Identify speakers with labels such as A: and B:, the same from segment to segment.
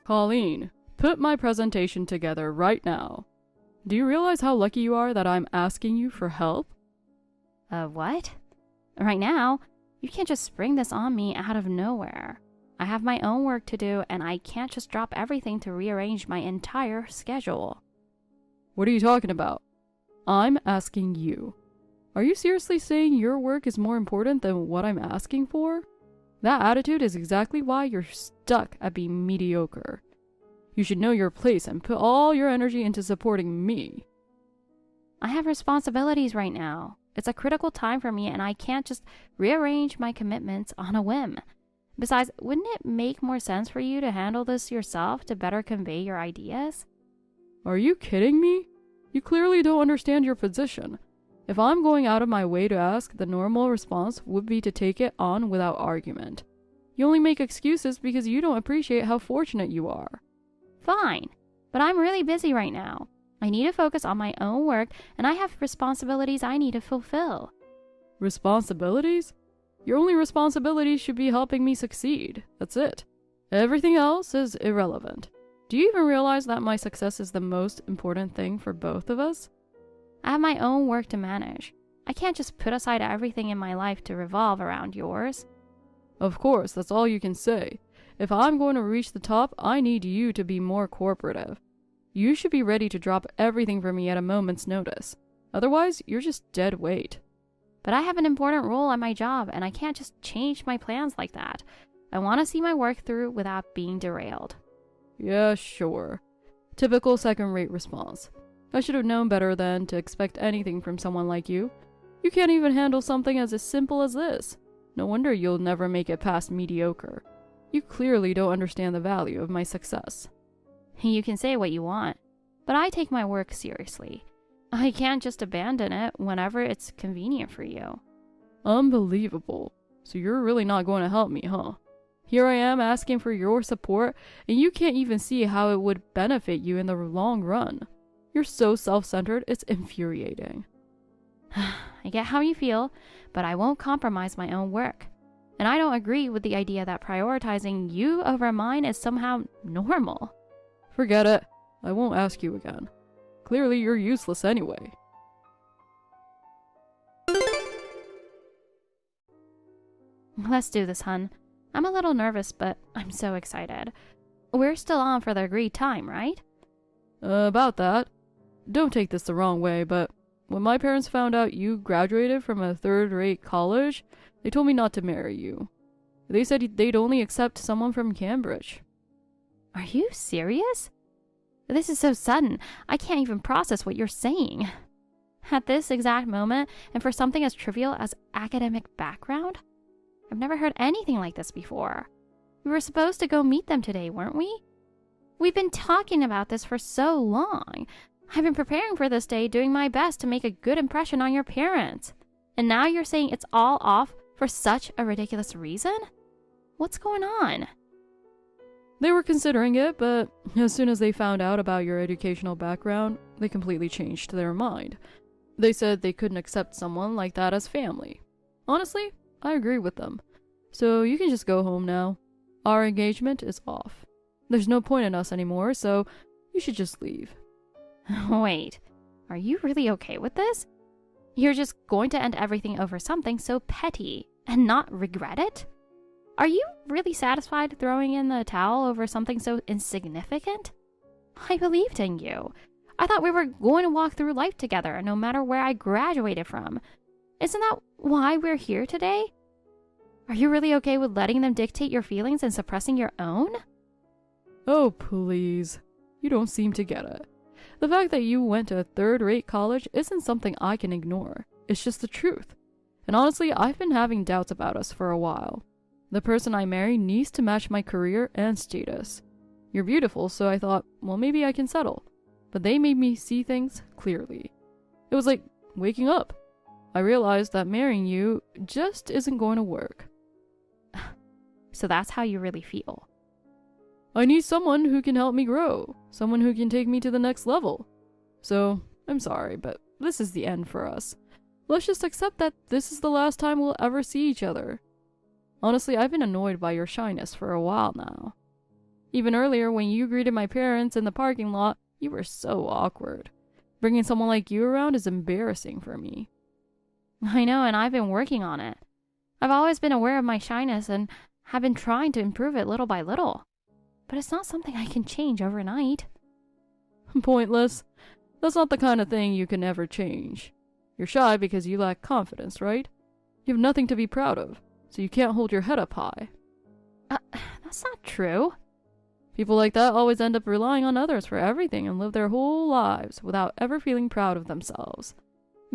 A: Colleen, put my presentation together right now. Do you realize how lucky you are that I'm asking you for help?
B: What? Right now, you can't just spring this on me out of nowhere. I have my own work to do, and I can't just drop everything to rearrange my entire schedule.
A: What are you talking about? I'm asking you. Are you seriously saying your work is more important than what I'm asking for? That attitude is exactly why you're stuck at being mediocre. You should know your place and put all your energy into supporting me.
B: I have responsibilities right now. It's a critical time for me, and I can't just rearrange my commitments on a whim. Besides, wouldn't it make more sense for you to handle this yourself to better convey your ideas?
A: Are you kidding me? You clearly don't understand your position. If I'm going out of my way to ask, the normal response would be to take it on without argument. You only make excuses because you don't appreciate how fortunate you are.
B: Fine, but I'm really busy right now. I need to focus on my own work, and I have responsibilities I need to fulfill.
A: Responsibilities? Your only responsibility should be helping me succeed. That's it. Everything else is irrelevant. Do you even realize that my success is the most important thing for both of us?
B: I have my own work to manage. I can't just put aside everything in my life to revolve around yours.
A: Of course, that's all you can say. If I'm going to reach the top, I need you to be more cooperative. You should be ready to drop everything for me at a moment's notice. Otherwise, you're just dead weight.
B: But I have an important role at my job, and I can't just change my plans like that. I want to see my work through without being derailed.
A: Yeah, sure. Typical second-rate response. I should have known better than to expect anything from someone like you. You can't even handle something as simple as this. No wonder you'll never make it past mediocre. You clearly don't understand the value of my success.
B: You can say what you want, but I take my work seriously. I can't just abandon it whenever it's convenient for you.
A: Unbelievable. So you're really not going to help me, huh? Here I am asking for your support, and you can't even see how it would benefit you in the long run. You're so self-centered, it's infuriating.
B: I get how you feel, but I won't compromise my own work. And I don't agree with the idea that prioritizing you over mine is somehow normal.
A: Forget it. I won't ask you again. Clearly you're useless anyway.
B: Let's do this, hun. I'm a little nervous, but I'm so excited. We're still on for the agreed time, right?
A: About that. Don't take this the wrong way, but when my parents found out you graduated from a third-rate college, they told me not to marry you. They said they'd only accept someone from Cambridge.
B: Are you serious? This is so sudden, I can't even process what you're saying. At this exact moment, and for something as trivial as academic background? I've never heard anything like this before. We were supposed to go meet them today, weren't we? We've been talking about this for so long. I've been preparing for this day, doing my best to make a good impression on your parents. And now you're saying it's all off for such a ridiculous reason? What's going on?
A: They were considering it, but as soon as they found out about your educational background, they completely changed their mind. They said they couldn't accept someone like that as family. Honestly, I agree with them. So you can just go home now. Our engagement is off. There's no point in us anymore, so you should just leave.
B: Wait, are you really okay with this? You're just going to end everything over something so petty and not regret it? Are you really satisfied throwing in the towel over something so insignificant? I believed in you. I thought we were going to walk through life together, no matter where I graduated from. Isn't that why we're here today? Are you really okay with letting them dictate your feelings and suppressing your own?
A: Oh, please. You don't seem to get it. The fact that you went to a third-rate college isn't something I can ignore. It's just the truth. And honestly, I've been having doubts about us for a while. The person I marry needs to match my career and status. You're beautiful, so I thought, well, maybe I can settle. But they made me see things clearly. It was like waking up. I realized that marrying you just isn't going to work.
B: So that's how you really feel.
A: I need someone who can help me grow. Someone who can take me to the next level. So, I'm sorry, but this is the end for us. Let's just accept that this is the last time we'll ever see each other. Honestly, I've been annoyed by your shyness for a while now. Even earlier, when you greeted my parents in the parking lot, you were so awkward. Bringing someone like you around is embarrassing for me.
B: I know, and I've been working on it. I've always been aware of my shyness and have been trying to improve it little by little. But it's not something I can change overnight.
A: Pointless. That's not the kind of thing you can ever change. You're shy because you lack confidence, right? You have nothing to be proud of, so you can't hold your head up high.
B: That's not true.
A: People like that always end up relying on others for everything and live their whole lives without ever feeling proud of themselves.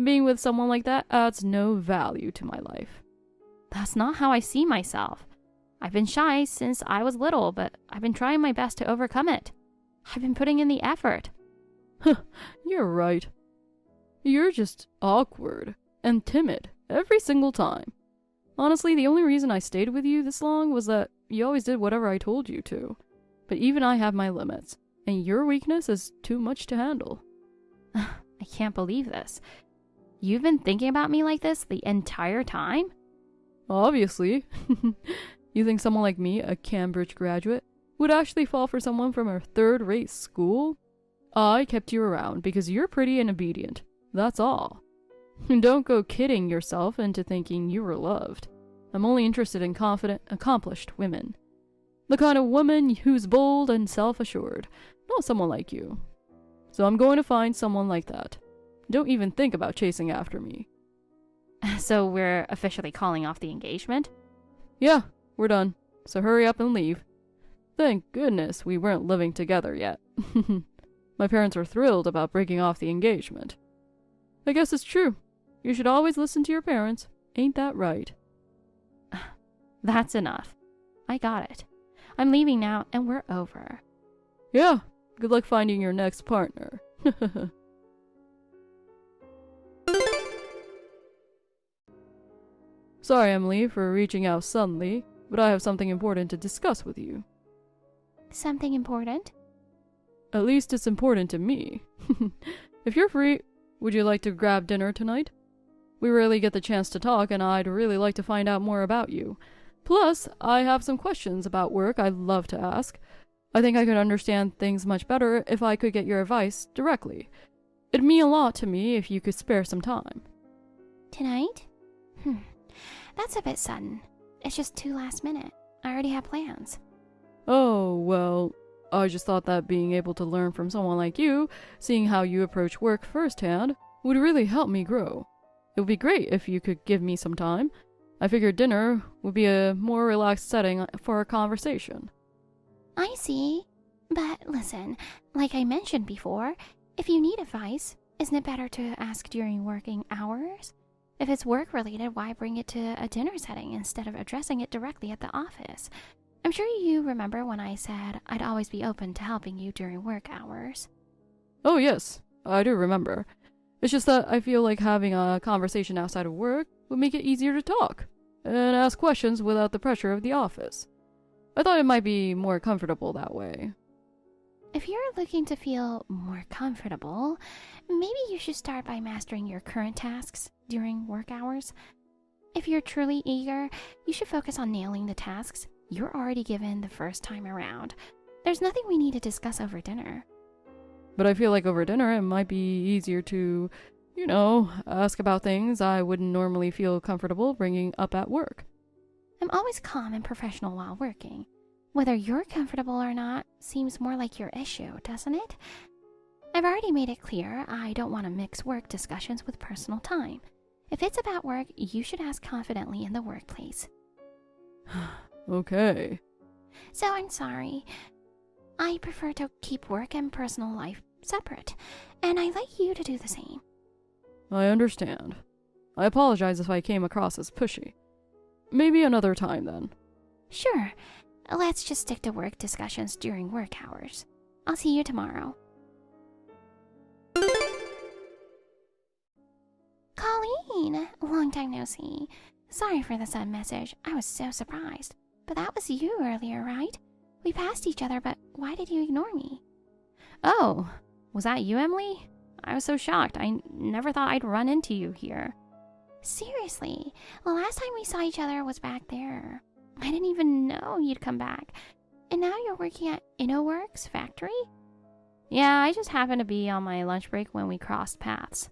A: Being with someone like that adds no value to my life.
B: That's not how I see myself. I've been shy since I was little, but I've been trying my best to overcome it. I've been putting in the effort.
A: You're right. You're just awkward and timid every single time. Honestly, the only reason I stayed with you this long was that you always did whatever I told you to. But even I have my limits, and your weakness is too much to handle.
B: I can't believe this. You've been thinking about me like this the entire time?
A: Obviously. You think someone like me, a Cambridge graduate, would actually fall for someone from a third-rate school? I kept you around because you're pretty and obedient. That's all. Don't go kidding yourself into thinking you were loved. I'm only interested in confident, accomplished women. The kind of woman who's bold and self-assured, not someone like you. So I'm going to find someone like that. Don't even think about chasing after me.
B: So we're officially calling off the engagement?
A: Yeah, we're done. So hurry up and leave. Thank goodness we weren't living together yet. My parents were thrilled about breaking off the engagement. I guess it's true. You should always listen to your parents. Ain't that right?
B: That's enough. I got it. I'm leaving now and we're over.
A: Yeah, good luck finding your next partner. Sorry, Emily, for reaching out suddenly, but I have something important to discuss with you.
B: Something important?
A: At least it's important to me. If you're free, would you like to grab dinner tonight? We rarely get the chance to talk, and I'd really like to find out more about you. Plus, I have some questions about work I'd love to ask. I think I could understand things much better if I could get your advice directly. It'd mean a lot to me if you could spare some time.
B: Tonight? That's a bit sudden. It's just too last minute. I already have plans.
A: Oh, well, I just thought that being able to learn from someone like you, seeing how you approach work firsthand, would really help me grow. It would be great if you could give me some time. I figured dinner would be a more relaxed setting for a conversation.
B: I see. But listen, like I mentioned before, if you need advice, isn't it better to ask during working hours? If it's work-related, why bring it to a dinner setting instead of addressing it directly at the office? I'm sure you remember when I said I'd always be open to helping you during work hours.
A: Oh yes, I do remember. It's just that I feel like having a conversation outside of work would make it easier to talk and ask questions without the pressure of the office. I thought it might be more comfortable that way.
B: If you're looking to feel more comfortable, maybe you should start by mastering your current tasks during work hours. If you're truly eager, you should focus on nailing the tasks you're already given the first time around. There's nothing we need to discuss over dinner.
A: But I feel like over dinner it might be easier to, ask about things I wouldn't normally feel comfortable bringing up at work.
B: I'm always calm and professional while working. Whether you're comfortable or not seems more like your issue, doesn't it? I've already made it clear I don't want to mix work discussions with personal time. If it's about work, you should ask confidently in the workplace.
A: Okay.
B: So I'm sorry. I prefer to keep work and personal life separate, and I'd like you to do the same.
A: I understand. I apologize if I came across as pushy. Maybe another time then.
B: Sure. Let's just stick to work discussions during work hours. I'll see you tomorrow. Colleen! Long time no see. Sorry for the sudden message. I was so surprised. But that was you earlier, right? We passed each other, but why did you ignore me?
A: Oh, was that you, Emily? I was so shocked. I never thought I'd run into you here.
B: Seriously, the last time we saw each other was back there. I didn't even know you'd come back. And now you're working at InnoWorks factory? Yeah, I just happened to be on my lunch break when we crossed paths.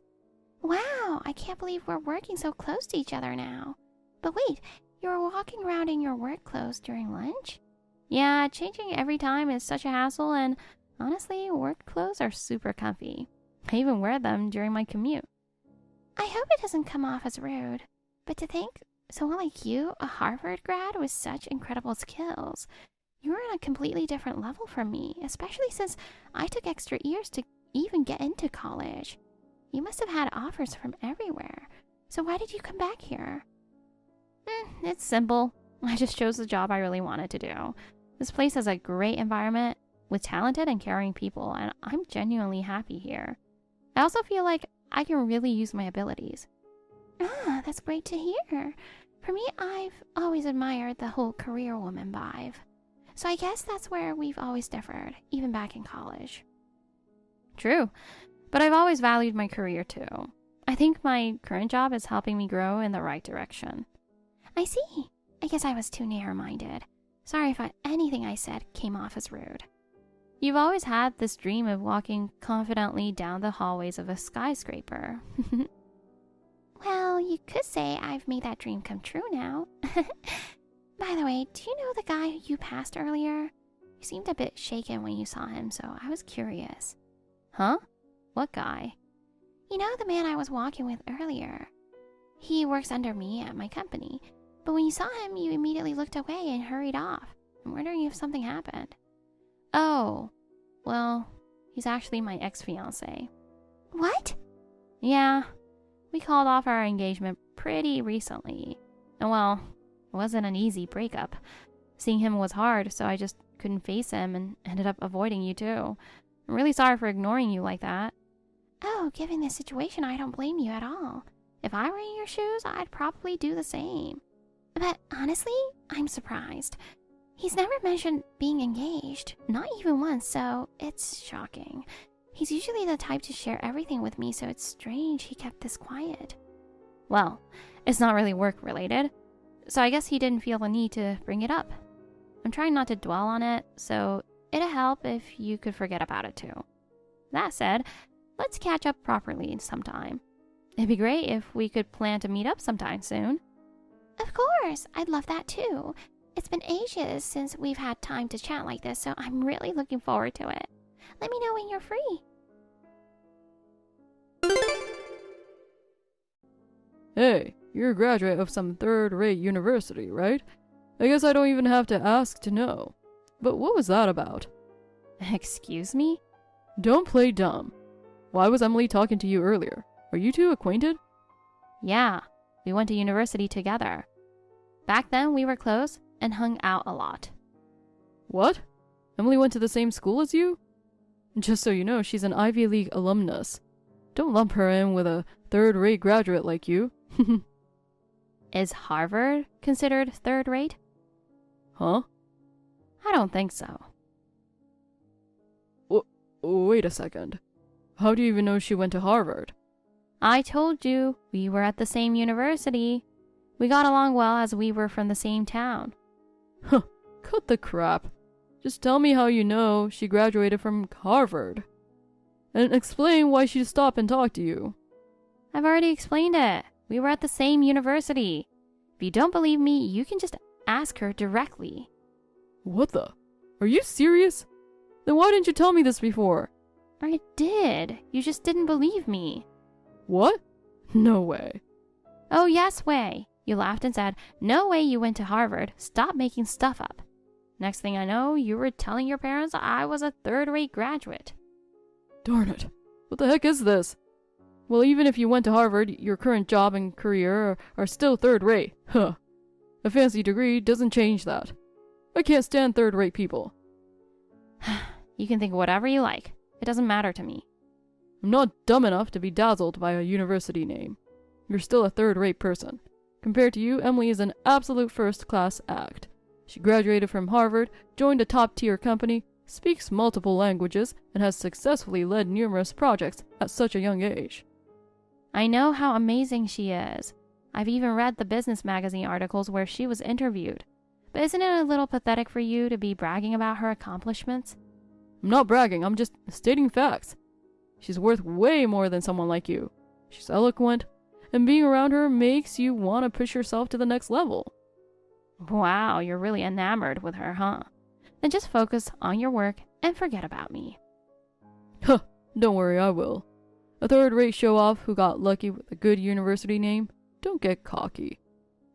B: Wow, I can't believe we're working so close to each other now. But wait, you were walking around in your work clothes during lunch? Yeah, changing every time is such a hassle, and honestly, work clothes are super comfy. I even wear them during my commute. I hope it doesn't come off as rude, but to think someone like you, a Harvard grad with such incredible skills, you were on a completely different level from me, especially since I took extra years to even get into college. You must have had offers from everywhere. So why did you come back here? It's simple. I just chose the job I really wanted to do. This place has a great environment with talented and caring people, and I'm genuinely happy here. I also feel like I can really use my abilities. Ah, that's great to hear. For me, I've always admired the whole career woman vibe. So I guess that's where we've always differed, even back in college. True, but I've always valued my career too. I think my current job is helping me grow in the right direction. I see. I guess I was too narrow-minded. Sorry if anything I said came off as rude. You've always had this dream of walking confidently down the hallways of a skyscraper. Well, you could say I've made that dream come true now. By the way, do you know the guy you passed earlier? You seemed a bit shaken when you saw him, so I was curious. Huh? What guy? You know the man I was walking with earlier. He works under me at my company, but when you saw him, you immediately looked away and hurried off. I'm wondering if something happened. Oh, well, he's actually my ex-fiancé. What? Yeah, we called off our engagement pretty recently. And well, it wasn't an easy breakup. Seeing him was hard, so I just couldn't face him and ended up avoiding you too. I'm really sorry for ignoring you like that. Oh, given the situation, I don't blame you at all. If I were in your shoes, I'd probably do the same. But honestly, I'm surprised. He's never mentioned being engaged, not even once, so it's shocking. He's usually the type to share everything with me, so it's strange he kept this quiet. Well, it's not really work-related, so I guess he didn't feel the need to bring it up. I'm trying not to dwell on it, so it'd help if you could forget about it too. That said, let's catch up properly sometime. It'd be great if we could plan to meet up sometime soon. Of course, I'd love that too. It's been ages since we've had time to chat like this, so I'm really looking forward to it. Let me know when you're free.
A: Hey, you're a graduate of some third-rate university, right? I guess I don't even have to ask to know. But what was that about?
B: Excuse me?
A: Don't play dumb. Why was Emily talking to you earlier? Are you two acquainted?
B: Yeah, we went to university together. Back then, we were close and hung out a lot.
A: What? Emily went to the same school as you? Just so you know, she's an Ivy League alumnus. Don't lump her in with a third-rate graduate like you.
B: Is Harvard considered third-rate?
A: Huh?
B: I don't think so.
A: Wait a second. How do you even know she went to Harvard?
B: I told you, we were at the same university. We got along well as we were from the same town.
A: Huh, cut the crap. Just tell me how you know she graduated from Harvard. And explain why she stopped and talked to you.
B: I've already explained it. We were at the same university. If you don't believe me, you can just ask her directly.
A: What the? Are you serious? Then why didn't you tell me this before?
B: I did. You just didn't believe me.
A: What? No way.
B: Oh, yes way. You laughed and said, no way you went to Harvard. Stop making stuff up. Next thing I know, you were telling your parents I was a third-rate graduate.
A: Darn it. What the heck is this? Well, even if you went to Harvard, your current job and career are still third-rate. Huh. A fancy degree doesn't change that. I can't stand third-rate people.
B: You can think whatever you like. It doesn't matter to me.
A: I'm not dumb enough to be dazzled by a university name. You're still a third-rate person. Compared to you, Emily is an absolute first-class act. She graduated from Harvard, joined a top-tier company, speaks multiple languages, and has successfully led numerous projects at such a young age.
B: I know how amazing she is. I've even read the business magazine articles where she was interviewed. But isn't it a little pathetic for you to be bragging about her accomplishments?
A: I'm not bragging, I'm just stating facts. She's worth way more than someone like you. She's eloquent, and being around her makes you want to push yourself to the next level.
B: Wow, you're really enamored with her, huh? Then just focus on your work and forget about me.
A: Huh, don't worry, I will. A third-rate show-off who got lucky with a good university name? Don't get cocky.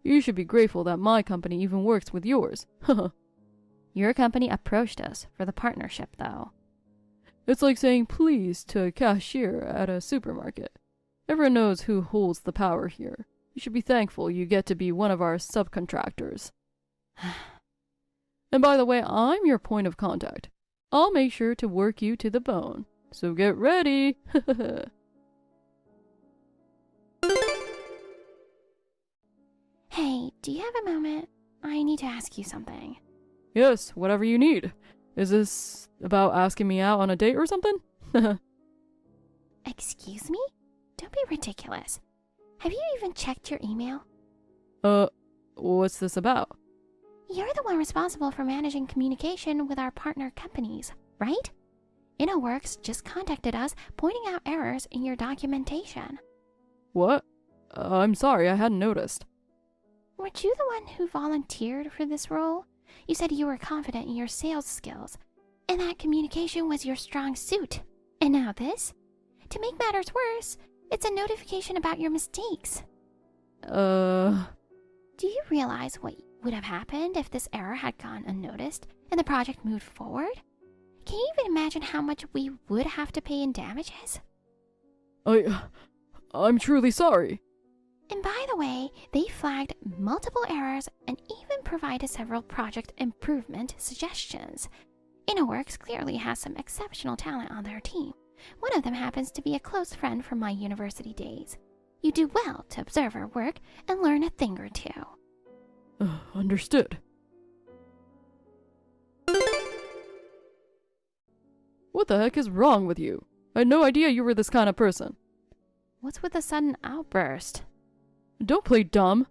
A: You should be grateful that my company even works with yours.
B: Your company approached us for the partnership, though.
A: It's like saying please to a cashier at a supermarket. Everyone knows who holds the power here. You should be thankful you get to be one of our subcontractors. And by the way, I'm your point of contact. I'll make sure to work you to the bone. So get ready!
B: Hey, do you have a moment? I need to ask you something.
A: Yes, whatever you need. Is this about asking me out on a date or something?
B: Excuse me? Don't be ridiculous. Have you even checked your email?
A: What's this about?
B: You're the one responsible for managing communication with our partner companies, right? InnoWorks just contacted us pointing out errors in your documentation.
A: What? I'm sorry, I hadn't noticed.
B: Weren't you the one who volunteered for this role? You said you were confident in your sales skills, and that communication was your strong suit. And now this? To make matters worse, it's a notification about your mistakes. Do you realize what would have happened if this error had gone unnoticed and the project moved forward? Can you even imagine how much we would have to pay in damages?
A: I'm truly sorry.
B: And by the way, they flagged multiple errors and even provided several project improvement suggestions. InnoWorks clearly has some exceptional talent on their team. One of them happens to be a close friend from my university days. You do well to observe her work and learn a thing or two.
A: Understood. What the heck is wrong with you? I had no idea you were this kind of person.
B: What's with the sudden outburst?
A: Don't play dumb.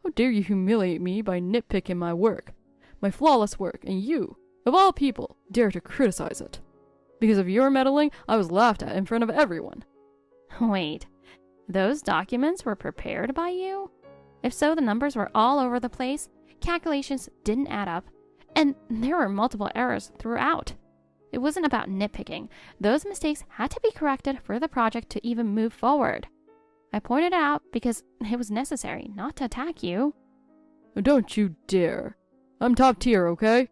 A: How dare you humiliate me by nitpicking my work, my flawless work, and you, of all people, dare to criticize it. Because of your meddling, I was laughed at in front of everyone.
B: Wait, those documents were prepared by you? If so, the numbers were all over the place, calculations didn't add up, and there were multiple errors throughout. It wasn't about nitpicking. Those mistakes had to be corrected for the project to even move forward. I pointed it out because it was necessary, not to attack you.
A: Don't you dare. I'm top tier, okay?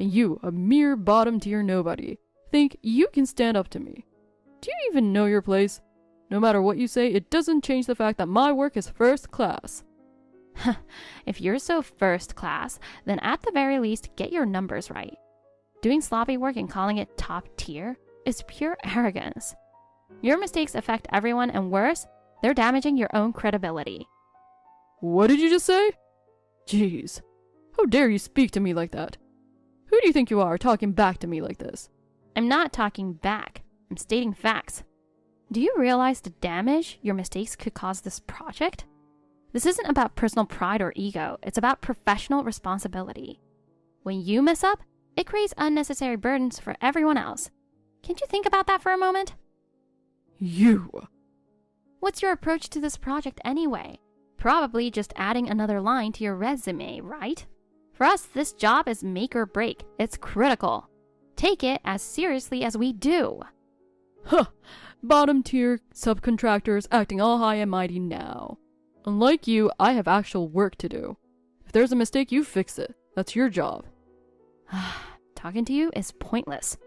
A: And you, a mere bottom tier nobody, think you can stand up to me. Do you even know your place? No matter what you say, it doesn't change the fact that my work is first class.
B: If you're so first class, then at the very least, get your numbers right. Doing sloppy work and calling it top tier is pure arrogance. Your mistakes affect everyone, and worse, they're damaging your own credibility.
A: What did you just say? Jeez. How dare you speak to me like that? Who do you think you are talking back to me like this?
B: I'm not talking back. I'm stating facts. Do you realize the damage your mistakes could cause this project? This isn't about personal pride or ego. It's about professional responsibility. When you mess up, it creates unnecessary burdens for everyone else. Can't you think about that for a moment?
A: You.
B: What's your approach to this project anyway? Probably just adding another line to your resume, right? For us, this job is make or break. It's critical. Take it as seriously as we do.
A: Huh. Bottom tier subcontractors acting all high and mighty now. Unlike you, I have actual work to do. If there's a mistake, you fix it. That's your job.
B: Talking to you is pointless.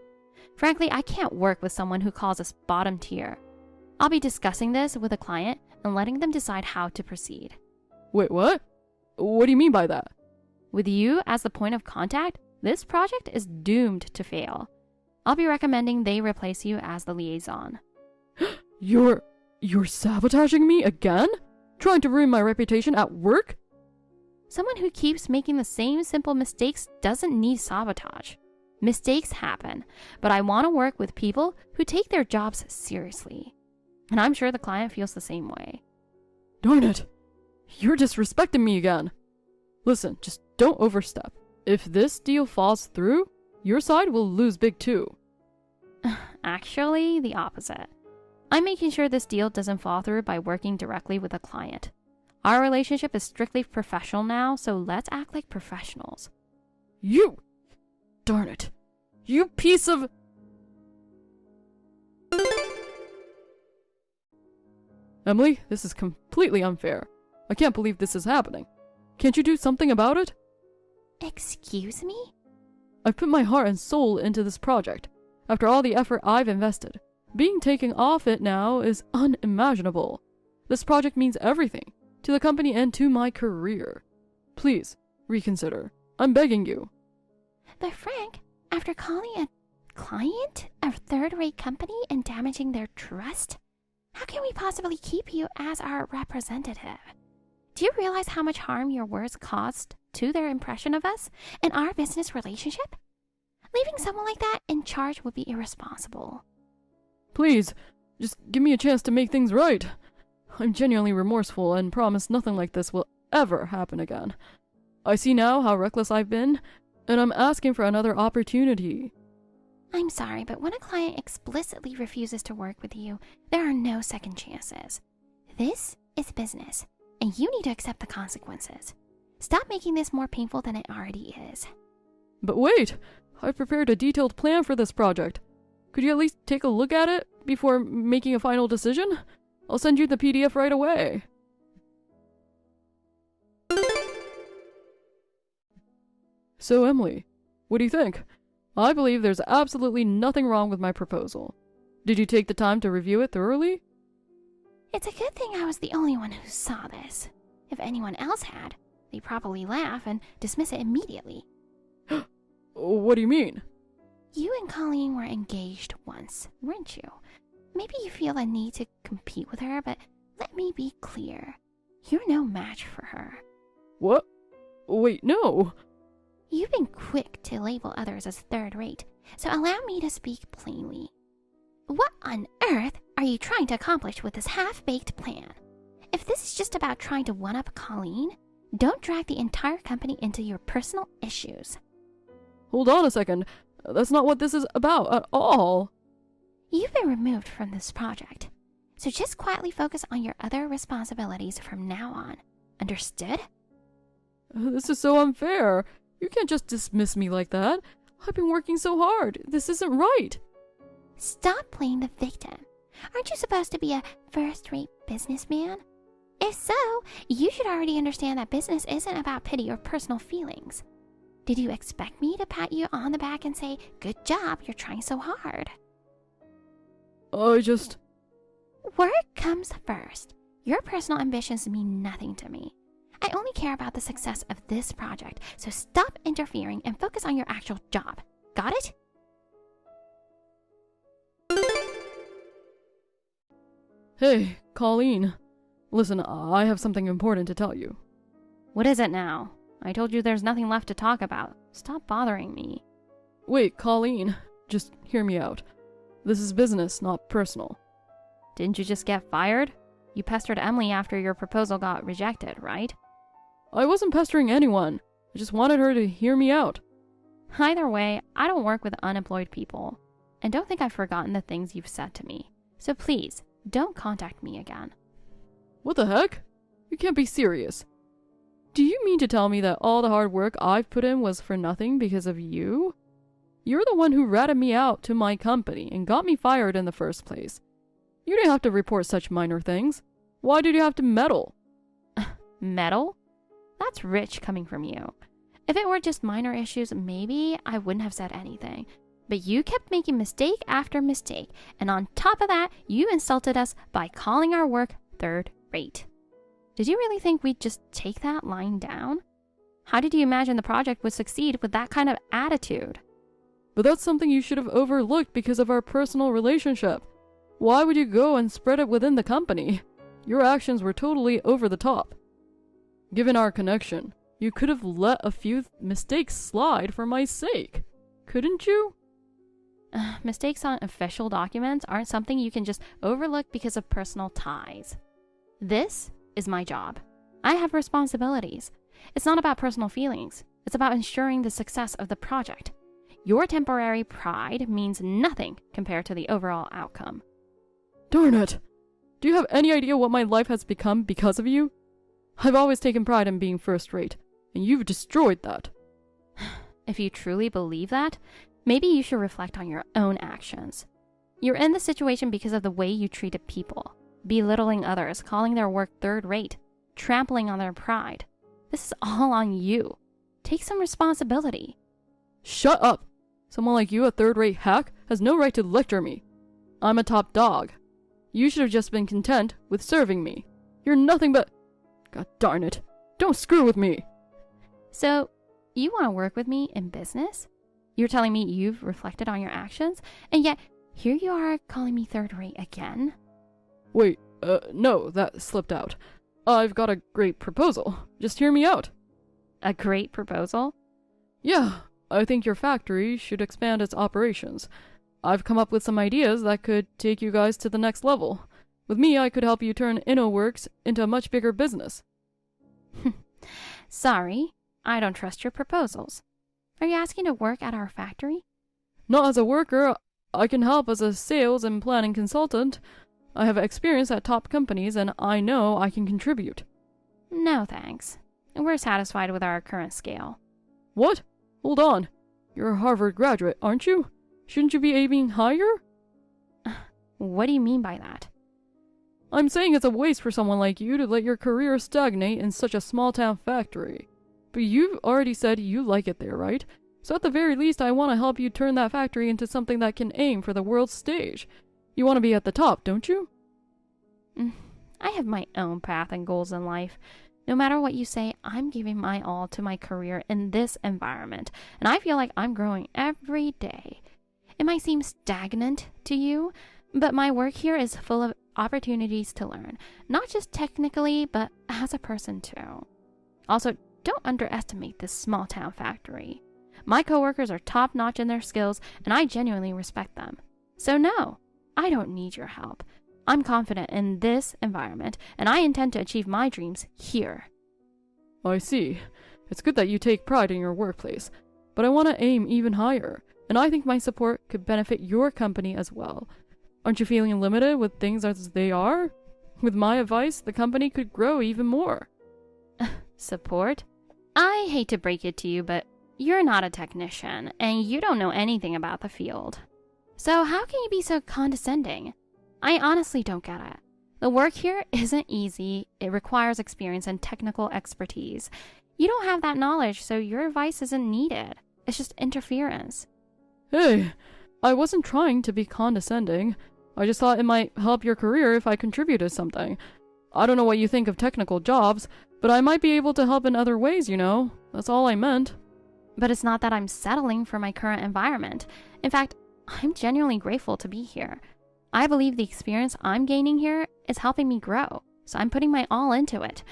B: Frankly, I can't work with someone who calls us bottom tier. I'll be discussing this with a client and letting them decide how to proceed.
A: Wait, what? What do you mean by that?
B: With you as the point of contact, this project is doomed to fail. I'll be recommending they replace you as the liaison.
A: You're sabotaging me again? Trying to ruin my reputation at work?
B: Someone who keeps making the same simple mistakes doesn't need sabotage. Mistakes happen, but I want to work with people who take their jobs seriously. And I'm sure the client feels the same way.
A: Darn it! You're disrespecting me again. Listen, just don't overstep. If this deal falls through, your side will lose big too.
B: Actually, the opposite. I'm making sure this deal doesn't fall through by working directly with a client. Our relationship is strictly professional now, so let's act like professionals.
A: You! Darn it. You piece of... Emily, this is completely unfair. I can't believe this is happening. Can't you do something about it?
B: Excuse me?
A: I've put my heart and soul into this project. After all the effort I've invested, being taken off it now is unimaginable. This project means everything, to the company and to my career. Please, reconsider. I'm begging you.
B: But Frank, after calling a client a third-rate company and damaging their trust, how can we possibly keep you as our representative? Do you realize how much harm your words caused to their impression of us and our business relationship? Leaving someone like that in charge would be irresponsible.
A: Please, just give me a chance to make things right. I'm genuinely remorseful and promise nothing like this will ever happen again. I see now how reckless I've been, and I'm asking for another opportunity.
B: I'm sorry, but when a client explicitly refuses to work with you, there are no second chances. This is business, and you need to accept the consequences. Stop making this more painful than it already is.
A: But wait! I've prepared a detailed plan for this project. Could you at least take a look at it before making a final decision? I'll send you the PDF right away. So, Emily, what do you think? I believe there's absolutely nothing wrong with my proposal. Did you take the time to review it thoroughly?
B: It's a good thing I was the only one who saw this. If anyone else had, they'd probably laugh and dismiss it immediately.
A: What do you mean?
B: You and Colleen were engaged once, weren't you? Maybe you feel a need to compete with her, but let me be clear. You're no match for her.
A: What? Wait, no.
B: You've been quick to label others as third-rate, so allow me to speak plainly. What on earth are you trying to accomplish with this half-baked plan? If this is just about trying to one-up Colleen, don't drag the entire company into your personal issues.
A: Hold on a second. That's not what this is about at all.
B: You've been removed from this project, so just quietly focus on your other responsibilities from now on. Understood?
A: This is so unfair. You can't just dismiss me like that. I've been working so hard. This isn't right.
B: Stop playing the victim. Aren't you supposed to be a first-rate businessman? If so, you should already understand that business isn't about pity or personal feelings. Did you expect me to pat you on the back and say, "Good job, you're trying so hard"?
A: Work
B: comes first. Your personal ambitions mean nothing to me. I only care about the success of this project, so stop interfering and focus on your actual job. Got it?
A: Hey, Colleen. Listen, I have something important to tell you.
B: What is it now? I told you there's nothing left to talk about. Stop bothering me.
A: Wait, Colleen. Just hear me out. This is business, not personal.
B: Didn't you just get fired? You pestered Emily after your proposal got rejected, right?
A: I wasn't pestering anyone. I just wanted her to hear me out.
B: Either way, I don't work with unemployed people. And don't think I've forgotten the things you've said to me. So please, don't contact me again.
A: What the heck? You can't be serious. Do you mean to tell me that all the hard work I've put in was for nothing because of you? You're the one who ratted me out to my company and got me fired in the first place. You didn't have to report such minor things. Why did you have to meddle?
B: Meddle? That's rich coming from you. If it were just minor issues, maybe I wouldn't have said anything. But you kept making mistake after mistake, and on top of that, you insulted us by calling our work third rate. Did you really think we'd just take that lying down? How did you imagine the project would succeed with that kind of attitude?
A: But that's something you should have overlooked because of our personal relationship. Why would you go and spread it within the company? Your actions were totally over the top. Given our connection, you could have let a few mistakes slide for my sake. Couldn't you?
B: Mistakes on official documents aren't something you can just overlook because of personal ties. This is my job. I have responsibilities. It's not about personal feelings. It's about ensuring the success of the project. Your temporary pride means nothing compared to the overall outcome.
A: Darn it! Do you have any idea what my life has become because of you? I've always taken pride in being first rate, and you've destroyed that.
B: If you truly believe that, maybe you should reflect on your own actions. You're in this situation because of the way you treated people, belittling others, calling their work third rate, trampling on their pride. This is all on you. Take some responsibility.
A: Shut up! Someone like you, a third-rate hack, has no right to lecture me. I'm a top dog. You should have just been content with serving me. You're nothing but... God darn it. Don't screw with me.
B: So, you want to work with me in business? You're telling me you've reflected on your actions, and yet here you are calling me third rate again?
A: Wait, no, that slipped out. I've got a great proposal. Just hear me out.
B: A great proposal?
A: Yeah, I think your factory should expand its operations. I've come up with some ideas that could take you guys to the next level. With me, I could help you turn InnoWorks into a much bigger business.
B: Sorry, I don't trust your proposals. Are you asking to work at our factory?
A: Not as a worker. I can help as a sales and planning consultant. I have experience at top companies, and I know I can contribute.
B: No, thanks. We're satisfied with our current scale.
A: What? Hold on. You're a Harvard graduate, aren't you? Shouldn't you be aiming higher?
B: What do you mean by that?
A: I'm saying it's a waste for someone like you to let your career stagnate in such a small-town factory. But you've already said you like it there, right? So at the very least, I want to help you turn that factory into something that can aim for the world stage. You want to be at the top, don't you?
B: I have my own path and goals in life. No matter what you say, I'm giving my all to my career in this environment, and I feel like I'm growing every day. It might seem stagnant to you, but my work here is full of opportunities to learn, not just technically, but as a person too. Also, don't underestimate this small town factory. My coworkers are top-notch in their skills, and I genuinely respect them. So no, I don't need your help. I'm confident in this environment, and I intend to achieve my dreams here.
A: I see. It's good that you take pride in your workplace, but I want to aim even higher, and I think my support could benefit your company as well. Aren't you feeling limited with things as they are? With my advice, the company could grow even more.
B: Support? I hate to break it to you, but you're not a technician, and you don't know anything about the field. So how can you be so condescending? I honestly don't get it. The work here isn't easy. It requires experience and technical expertise. You don't have that knowledge, so your advice isn't needed. It's just interference.
A: Hey, I wasn't trying to be condescending. I just thought it might help your career if I contributed something. I don't know what you think of technical jobs, but I might be able to help in other ways, you know. That's all I meant.
B: But it's not that I'm settling for my current environment. In fact, I'm genuinely grateful to be here. I believe the experience I'm gaining here is helping me grow, so I'm putting my all into it.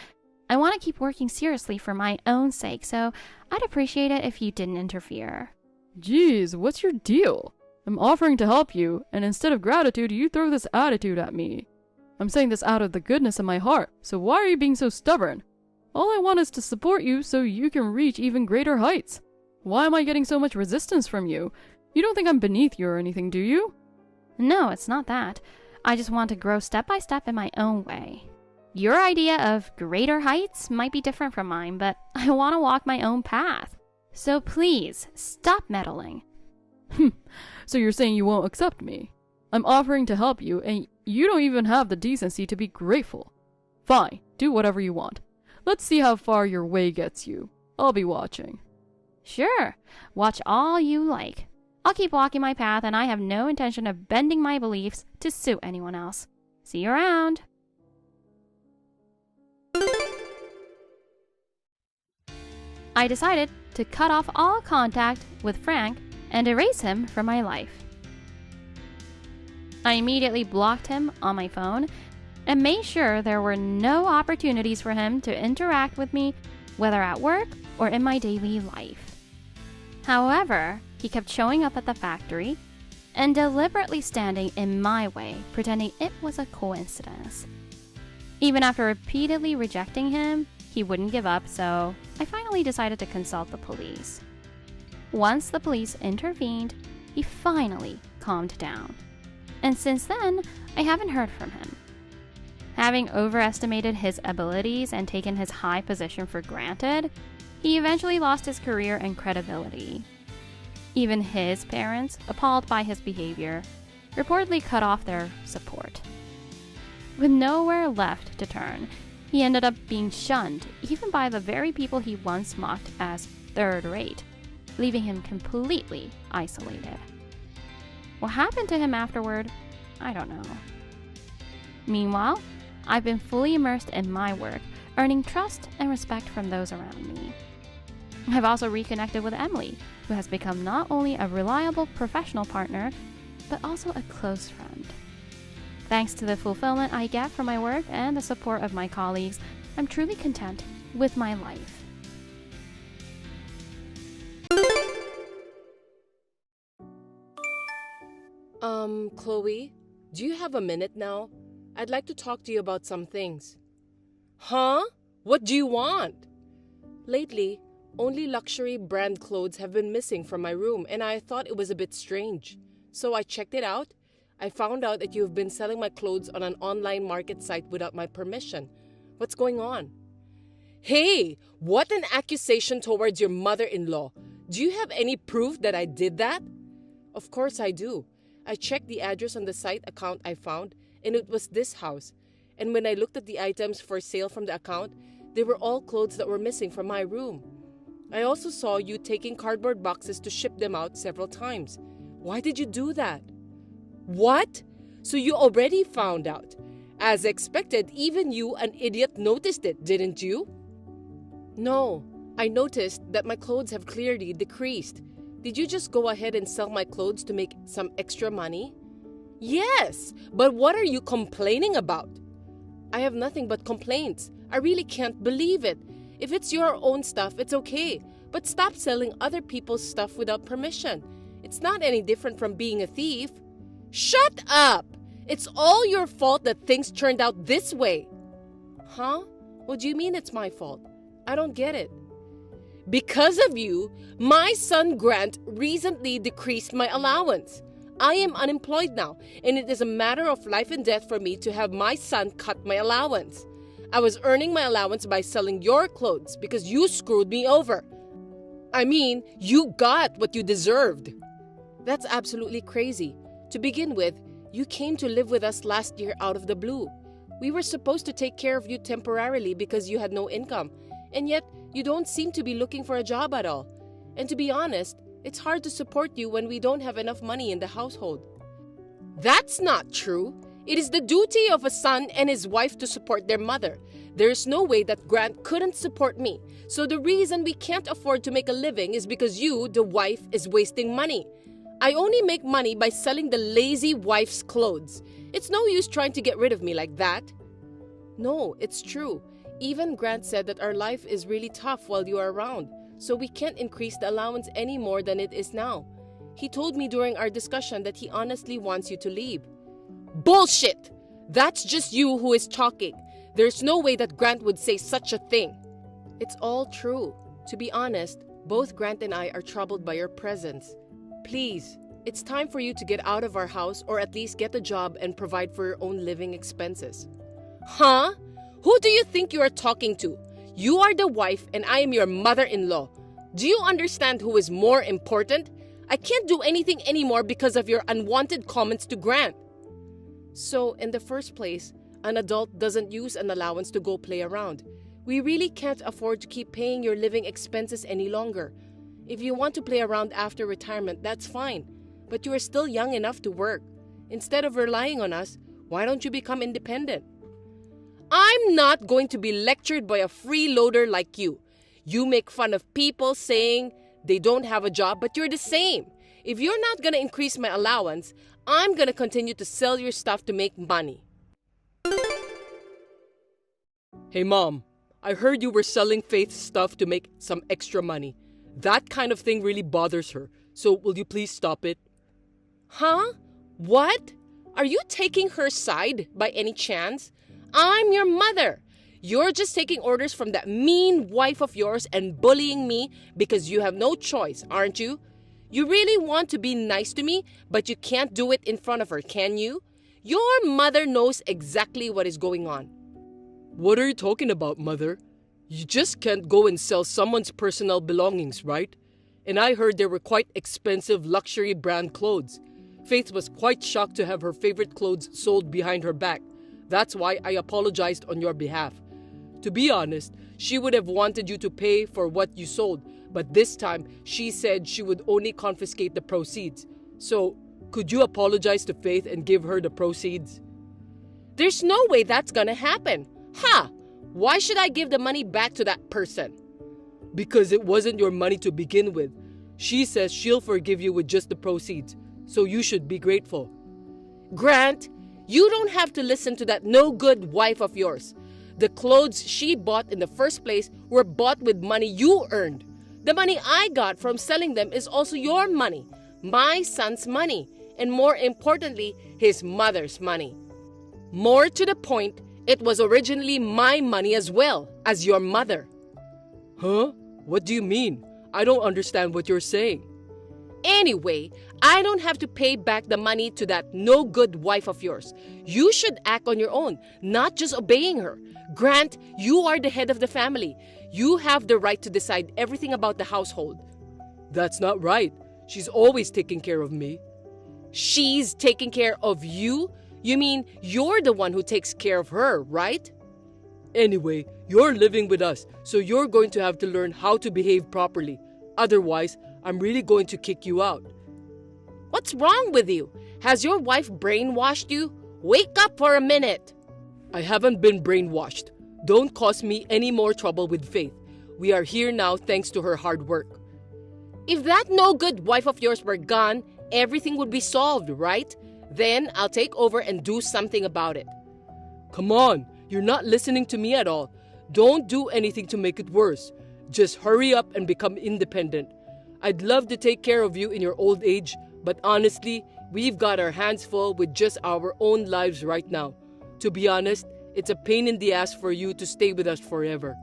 B: I want to keep working seriously for my own sake, so I'd appreciate it if you didn't interfere.
A: Jeez, what's your deal? I'm offering to help you, and instead of gratitude, you throw this attitude at me. I'm saying this out of the goodness of my heart, so why are you being so stubborn? All I want is to support you so you can reach even greater heights. Why am I getting so much resistance from you? You don't think I'm beneath you or anything, do you?
B: No, it's not that. I just want to grow step by step in my own way. Your idea of greater heights might be different from mine, but I want to walk my own path. So please, stop meddling.
A: So you're saying you won't accept me? I'm offering to help you, and you don't even have the decency to be grateful. Fine, do whatever you want. Let's see how far your way gets you. I'll be watching.
B: Sure, watch all you like. I'll keep walking my path, and I have no intention of bending my beliefs to suit anyone else. See you around. I decided to cut off all contact with Frank and erase him from my life. I immediately blocked him on my phone and made sure there were no opportunities for him to interact with me, whether at work or in my daily life. However, he kept showing up at the factory and deliberately standing in my way, pretending it was a coincidence. Even after repeatedly rejecting him, He wouldn't give up, so I finally decided to consult the police. Once the police intervened, he finally calmed down. And since then, I haven't heard from him. Having overestimated his abilities and taken his high position for granted, he eventually lost his career and credibility. Even his parents, appalled by his behavior, reportedly cut off their support. With nowhere left to turn, he ended up being shunned even by the very people he once mocked as third-rate, leaving him completely isolated. What happened to him afterward, I don't know. Meanwhile, I've been fully immersed in my work, earning trust and respect from those around me. I've also reconnected with Emily, who has become not only a reliable professional partner, but also a close friend. Thanks to the fulfillment I get from my work and the support of my colleagues, I'm truly content with my life.
C: Chloe, do you have a minute now? I'd like to talk to you about some things. Huh? What do you want? Lately, only luxury brand clothes have been missing from my room, and I thought it was a bit strange. So I checked it out. I found out that you've been selling my clothes on an online market site without my permission. What's going on? Hey, what an accusation towards your mother-in-law. Do you have any proof that I did that? Of course I do. I checked the address on the site account I found, and it was this house. And when I looked at the items for sale from the account, they were all clothes that were missing from my room. I also saw you taking cardboard boxes to ship them out several times. Why did you do that? What? So you already found out. As expected, even you, an idiot, noticed it, didn't you? No, I noticed that my clothes have clearly decreased. Did you just go ahead and sell my clothes to make some extra money? Yes, but what are you complaining about? I have nothing but complaints. I really can't believe it. If it's your own stuff, it's okay. But stop selling other people's stuff without permission. It's not any different from being a thief. Shut up! It's all your fault that things turned out this way. Huh? What do you mean it's my fault? I don't get it. Because of you, my son Grant recently decreased my allowance. I am unemployed now, and it is a matter of life and death for me to have my son cut my allowance. I was earning my allowance by selling your clothes because you screwed me over. I mean, you got what you deserved. That's absolutely crazy. To begin with, you came to live with us last year out of the blue. We were supposed to take care of you temporarily because you had no income, and yet you don't seem to be looking for a job at all. And to be honest, it's hard to support you when we don't have enough money in the household. That's not true. It is the duty of a son and his wife to support their mother. There is no way that Grant couldn't support me. So the reason we can't afford to make a living is because you, the wife, is wasting money. I only make money by selling the lazy wife's clothes. It's no use trying to get rid of me like that. No, it's true. Even Grant said that our life is really tough while you are around, so we can't increase the allowance any more than it is now. He told me during our discussion that he honestly wants you to leave. Bullshit! That's just you who is talking. There's no way that Grant would say such a thing. It's all true. To be honest, both Grant and I are troubled by your presence. Please, it's time for you to get out of our house or at least get a job and provide for your own living expenses. Huh? Who do you think you are talking to? You are the wife and I am your mother-in-law. Do you understand who is more important? I can't do anything anymore because of your unwanted comments to Grant. So, in the first place, an adult doesn't use an allowance to go play around. We really can't afford to keep paying your living expenses any longer. If you want to play around after retirement, that's fine. But you are still young enough to work. Instead of relying on us, why don't you become independent? I'm not going to be lectured by a freeloader like you. You make fun of people saying they don't have a job, but you're the same. If you're not going to increase my allowance, I'm going to continue to sell your stuff to make money. Hey, Mom. I heard you were selling Faith's stuff to make some extra money. That kind of thing really bothers her. So will you please stop it? Huh? What? Are you taking her side by any chance? I'm your mother. You're just taking orders from that mean wife of yours and bullying me because you have no choice, aren't you? You really want to be nice to me, but you can't do it in front of her, can you? Your mother knows exactly what is going on.
D: What are you talking about, Mother? You just can't go and sell someone's personal belongings, right? And I heard they were quite expensive luxury brand clothes. Faith was quite shocked to have her favorite clothes sold behind her back. That's why I apologized on your behalf. To be honest, she would have wanted you to pay for what you sold, but this time she said she would only confiscate the proceeds. So, could you apologize to Faith and give her the proceeds?
C: There's no way that's gonna happen. Ha! Why should I give the money back to that person?
D: Because it wasn't your money to begin with. She says she'll forgive you with just the proceeds, so you should be grateful.
C: Grant, you don't have to listen to that no-good wife of yours. The clothes she bought in the first place were bought with money you earned. The money I got from selling them is also your money, my son's money, and more importantly, his mother's money. More to the point, it was originally my money as well as your mother.
D: Huh? What do you mean? I don't understand what you're saying.
C: Anyway, I don't have to pay back the money to that no-good wife of yours. You should act on your own, not just obeying her. Grant, you are the head of the family. You have the right to decide everything about the household.
D: That's not right. She's always taking care of me.
C: She's taking care of you? You mean you're the one who takes care of her, right?
D: Anyway, you're living with us, so you're going to have to learn how to behave properly. Otherwise, I'm really going to kick you out.
C: What's wrong with you? Has your wife brainwashed you? Wake up for a minute.
D: I haven't been brainwashed. Don't cause me any more trouble with Faith. We are here now thanks to her hard work.
C: If that no-good wife of yours were gone, everything would be solved, right? Then I'll take over and do something about it.
D: Come on, you're not listening to me at all. Don't do anything to make it worse. Just hurry up and become independent. I'd love to take care of you in your old age, but honestly, we've got our hands full with just our own lives right now. To be honest, it's a pain in the ass for you to stay with us forever.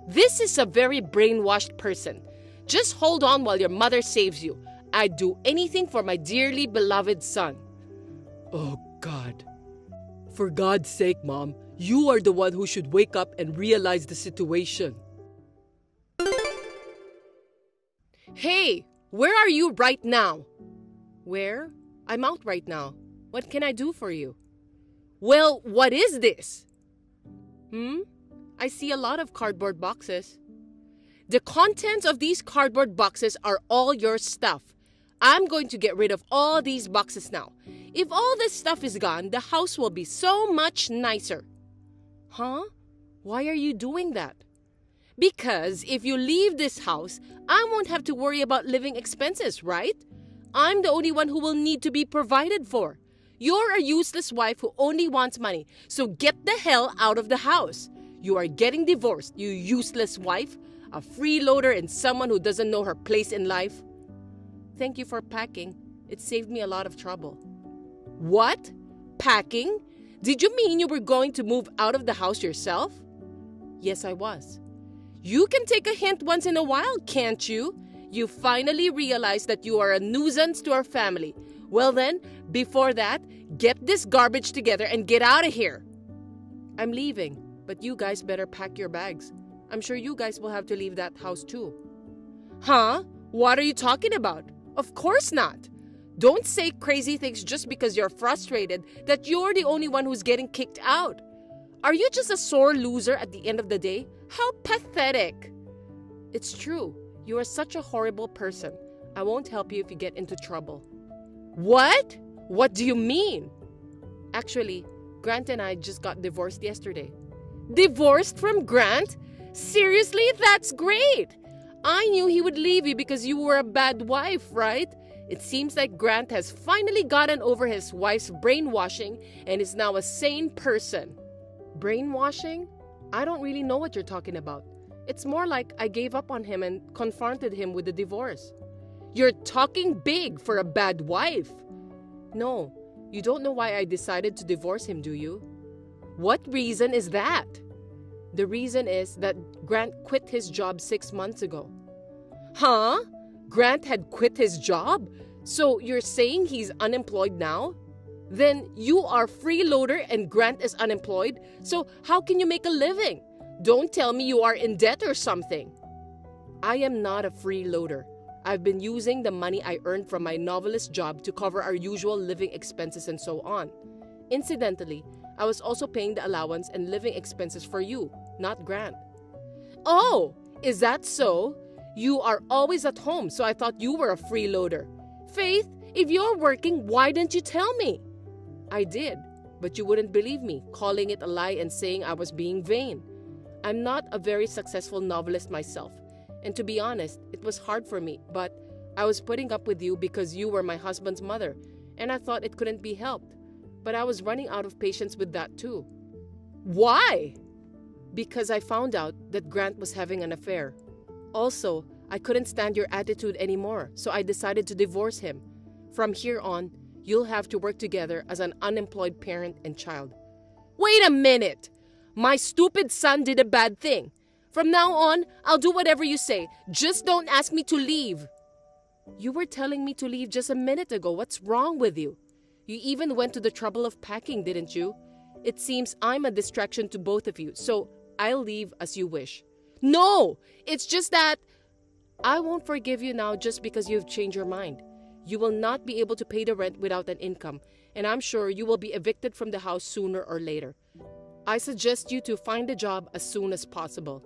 C: This is a very brainwashed person. Just hold on while your mother saves you. I'd do anything for my dearly beloved son.
D: Oh, God. For God's sake, Mom, you are the one who should wake up and realize the situation.
C: Hey, where are you right now? Where? I'm out right now. What can I do for you? Well, what is this? I see a lot of cardboard boxes. The contents of these cardboard boxes are all your stuff. I'm going to get rid of all these boxes now. If all this stuff is gone, the house will be so much nicer. Huh? Why are you doing that? Because if you leave this house, I won't have to worry about living expenses, right? I'm the only one who will need to be provided for. You're a useless wife who only wants money, so get the hell out of the house. You are getting divorced, you useless wife, a freeloader and someone who doesn't know her place in life. Thank you for packing. It saved me a lot of trouble. What? Packing? Did you mean you were going to move out of the house yourself? Yes, I was. You can take a hint once in a while, can't you? You finally realized that you are a nuisance to our family. Well then, before that, get this garbage together and get out of here. I'm leaving, but you guys better pack your bags. I'm sure you guys will have to leave that house too. Huh? What are you talking about? Of course not. Don't say crazy things just because you're frustrated that you're the only one who's getting kicked out. Are you just a sore loser at the end of the day? How pathetic. It's true. You are such a horrible person. I won't help you if you get into trouble. What? What do you mean? Actually, Grant and I just got divorced yesterday. Divorced from Grant? Seriously? That's great. I knew he would leave you because you were a bad wife, right? It seems like Grant has finally gotten over his wife's brainwashing and is now a sane person. Brainwashing? I don't really know what you're talking about. It's more like I gave up on him and confronted him with the divorce. You're talking big for a bad wife. No, you don't know why I decided to divorce him, do you? What reason is that? The reason is that Grant quit his job 6 months ago. Huh? Grant had quit his job? So you're saying he's unemployed now? Then you are freeloader and Grant is unemployed? So how can you make a living? Don't tell me you are in debt or something. I am not a freeloader. I've been using the money I earned from my novelist job to cover our usual living expenses and so on. Incidentally, I was also paying the allowance and living expenses for you, not Grant. Oh, is that so? You are always at home, so I thought you were a freeloader. Faith, if you're working, why didn't you tell me? I did, but you wouldn't believe me, calling it a lie and saying I was being vain. I'm not a very successful novelist myself, and to be honest, it was hard for me, but I was putting up with you because you were my husband's mother, and I thought it couldn't be helped. But I was running out of patience with that too. Why? Because I found out that Grant was having an affair. Also, I couldn't stand your attitude anymore, so I decided to divorce him. From here on, you'll have to work together as an unemployed parent and child. Wait a minute! My stupid son did a bad thing. From now on, I'll do whatever you say. Just don't ask me to leave. You were telling me to leave just a minute ago. What's wrong with you? You even went to the trouble of packing, didn't you? It seems I'm a distraction to both of you, so I'll leave as you wish. No! It's just that I won't forgive you now just because you've changed your mind. You will not be able to pay the rent without an income, and I'm sure you will be evicted from the house sooner or later. I suggest you to find a job as soon as possible.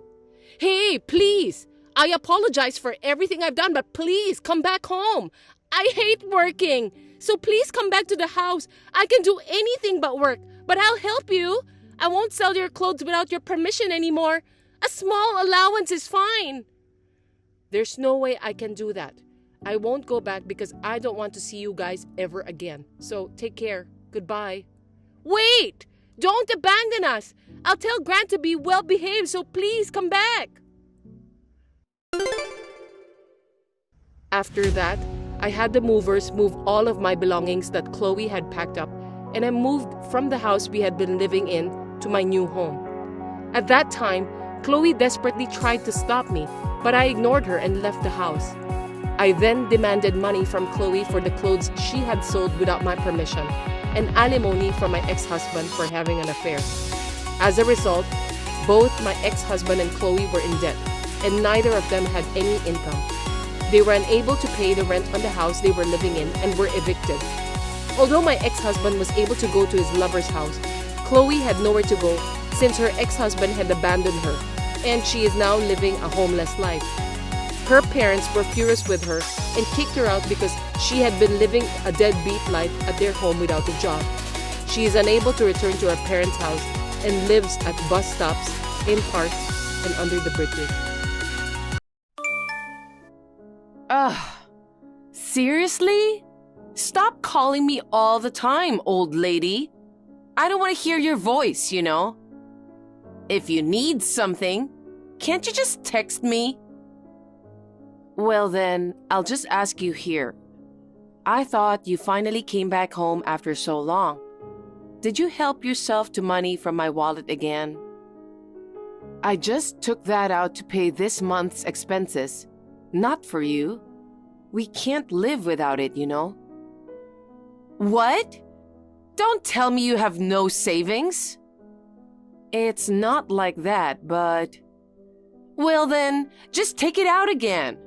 C: Hey, please! I apologize for everything I've done, but please come back home. I hate working, so please come back to the house. I can do anything but work, but I'll help you. I won't sell your clothes without your permission anymore. A small allowance is fine. There's no way I can do that. I won't go back because I don't want to see you guys ever again. So take care. Goodbye. Wait! Don't abandon us! I'll tell Grant to be well behaved, so please come back. After that, I had the movers move all of my belongings that Chloe had packed up, and I moved from the house we had been living in to my new home. At that time, Chloe desperately tried to stop me, but I ignored her and left the house. I then demanded money from Chloe for the clothes she had sold without my permission, and alimony from my ex-husband for having an affair. As a result, both my ex-husband and Chloe were in debt, and neither of them had any income. They were unable to pay the rent on the house they were living in and were evicted. Although my ex-husband was able to go to his lover's house, Chloe had nowhere to go since her ex-husband had abandoned her, and she is now living a homeless life. Her parents were furious with her and kicked her out because she had been living a deadbeat life at their home without a job. She is unable to return to her parents' house and lives at bus stops, in parks, and under the bridges.
E: Seriously? Stop calling me all the time, old lady. I don't want to hear your voice, you know. If you need something, can't you just text me? Well then, I'll just ask you here. I thought you finally came back home after so long. Did you help yourself to money from my wallet again? I just took that out to pay this month's expenses. Not for you. We can't live without it, you know. What? Don't tell me you have no savings. It's not like that, but... Well then, just take it out again.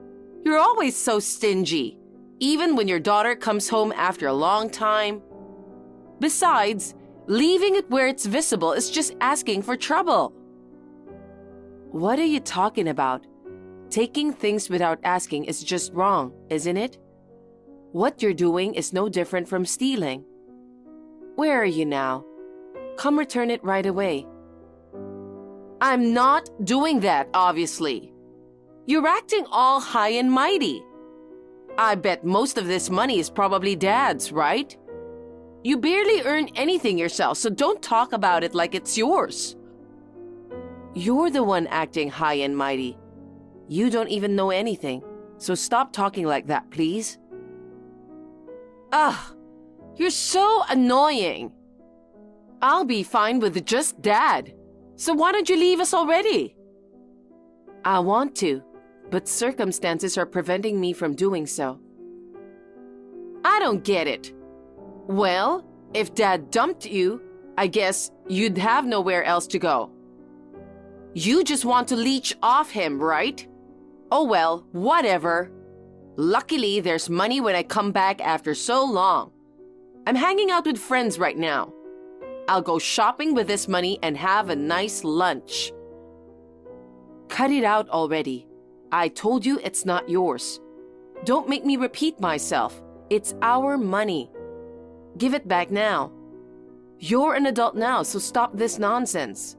E: You're always so stingy, even when your daughter comes home after a long time. Besides, leaving it where it's visible is just asking for trouble. What are you talking about? Taking things without asking is just wrong, isn't it? What you're doing is no different from stealing. Where are you now? Come return it right away. I'm not doing that, obviously. You're acting all high and mighty. I bet most of this money is probably Dad's, right? You barely earn anything yourself, so don't talk about it like it's yours. You're the one acting high and mighty. You don't even know anything, so stop talking like that, please. Ugh, you're so annoying. I'll be fine with just Dad. So why don't you leave us already? I want to, but circumstances are preventing me from doing so. I don't get it. Well, if Dad dumped you, I guess you'd have nowhere else to go. You just want to leech off him, right? Oh well, whatever. Luckily, there's money when I come back after so long. I'm hanging out with friends right now. I'll go shopping with this money and have a nice lunch. Cut it out already. I told you it's not yours. Don't make me repeat myself. It's our money. Give it back now. You're an adult now, so stop this nonsense.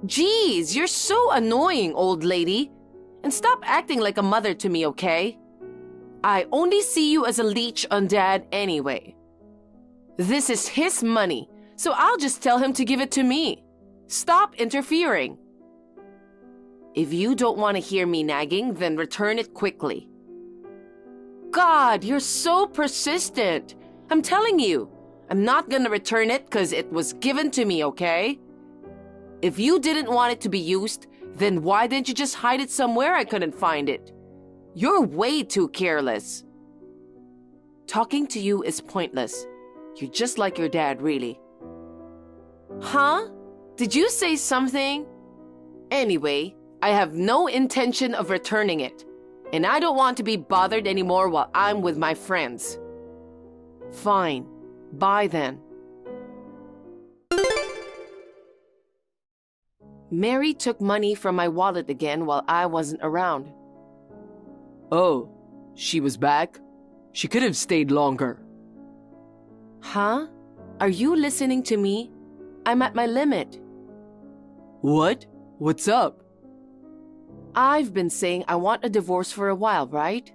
E: Geez, you're so annoying, old lady. And stop acting like a mother to me, okay? I only see you as a leech on Dad anyway. This is his money, so I'll just tell him to give it to me. Stop interfering. If you don't want to hear me nagging, then return it quickly. God, you're so persistent. I'm telling you, I'm not gonna return it because it was given to me, okay? If you didn't want it to be used, then why didn't you just hide it somewhere I couldn't find it? You're way too careless. Talking to you is pointless. You're just like your dad, really. Huh? Did you say something? Anyway, I have no intention of returning it, and I don't want to be bothered anymore while I'm with my friends. Fine. Bye then. Mary took money from my wallet again while I wasn't around.
D: Oh, she was back? She could have stayed longer.
E: Huh? Are you listening to me? I'm at my limit.
D: What? What's up?
E: I've been saying I want a divorce for a while, right?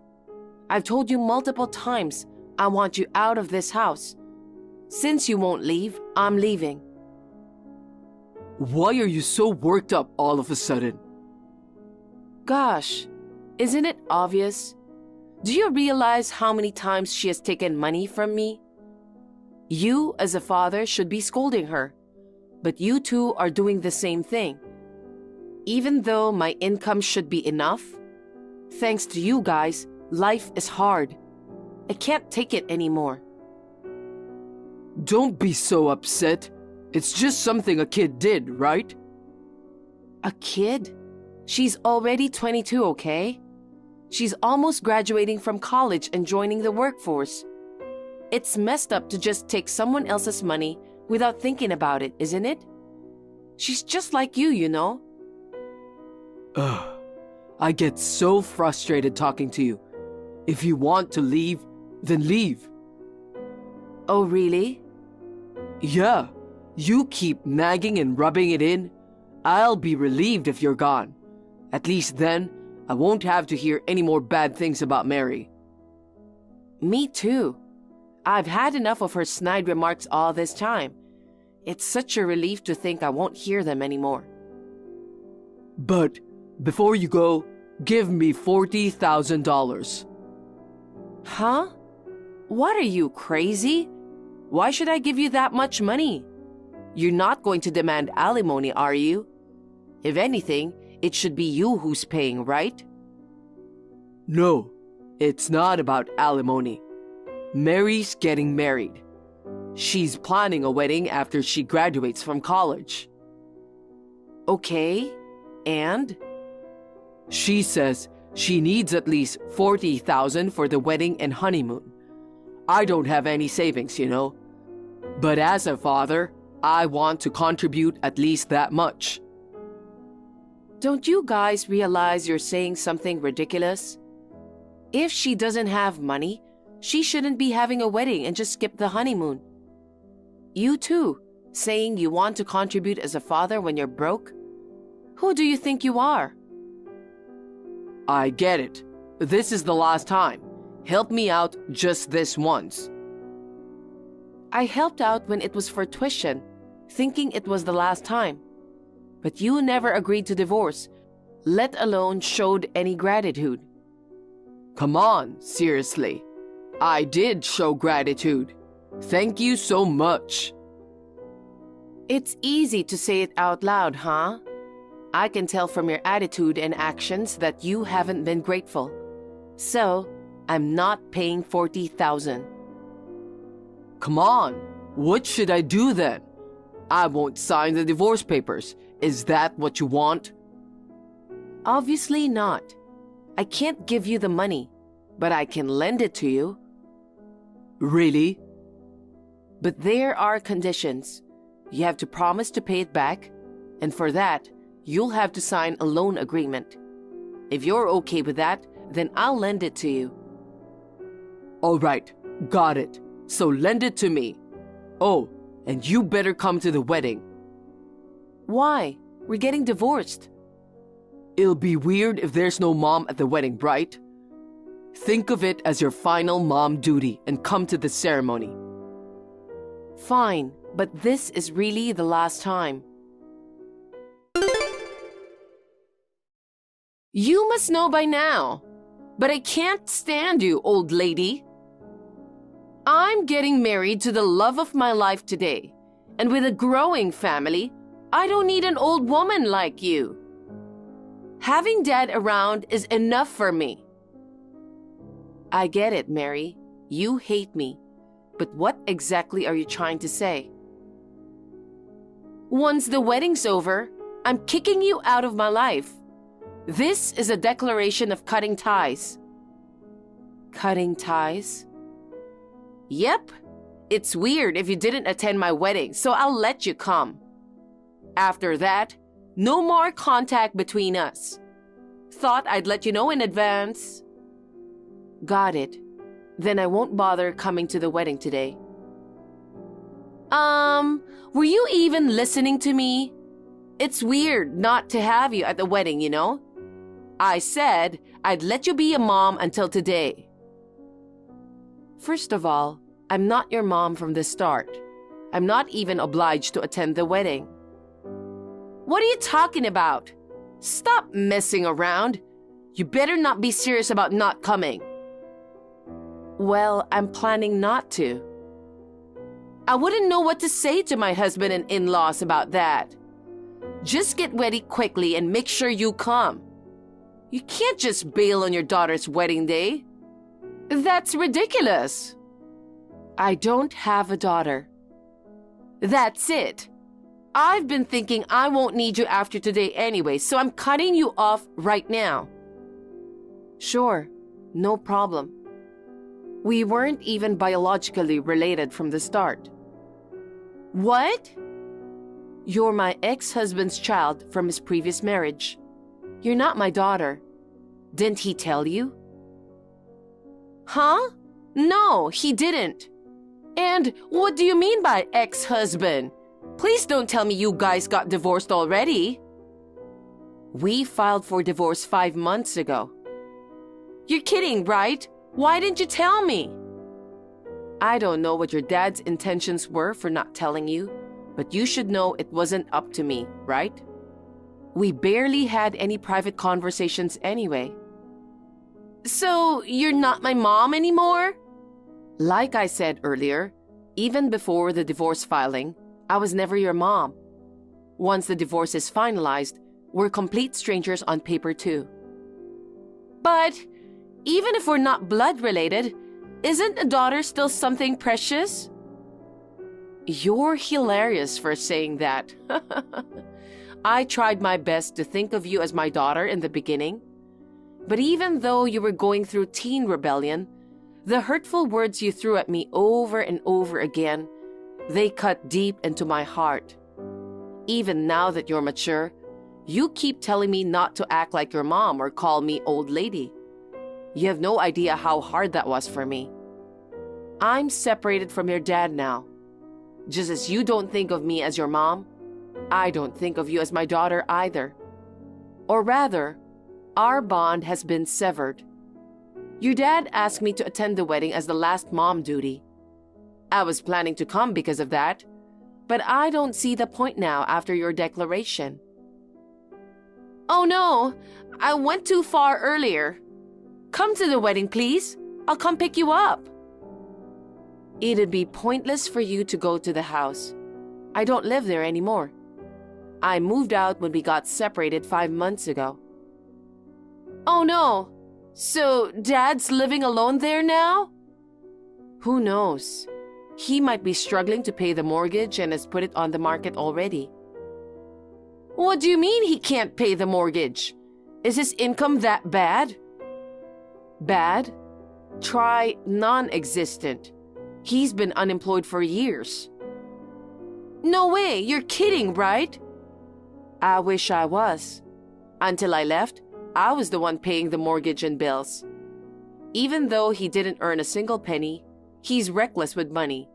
E: I've told you multiple times I want you out of this house. Since you won't leave, I'm leaving.
D: Why are you so worked up all of a sudden?
E: Gosh, isn't it obvious? Do you realize how many times she has taken money from me? You, as a father, should be scolding her, but you two are doing the same thing. Even though my income should be enough, thanks to you guys, life is hard. I can't take it anymore.
D: Don't be so upset. It's just something a kid did, right?
E: A kid? She's already 22, okay? She's almost graduating from college and joining the workforce. It's messed up to just take someone else's money without thinking about it, isn't it? She's just like you know?
D: Ugh. I get so frustrated talking to you. If you want to leave, then leave.
E: Oh, really?
D: Yeah. You keep nagging and rubbing it in. I'll be relieved if you're gone. At least then, I won't have to hear any more bad things about Mary.
E: Me too. I've had enough of her snide remarks all this time. It's such a relief to think I won't hear them anymore.
D: But before you go, give me $40,000.
E: Huh? What are you, crazy? Why should I give you that much money? You're not going to demand alimony, are you? If anything, it should be you who's paying, right?
D: No, it's not about alimony. Mary's getting married. She's planning a wedding after she graduates from college.
E: Okay, and?
D: She says she needs at least $40,000 for the wedding and honeymoon. I don't have any savings, you know. But as a father, I want to contribute at least that much.
E: Don't you guys realize you're saying something ridiculous? If she doesn't have money, she shouldn't be having a wedding and just skip the honeymoon. You too, saying you want to contribute as a father when you're broke? Who do you think you are?
D: I get it. This is the last time. Help me out just this once.
E: I helped out when it was for tuition, thinking it was the last time. But you never agreed to divorce, let alone showed any gratitude.
D: Come on, seriously. I did show gratitude. Thank you so much.
E: It's easy to say it out loud, huh? I can tell from your attitude and actions that you haven't been grateful. So, I'm not paying $40,000.
D: Come on, what should I do then? I won't sign the divorce papers. Is that what you want?
E: Obviously not. I can't give you the money, but I can lend it to you.
D: Really?
E: But there are conditions. You have to promise to pay it back, and for that, you'll have to sign a loan agreement. If you're okay with that, then I'll lend it to you.
D: All right, got it. So lend it to me. Oh, and you better come to the wedding.
E: Why? We're getting divorced.
D: It'll be weird if there's no mom at the wedding, right? Think of it as your final mom duty and come to the ceremony.
E: Fine, but this is really the last time. You must know by now, but I can't stand you, old lady. I'm getting married to the love of my life today, and with a growing family, I don't need an old woman like you. Having Dad around is enough for me. I get it, Mary. You hate me. But what exactly are you trying to say? Once the wedding's over, I'm kicking you out of my life. This is a declaration of cutting ties. Cutting ties? Yep. It's weird if you didn't attend my wedding, so I'll let you come. After that, no more contact between us. Thought I'd let you know in advance. Got it. Then I won't bother coming to the wedding today. Were you even listening to me? It's weird not to have you at the wedding, you know? I said I'd let you be a mom until today. First of all, I'm not your mom from the start. I'm not even obliged to attend the wedding. What are you talking about? Stop messing around. You better not be serious about not coming. Well, I'm planning not to. I wouldn't know what to say to my husband and in-laws about that. Just get ready quickly and make sure you come. You can't just bail on your daughter's wedding day. That's ridiculous. I don't have a daughter. That's it. I've been thinking I won't need you after today anyway, so I'm cutting you off right now. Sure, no problem. We weren't even biologically related from the start. What? You're my ex-husband's child from his previous marriage. You're not my daughter. Didn't he tell you? Huh? No, he didn't. And what do you mean by ex-husband? Please don't tell me you guys got divorced already. We filed for divorce 5 months ago. You're kidding, right? Why didn't you tell me? I don't know what your dad's intentions were for not telling you, but you should know it wasn't up to me, right? We barely had any private conversations anyway. So, you're not my mom anymore? Like I said earlier, even before the divorce filing, I was never your mom. Once the divorce is finalized, we're complete strangers on paper too. But even if we're not blood related, isn't a daughter still something precious? You're hilarious for saying that. I tried my best to think of you as my daughter in the beginning. But even though you were going through teen rebellion, the hurtful words you threw at me over and over again, they cut deep into my heart. Even now that you're mature, you keep telling me not to act like your mom or call me old lady. You have no idea how hard that was for me. I'm separated from your dad now. Just as you don't think of me as your mom, I don't think of you as my daughter either. Or rather, our bond has been severed. Your dad asked me to attend the wedding as the last mom duty. I was planning to come because of that, but I don't see the point now after your declaration. Oh no, I went too far earlier. Come to the wedding, please. I'll come pick you up. It'd be pointless for you to go to the house. I don't live there anymore. I moved out when we got separated 5 months ago. Oh no! So Dad's living alone there now? Who knows? He might be struggling to pay the mortgage and has put it on the market already. What do you mean he can't pay the mortgage? Is his income that bad? Bad? Try non-existent. He's been unemployed for years. No way, you're kidding, right? I wish I was. Until I left, I was the one paying the mortgage and bills. Even though he didn't earn a single penny, he's reckless with money.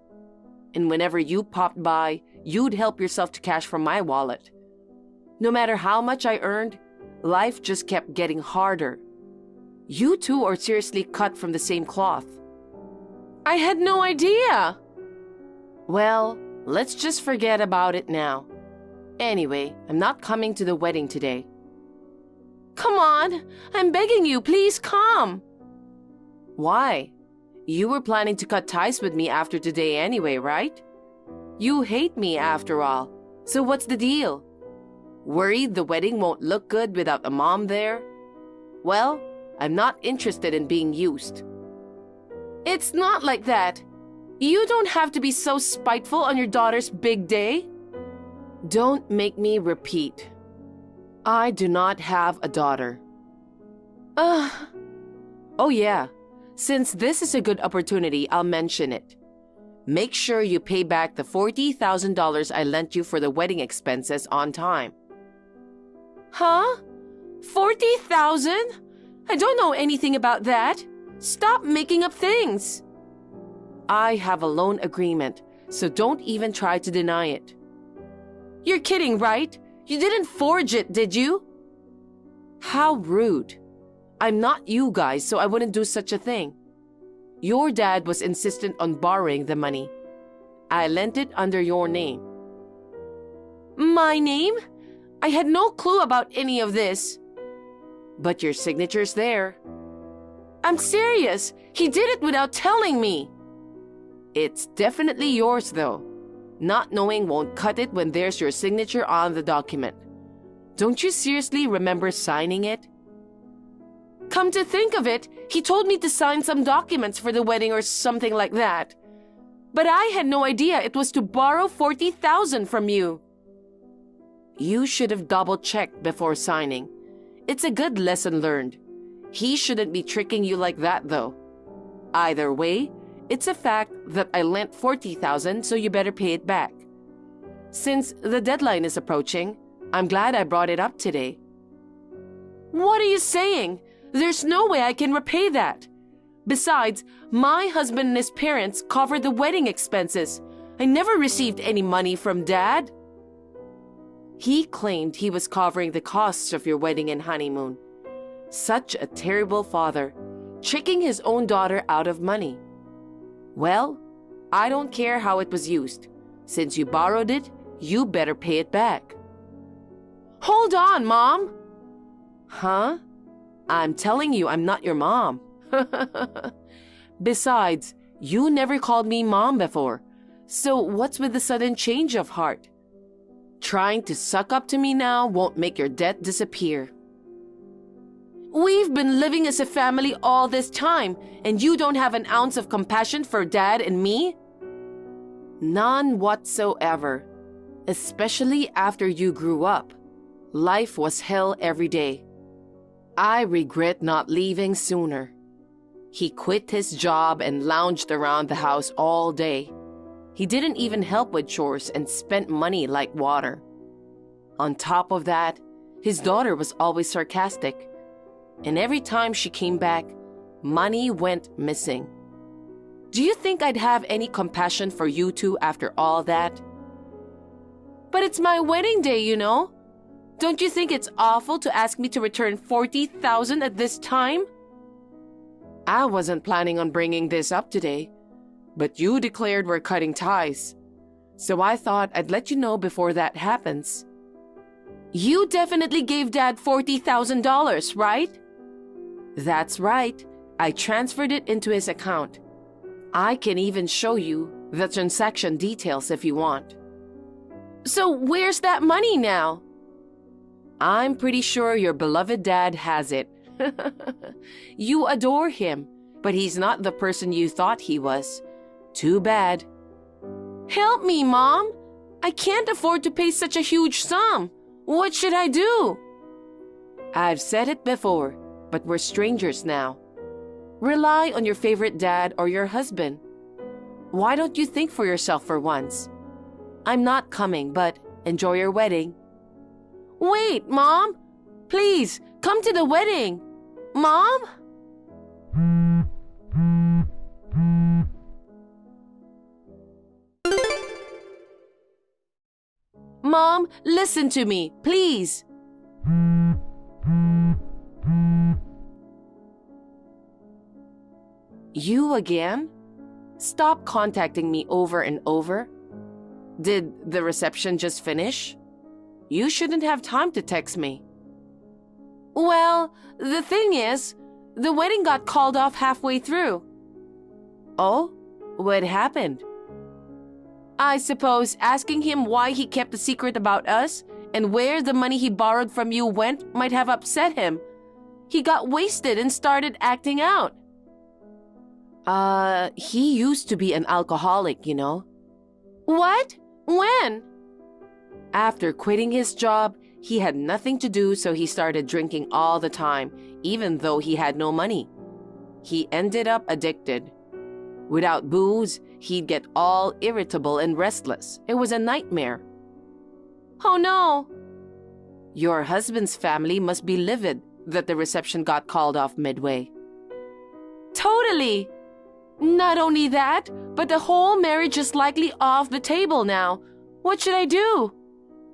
E: And whenever you popped by, you'd help yourself to cash from my wallet. No matter how much I earned, life just kept getting harder. You two are seriously cut from the same cloth. I had no idea. Well, let's just forget about it now. Anyway, I'm not coming to the wedding today. Come on, I'm begging you, please come. Why? You were planning to cut ties with me after today anyway, right? You hate me after all, so what's the deal? Worried the wedding won't look good without a mom there? Well, I'm not interested in being used. It's not like that. You don't have to be so spiteful on your daughter's big day. Don't make me repeat. I do not have a daughter. Oh yeah, since this is a good opportunity, I'll mention it. Make sure you pay back the $40,000 I lent you for the wedding expenses on time. Huh? 40,000? I don't know anything about that. Stop making up things. I have a loan agreement, so don't even try to deny it. You're kidding, right? You didn't forge it, did you? How rude. I'm not you guys, so I wouldn't do such a thing. Your dad was insistent on borrowing the money. I lent it under your name. My name? I had no clue about any of this. But your signature's there. I'm serious. He did it without telling me. It's definitely yours, though. Not knowing won't cut it when there's your signature on the document. Don't you seriously remember signing it? Come to think of it, he told me to sign some documents for the wedding or something like that. But I had no idea it was to borrow $40,000 from you. You should have double-checked before signing. It's a good lesson learned. He shouldn't be tricking you like that, though. Either way, it's a fact that I lent $40,000, so you better pay it back. Since the deadline is approaching, I'm glad I brought it up today. What are you saying? There's no way I can repay that. Besides, my husband and his parents covered the wedding expenses. I never received any money from Dad. He claimed he was covering the costs of your wedding and honeymoon. Such a terrible father, tricking his own daughter out of money. Well, I don't care how it was used. Since you borrowed it, you better pay it back. Hold on, Mom! Huh? I'm telling you, I'm not your mom. Besides, you never called me Mom before. So what's with the sudden change of heart? Trying to suck up to me now won't make your debt disappear. We've been living as a family all this time, and you don't have an ounce of compassion for Dad and me? None whatsoever. Especially after you grew up. Life was hell every day. I regret not leaving sooner. He quit his job and lounged around the house all day. He didn't even help with chores and spent money like water. On top of that, his daughter was always sarcastic. And every time she came back, money went missing. Do you think I'd have any compassion for you two after all that? But it's my wedding day, you know. Don't you think it's awful to ask me to return $40,000 at this time? I wasn't planning on bringing this up today, but you declared we're cutting ties. So I thought I'd let you know before that happens. You definitely gave Dad $40,000, right? That's right. I transferred it into his account. I can even show you the transaction details if you want. So where's that money now? I'm pretty sure your beloved dad has it. You adore him, but he's not the person you thought he was. Too bad. Help me, Mom! I can't afford to pay such a huge sum. What should I do? I've said it before, but we're strangers now. Rely on your favorite dad or your husband. Why don't you think for yourself for once? I'm not coming, but enjoy your wedding. Wait, Mom! Please, come to the wedding! Mom? Mom, listen to me, please. You again? Stop contacting me over and over. Did the reception just finish? You shouldn't have time to text me. Well, the thing is, the wedding got called off halfway through. Oh? What happened? I suppose asking him why he kept a secret about us and where the money he borrowed from you went might have upset him. He got wasted and started acting out. He used to be an alcoholic, you know. What? When? After quitting his job, he had nothing to do, so he started drinking all the time, even though he had no money. He ended up addicted. Without booze, he'd get all irritable and restless. It was a nightmare. Oh no! Your husband's family must be livid that the reception got called off midway. Totally! Not only that, but the whole marriage is likely off the table now. What should I do?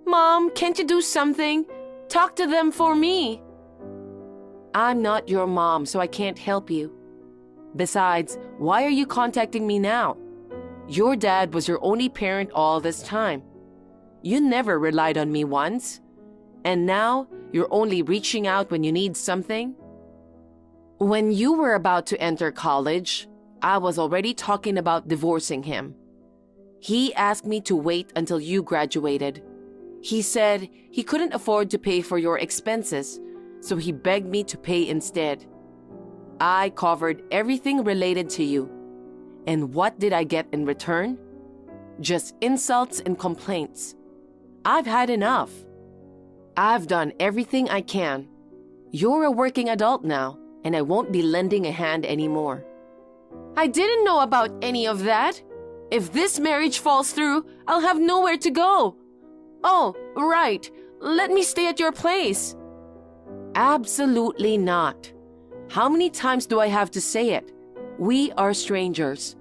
E: Mom, can't you do something? Talk to them for me. I'm not your mom, so I can't help you. Besides, why are you contacting me now? Your dad was your only parent all this time. You never relied on me once. And now, you're only reaching out when you need something? When you were about to enter college, I was already talking about divorcing him. He asked me to wait until you graduated. He said he couldn't afford to pay for your expenses, so he begged me to pay instead. I covered everything related to you. And what did I get in return? Just insults and complaints. I've had enough. I've done everything I can. You're a working adult now, and I won't be lending a hand anymore. I didn't know about any of that. If this marriage falls through, I'll have nowhere to go. Oh, right. Let me stay at your place. Absolutely not. How many times do I have to say it? We are strangers.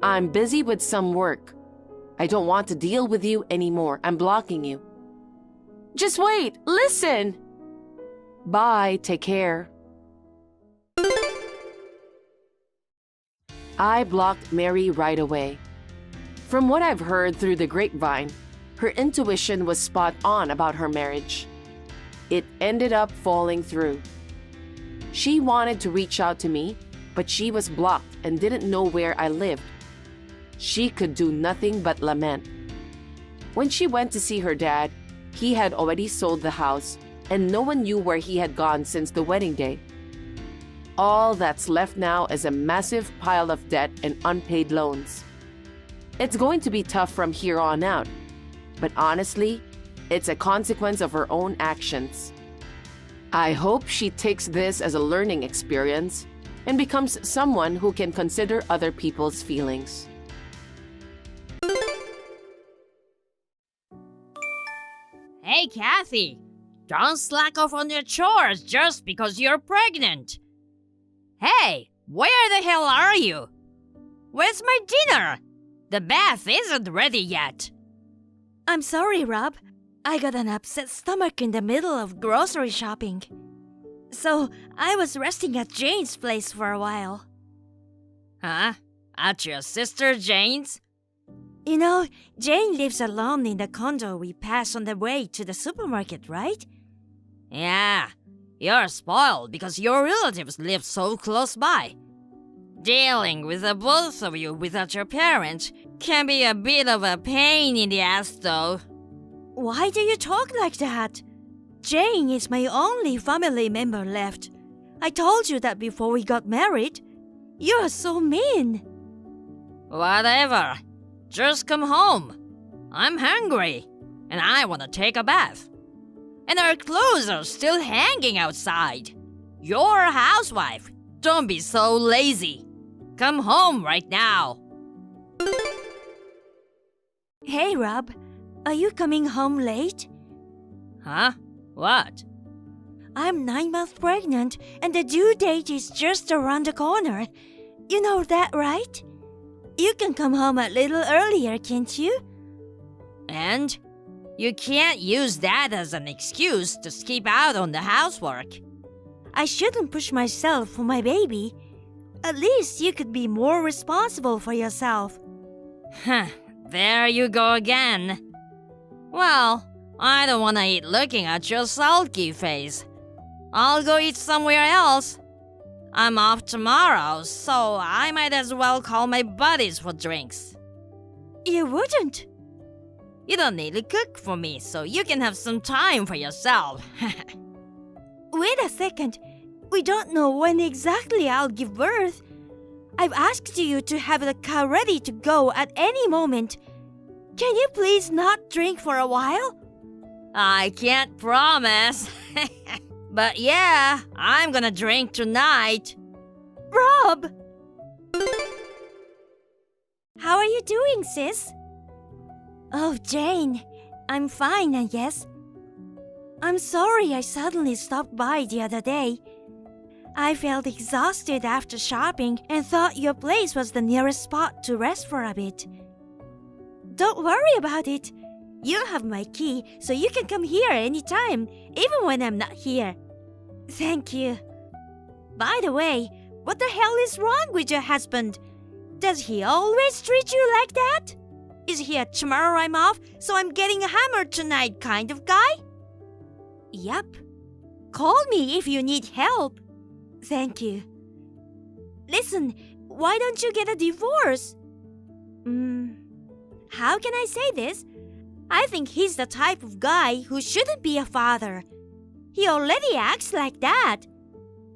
E: I'm busy with some work. I don't want to deal with you anymore. I'm blocking you. Just wait. Listen. Bye. Take care. I blocked Mary right away. From what I've heard through the grapevine, her intuition was spot on about her marriage. It ended up falling through. She wanted to reach out to me, but she was blocked and didn't know where I lived. She could do nothing but lament. When she went to see her dad, he had already sold the house, and no one knew where he had gone since the wedding day. All that's left now is a massive pile of debt and unpaid loans. It's going to be tough from here on out, but honestly, it's a consequence of her own actions. I hope she takes this as a learning experience and becomes someone who can consider other people's feelings.
F: Hey, Kathy, don't slack off on your chores just because you're pregnant. Hey, where the hell are you? Where's my dinner? The bath isn't ready yet.
G: I'm sorry, Rob. I got an upset stomach in the middle of grocery shopping. So I was resting at Jane's place for a while.
F: Huh? At your sister Jane's?
G: You know, Jane lives alone in the condo we pass on the way to the supermarket, right?
F: Yeah, you're spoiled because your relatives live so close by. Dealing with the both of you without your parents can be a bit of a pain in the ass, though.
G: Why do you talk like that? Jane is my only family member left. I told you that before we got married. You are so mean.
F: Whatever. Just come home. I'm hungry, and I want to take a bath. And our clothes are still hanging outside. You're a housewife. Don't be so lazy. Come home right now.
G: Hey, Rob. Are you coming home late?
F: Huh? What?
G: I'm 9 months pregnant and the due date is just around the corner. You know that, right? You can come home a little earlier, can't you?
F: And? You can't use that as an excuse to skip out on the housework.
G: I shouldn't push myself for my baby. At least you could be more responsible for yourself.
F: Huh, there you go again. Well, I don't want to eat looking at your sulky face. I'll go eat somewhere else. I'm off tomorrow, so I might as well call my buddies for drinks.
G: You wouldn't.
F: You don't need to cook for me, so you can have some time for yourself.
G: Wait a second. We don't know when exactly I'll give birth. I've asked you to have the car ready to go at any moment. Can you please not drink for a while?
F: I can't promise. But yeah, I'm gonna drink tonight.
G: Rob! How are you doing, sis? Oh, Jane. I'm fine, I guess. I'm sorry I suddenly stopped by the other day. I felt exhausted after shopping and thought your place was the nearest spot to rest for a bit. Don't worry about it. You have my key, so you can come here anytime, even when I'm not here. Thank you. By the way, what the hell is wrong with your husband? Does he always treat you like that? Is he a tomorrow I'm off, so I'm getting hammered tonight kind of guy? Yup. Call me if you need help. Thank you. Listen, why don't you get a divorce? How can I say this? I think he's the type of guy who shouldn't be a father. He already acts like that.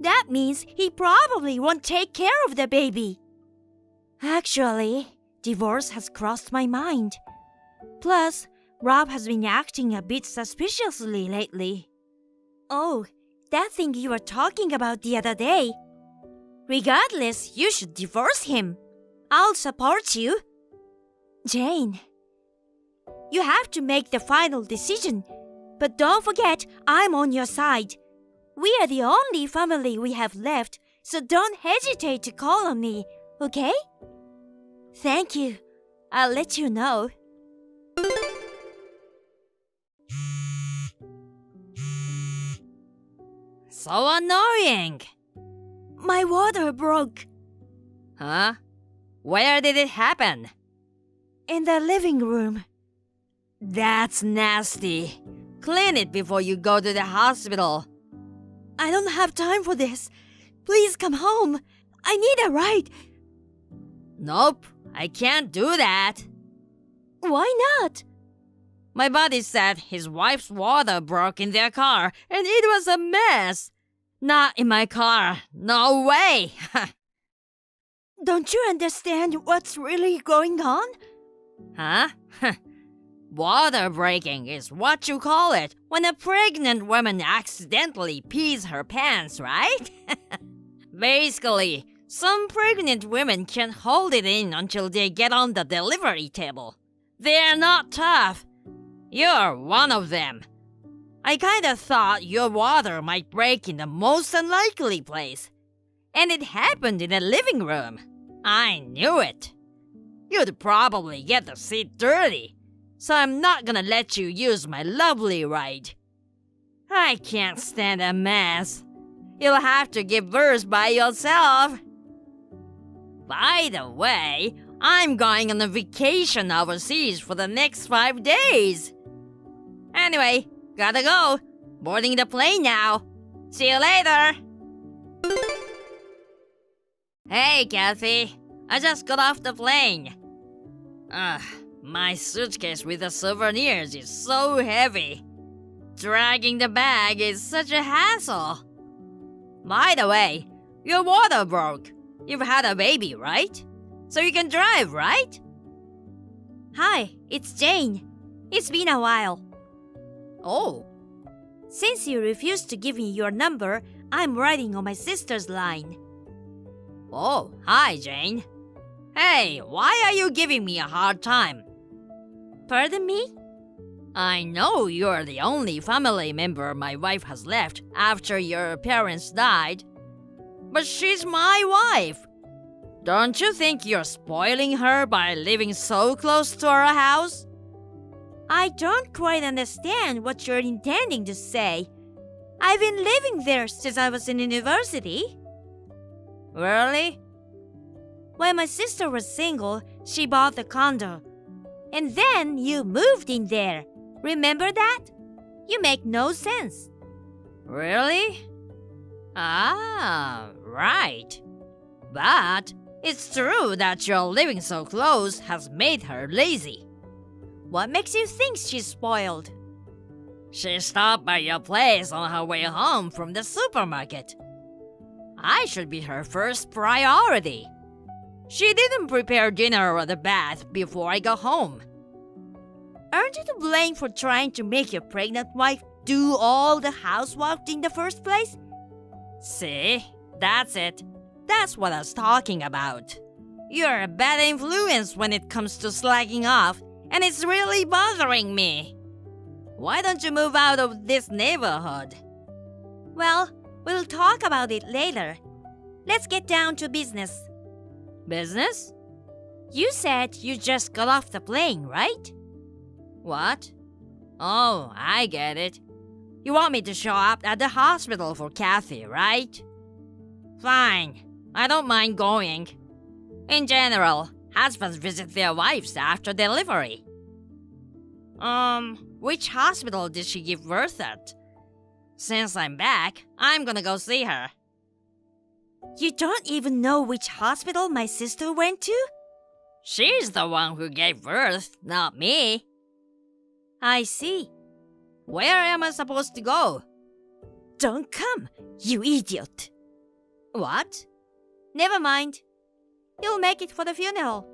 G: That means he probably won't take care of the baby. Actually, divorce has crossed my mind. Plus, Rob has been acting a bit suspiciously lately. Oh, that thing you were talking about the other day. Regardless, you should divorce him. I'll support you. Jane, you have to make the final decision. But don't forget, I'm on your side. We are the only family we have left, so don't hesitate to call on me, okay? Thank you. I'll let you know.
F: So annoying.
G: My water broke.
F: Huh? Where did it happen?
G: In the living room.
F: That's nasty. Clean it before you go to the hospital.
G: I don't have time for this. Please come home. I need a ride.
F: Nope, I can't do that.
G: Why not?
F: My buddy said his wife's water broke in their car and it was a mess. Not in my car. No way.
G: Don't you understand what's really going on?
F: Huh? Water breaking is what you call it when a pregnant woman accidentally pees her pants, right? Basically, some pregnant women can't hold it in until they get on the delivery table. They're not tough. You're one of them. I kinda thought your water might break in the most unlikely place. And it happened in the living room. I knew it. You'd probably get the seat dirty, so I'm not gonna let you use my lovely ride. I can't stand a mess. You'll have to give birth by yourself. By the way, I'm going on a vacation overseas for the next 5 days. Anyway, gotta go. Boarding the plane now. See you later. Hey, Kathy. I just got off the plane. My suitcase with the souvenirs is so heavy. Dragging the bag is such a hassle. By the way, your water broke. You've had a baby, right? So you can drive, right?
G: Hi, it's Jane. It's been a while.
F: Oh,
G: Since you refused to give me your number, I'm riding on my sister's line.
F: oh, hi, Jane. Hey, why are you giving me a hard time?
G: Pardon me?
F: I know you're the only family member my wife has left after your parents died. But she's my wife. Don't you think you're spoiling her by living so close to our house?
G: I don't quite understand what you're intending to say. I've been living there since I was in university.
F: Really?
G: When my sister was single, she bought the condo. And then you moved in there. Remember that? You make no sense.
F: Really? Ah, right. But it's true that your living so close has made her lazy.
G: What makes you think she's spoiled?
F: She stopped by your place on her way home from the supermarket. I should be her first priority. She didn't prepare dinner or the bath before I got home.
G: Aren't you to blame for trying to make your pregnant wife do all the housework in the first place?
F: See? That's it. That's what I was talking about. You're a bad influence when it comes to slacking off, and it's really bothering me. Why don't you move out of this neighborhood?
G: Well, we'll talk about it later. Let's get down to business.
F: Business?
G: You said you just got off the plane, right?
F: What? Oh, I get it. You want me to show up at the hospital for Kathy, right? Fine. I don't mind going. In general, husbands visit their wives after delivery. Which hospital did she give birth at? Since I'm back, I'm gonna go see her.
G: You don't even know which hospital my sister went to?
F: She's the one who gave birth, not me.
G: I see.
F: Where am I supposed to go?
G: Don't come, you idiot.
F: What?
G: Never mind. You'll make it for the funeral.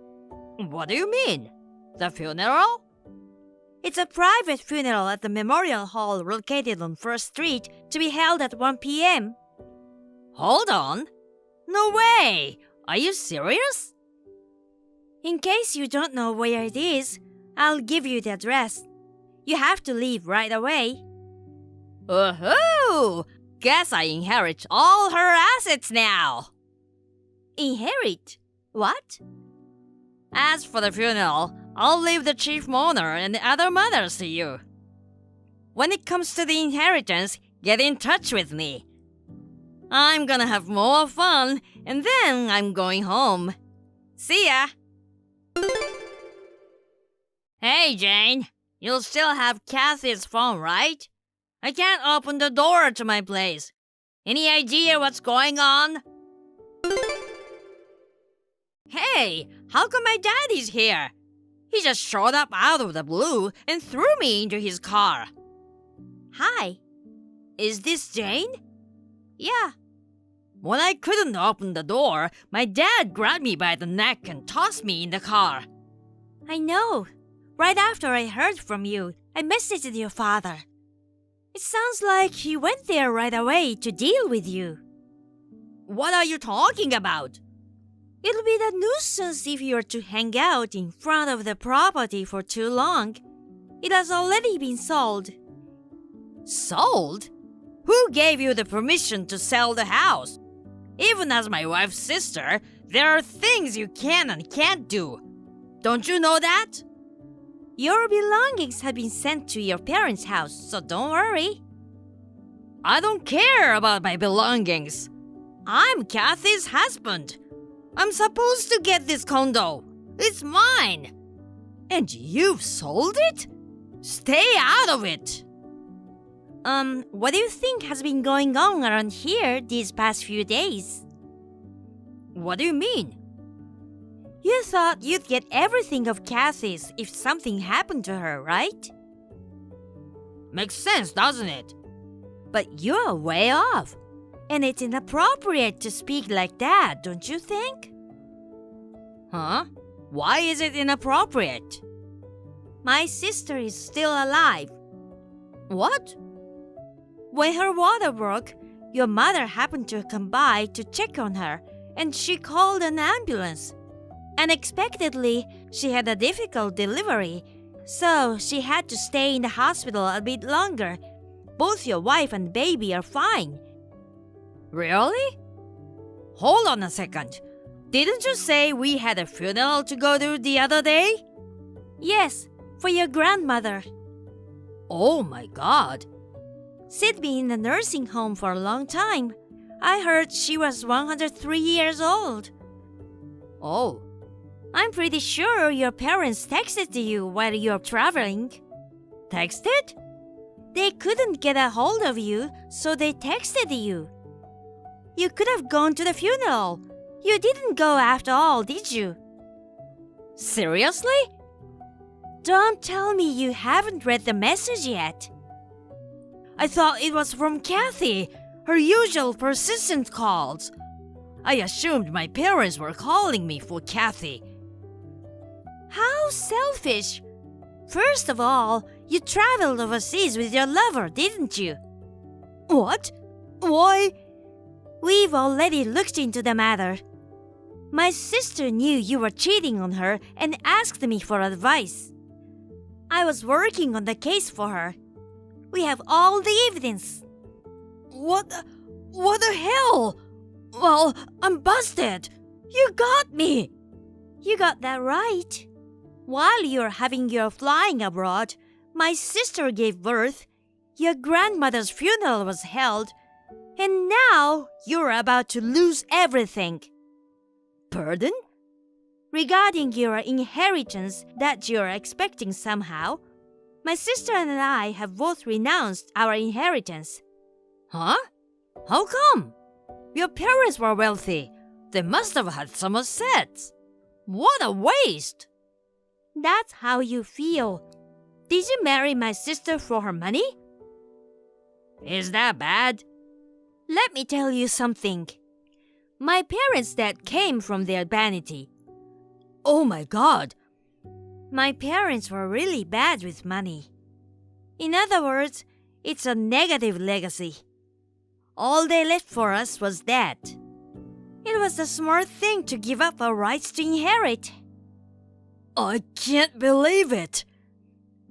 F: What do you mean? The funeral?
G: It's a private funeral at the Memorial Hall located on 1st Street to be held at 1 p.m.
F: Hold on. No way! Are you serious?
G: In case you don't know where it is, I'll give you the address. You have to leave right away.
F: Woohoo! Guess I inherit all her assets now.
G: Inherit? What?
F: As for the funeral, I'll leave the chief mourner and the other mothers to you. When it comes to the inheritance, get in touch with me. I'm gonna have more fun, and then I'm going home. See ya! Hey, Jane. You'll still have Kathy's phone, right? I can't open the door to my place. Any idea what's going on? Hey, how come my daddy's here? He just showed up out of the blue and threw me into his car.
G: Hi.
F: Is this Jane?
G: Yeah.
F: When I couldn't open the door, my dad grabbed me by the neck and tossed me in the car.
G: I know. Right after I heard from you, I messaged your father. It sounds like he went there right away to deal with you.
F: What are you talking about?
G: It'll be the nuisance if you're to hang out in front of the property for too long. It has already been sold.
F: Sold? Who gave you the permission to sell the house? Even as my wife's sister, there are things you can and can't do. Don't you know that?
G: Your belongings have been sent to your parents' house, so don't worry.
F: I don't care about my belongings. I'm Kathy's husband. I'm supposed to get this condo. It's mine. And you've sold it? Stay out of it.
G: What do you think has been going on around here these past few days?
F: What do you mean?
G: You thought you'd get everything of Kathy's if something happened to her, right?
F: Makes sense, doesn't it?
G: But you're way off. And it's inappropriate to speak like that, don't you think?
F: Huh? Why is it inappropriate?
G: My sister is still alive.
F: What?
G: When her water broke, your mother happened to come by to check on her, and she called an ambulance. Unexpectedly, she had a difficult delivery, so she had to stay in the hospital a bit longer. Both your wife and baby are fine.
F: Really? Hold on a second. Didn't you say we had a funeral to go to the other day?
G: Yes, for your grandmother.
F: Oh my god.
G: She'd been in the nursing home for a long time. I heard she was 103 years old.
F: Oh.
G: I'm pretty sure your parents texted you while you're traveling.
F: Texted?
G: They couldn't get a hold of you, so they texted you. You could have gone to the funeral. You didn't go after all, did you?
F: Seriously?
G: Don't tell me you haven't read the message yet.
F: I thought it was from Kathy, her usual persistent calls. I assumed my parents were calling me for Kathy.
G: How selfish. First of all, you traveled overseas with your lover, didn't you?
F: What? Why?
G: We've already looked into the matter. My sister knew you were cheating on her and asked me for advice. I was working on the case for her. We have all the evidence.
F: What the hell? Well, I'm busted. You got me.
G: You got that right. While you're having your flying abroad, my sister gave birth, your grandmother's funeral was held, and now you're about to lose everything.
F: Pardon?
G: Regarding your inheritance that you're expecting somehow, my sister and I have both renounced our inheritance.
F: Huh? How come? Your parents were wealthy. They must have had some assets. What a waste!
G: That's how you feel. Did you marry my sister for her money?
F: Is that bad?
G: Let me tell you something. My parents' debt came from their vanity.
F: Oh my god!
G: My parents were really bad with money. In other words, it's a negative legacy. All they left for us was debt. It was the smart thing to give up our rights to inherit.
F: I can't believe it!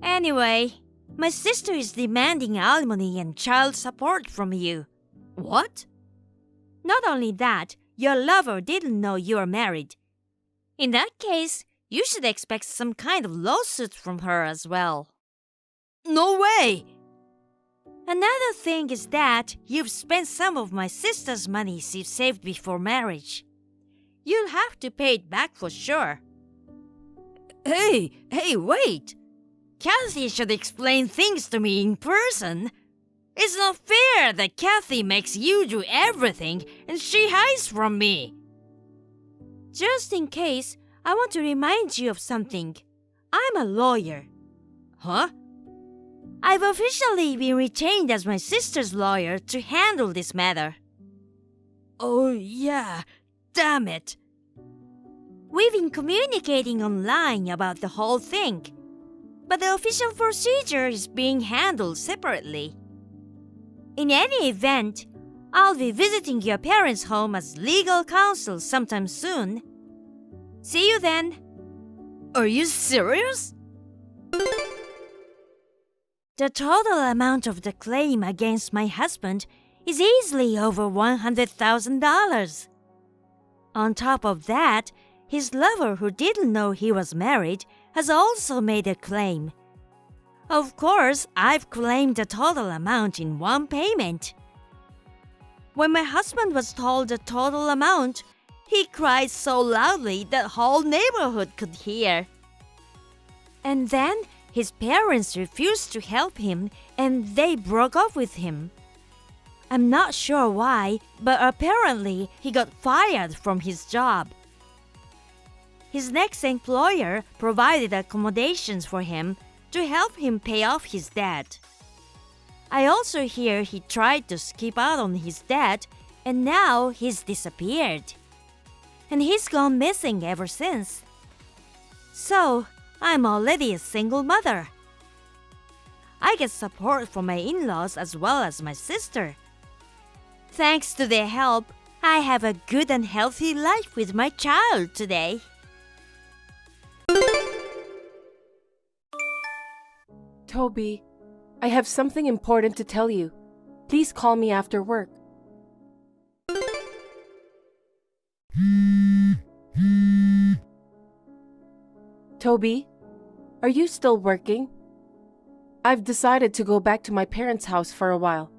G: Anyway, my sister is demanding alimony and child support from you.
F: What?
G: Not only that, your lover didn't know you were married. In that case, you should expect some kind of lawsuit from her as well.
F: No way!
G: Another thing is that you've spent some of my sister's money she saved before marriage. You'll have to pay it back for sure.
F: Hey, wait! Kathy should explain things to me in person. It's not fair that Kathy makes you do everything and she hides from me.
G: Just in case, I want to remind you of something. I'm a lawyer.
F: Huh?
G: I've officially been retained as my sister's lawyer to handle this matter.
F: Oh yeah, damn it.
G: We've been communicating online about the whole thing, but the official procedure is being handled separately. In any event, I'll be visiting your parents' home as legal counsel sometime soon. See you then.
F: Are you serious?
G: The total amount of the claim against my husband is easily over $100,000. On top of that, his lover, who didn't know he was married, has also made a claim. Of course, I've claimed the total amount in one payment. When my husband was told the total amount, he cried so loudly that the whole neighborhood could hear. And then his parents refused to help him and they broke up with him. I'm not sure why, but apparently he got fired from his job. his next employer provided accommodations for him to help him pay off his debt. I also hear he tried to skip out on his debt and now he's disappeared. And he's gone missing ever since. So, I'm already a single mother. I get support from my in-laws as well as my sister. Thanks to their help, I have a good and healthy life with my child today.
C: Toby, I have something important to tell you. Please call me after work. Toby, are you still working? I've decided to go back to my parents' house for a while.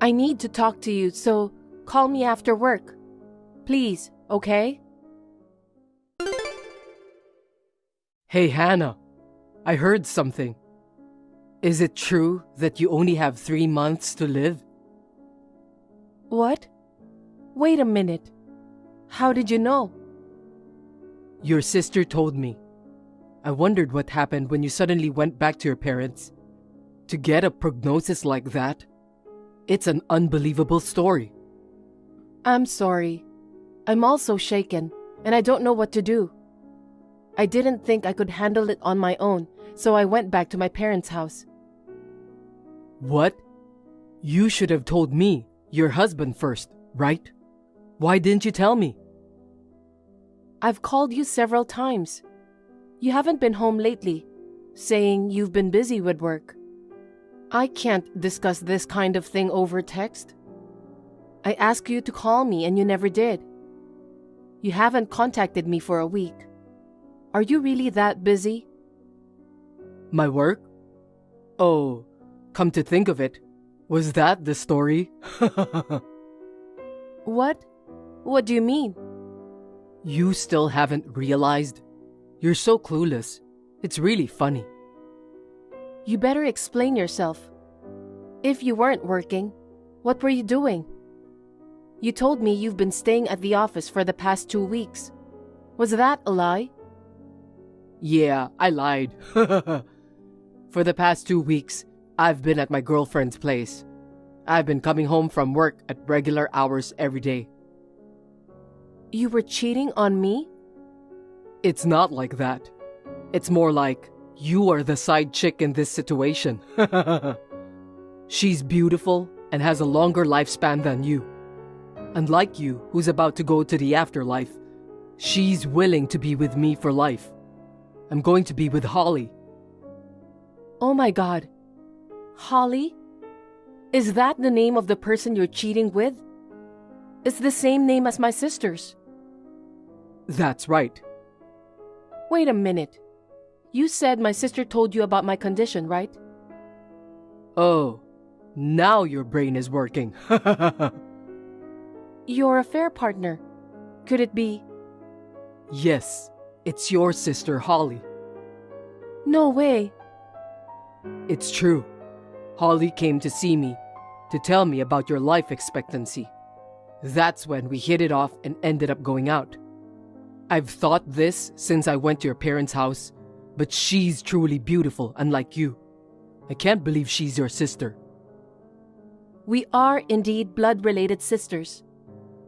C: I need to talk to you, so call me after work. Please, okay?
D: Hey, Hannah. I heard something. Is it true that you only have 3 months to live?
C: What? Wait a minute. How did you know?
D: Your sister told me. I wondered what happened when you suddenly went back to your parents. To get a prognosis like that, it's an unbelievable story.
C: I'm sorry. I'm also shaken, and I don't know what to do. I didn't think I could handle it on my own, so I went back to my parents' house.
D: What? You should have told me, your husband first, right? Why didn't you tell me?
C: I've called you several times. You haven't been home lately, saying you've been busy with work. I can't discuss this kind of thing over text. I asked you to call me and you never did. You haven't contacted me for a week. Are you really that busy?
D: My work? Oh, come to think of it, was that the story?
C: What? What do you mean?
D: You still haven't realized? You're so clueless. It's really funny.
C: You better explain yourself. If you weren't working, what were you doing? You told me you've been staying at the office for the past 2 weeks. Was that a lie?
D: Yeah, I lied. For the past 2 weeks, I've been at my girlfriend's place. I've been coming home from work at regular hours every day.
C: You were cheating on me?
D: It's not like that. It's more like you are the side chick in this situation. She's beautiful and has a longer lifespan than you. Unlike you, who's about to go to the afterlife, she's willing to be with me for life. I'm going to be with Holly.
C: Oh my God. Holly? Is that the name of the person you're cheating with? It's the same name as my sister's.
D: That's right.
C: Wait a minute. You said my sister told you about my condition, right?
D: Oh, now your brain is working.
C: Your affair partner. Could it be?
D: Yes, it's your sister Holly.
C: No way.
D: It's true. Holly came to see me to tell me about your life expectancy. That's when we hit it off and ended up going out. I've thought this since I went to your parents' house, but she's truly beautiful, unlike you. I can't believe she's your sister.
C: We are indeed blood-related sisters.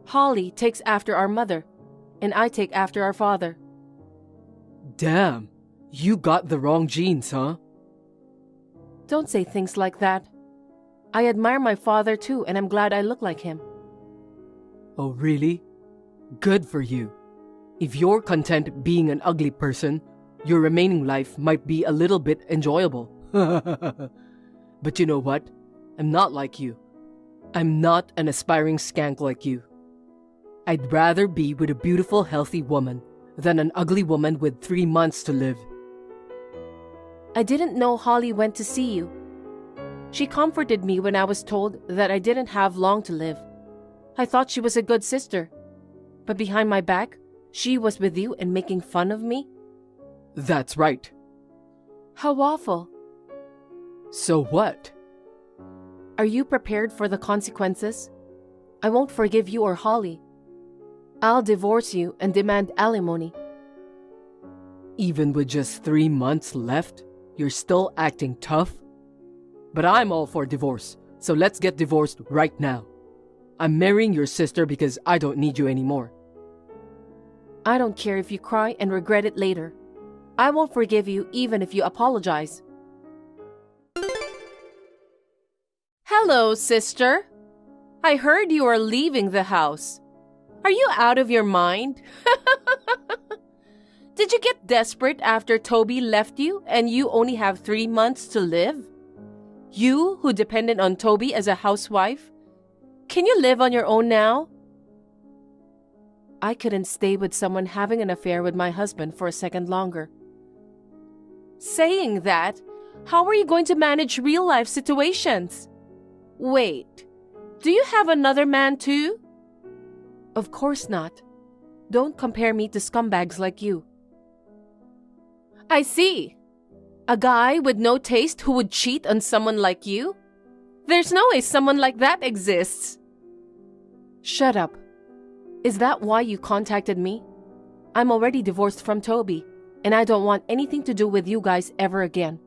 C: Holly takes after our mother, and I take after our father.
D: Damn, you got the wrong genes, huh?
C: Don't say things like that. I admire my father too, and I'm glad I look like him.
D: Oh, really? Good for you. If you're content being an ugly person, your remaining life might be a little bit enjoyable. But you know what? I'm not like you. I'm not an aspiring skank like you. I'd rather be with a beautiful, healthy woman than an ugly woman with 3 months to live.
C: I didn't know Holly went to see you. She comforted me when I was told that I didn't have long to live. I thought she was a good sister. But behind my back, she was with you and making fun of me?
D: That's right.
C: How awful.
D: So what?
C: Are you prepared for the consequences? I won't forgive you or Holly. I'll divorce you and demand alimony.
D: Even with just 3 months left, you're still acting tough? But I'm all for divorce, so let's get divorced right now. I'm marrying your sister because I don't need you anymore.
E: I don't care if you cry and regret it later. I won't forgive you even if you apologize. Hello, sister. I heard you are leaving the house. Are you out of your mind? Did you get desperate after Toby left you and you only have 3 months to live? You who depended on Toby as a housewife? Can you live on your own now? I couldn't stay with someone having an affair with my husband for a second longer. Saying that, how are you going to manage real-life situations? Wait, do you have another man too? Of course not. Don't compare me to scumbags like you. I see. A guy with no taste who would cheat on someone like you? There's no way someone like that exists. Shut up. Is that why you contacted me? I'm already divorced from Toby, and I don't want anything to do with you guys ever again.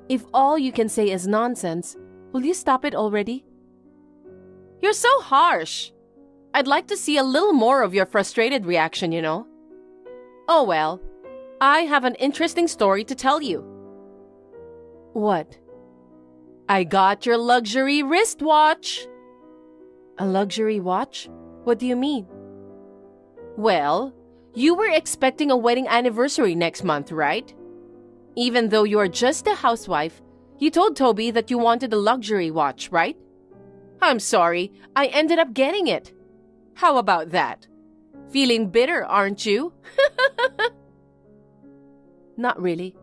E: If all you can say is nonsense, will you stop it already? You're so harsh. I'd like to see a little more of your frustrated reaction, you know. Oh well, I have an interesting story to tell you. What? I got your luxury wristwatch. A luxury watch? What do you mean? Well, you were expecting a wedding anniversary next month, right? Even though you're just a housewife, you told Toby that you wanted a luxury watch, right? I'm sorry, I ended up getting it. How about that? Feeling bitter, aren't you? Not really.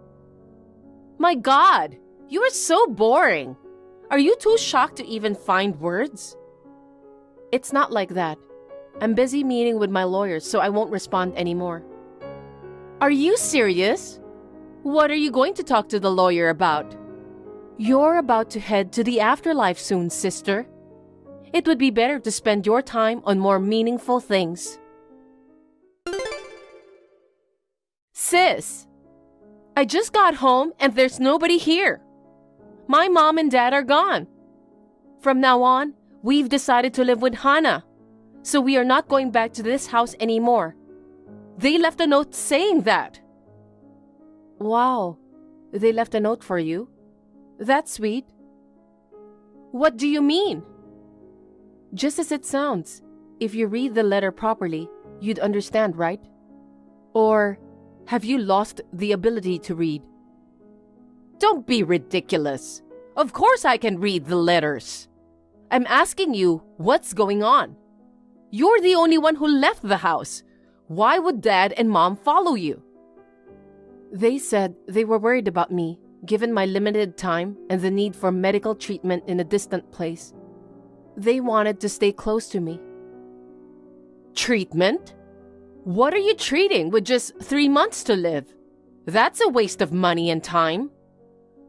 E: My God, you are so boring. Are you too shocked to even find words? It's not like that. I'm busy meeting with my lawyers, so I won't respond anymore. Are you serious? What are you going to talk to the lawyer about? You're about to head to the afterlife soon, sister. It would be better to spend your time on more meaningful things. Sis, I just got home and there's nobody here. My mom and dad are gone. From now on, we've decided to live with Hannah, so we are not going back to this house anymore. They left a note saying that. Wow, they left a note for you? That's sweet. What do you mean? Just as it sounds. If you read the letter properly, you'd understand, right? Or have you lost the ability to read? Don't be ridiculous. Of course I can read the letters. I'm asking you, what's going on? You're the only one who left the house. Why would Dad and Mom follow you? They said they were worried about me, given my limited time and the need for medical treatment in a distant place. They wanted to stay close to me. Treatment? What are you treating with just 3 months to live? That's a waste of money and time.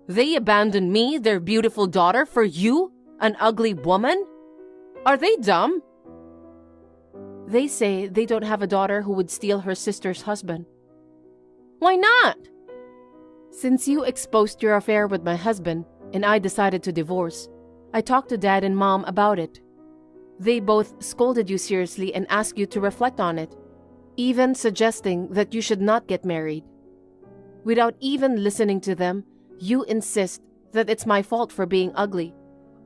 E: They abandoned me, their beautiful daughter, for you, an ugly woman? Are they dumb? They say they don't have a daughter who would steal her sister's husband. Why not? Since you exposed your affair with my husband and I decided to divorce, I talked to Dad and Mom about it. They both scolded you seriously and asked you to reflect on it, even suggesting that you should not get married. Without even listening to them, you insist that it's my fault for being ugly,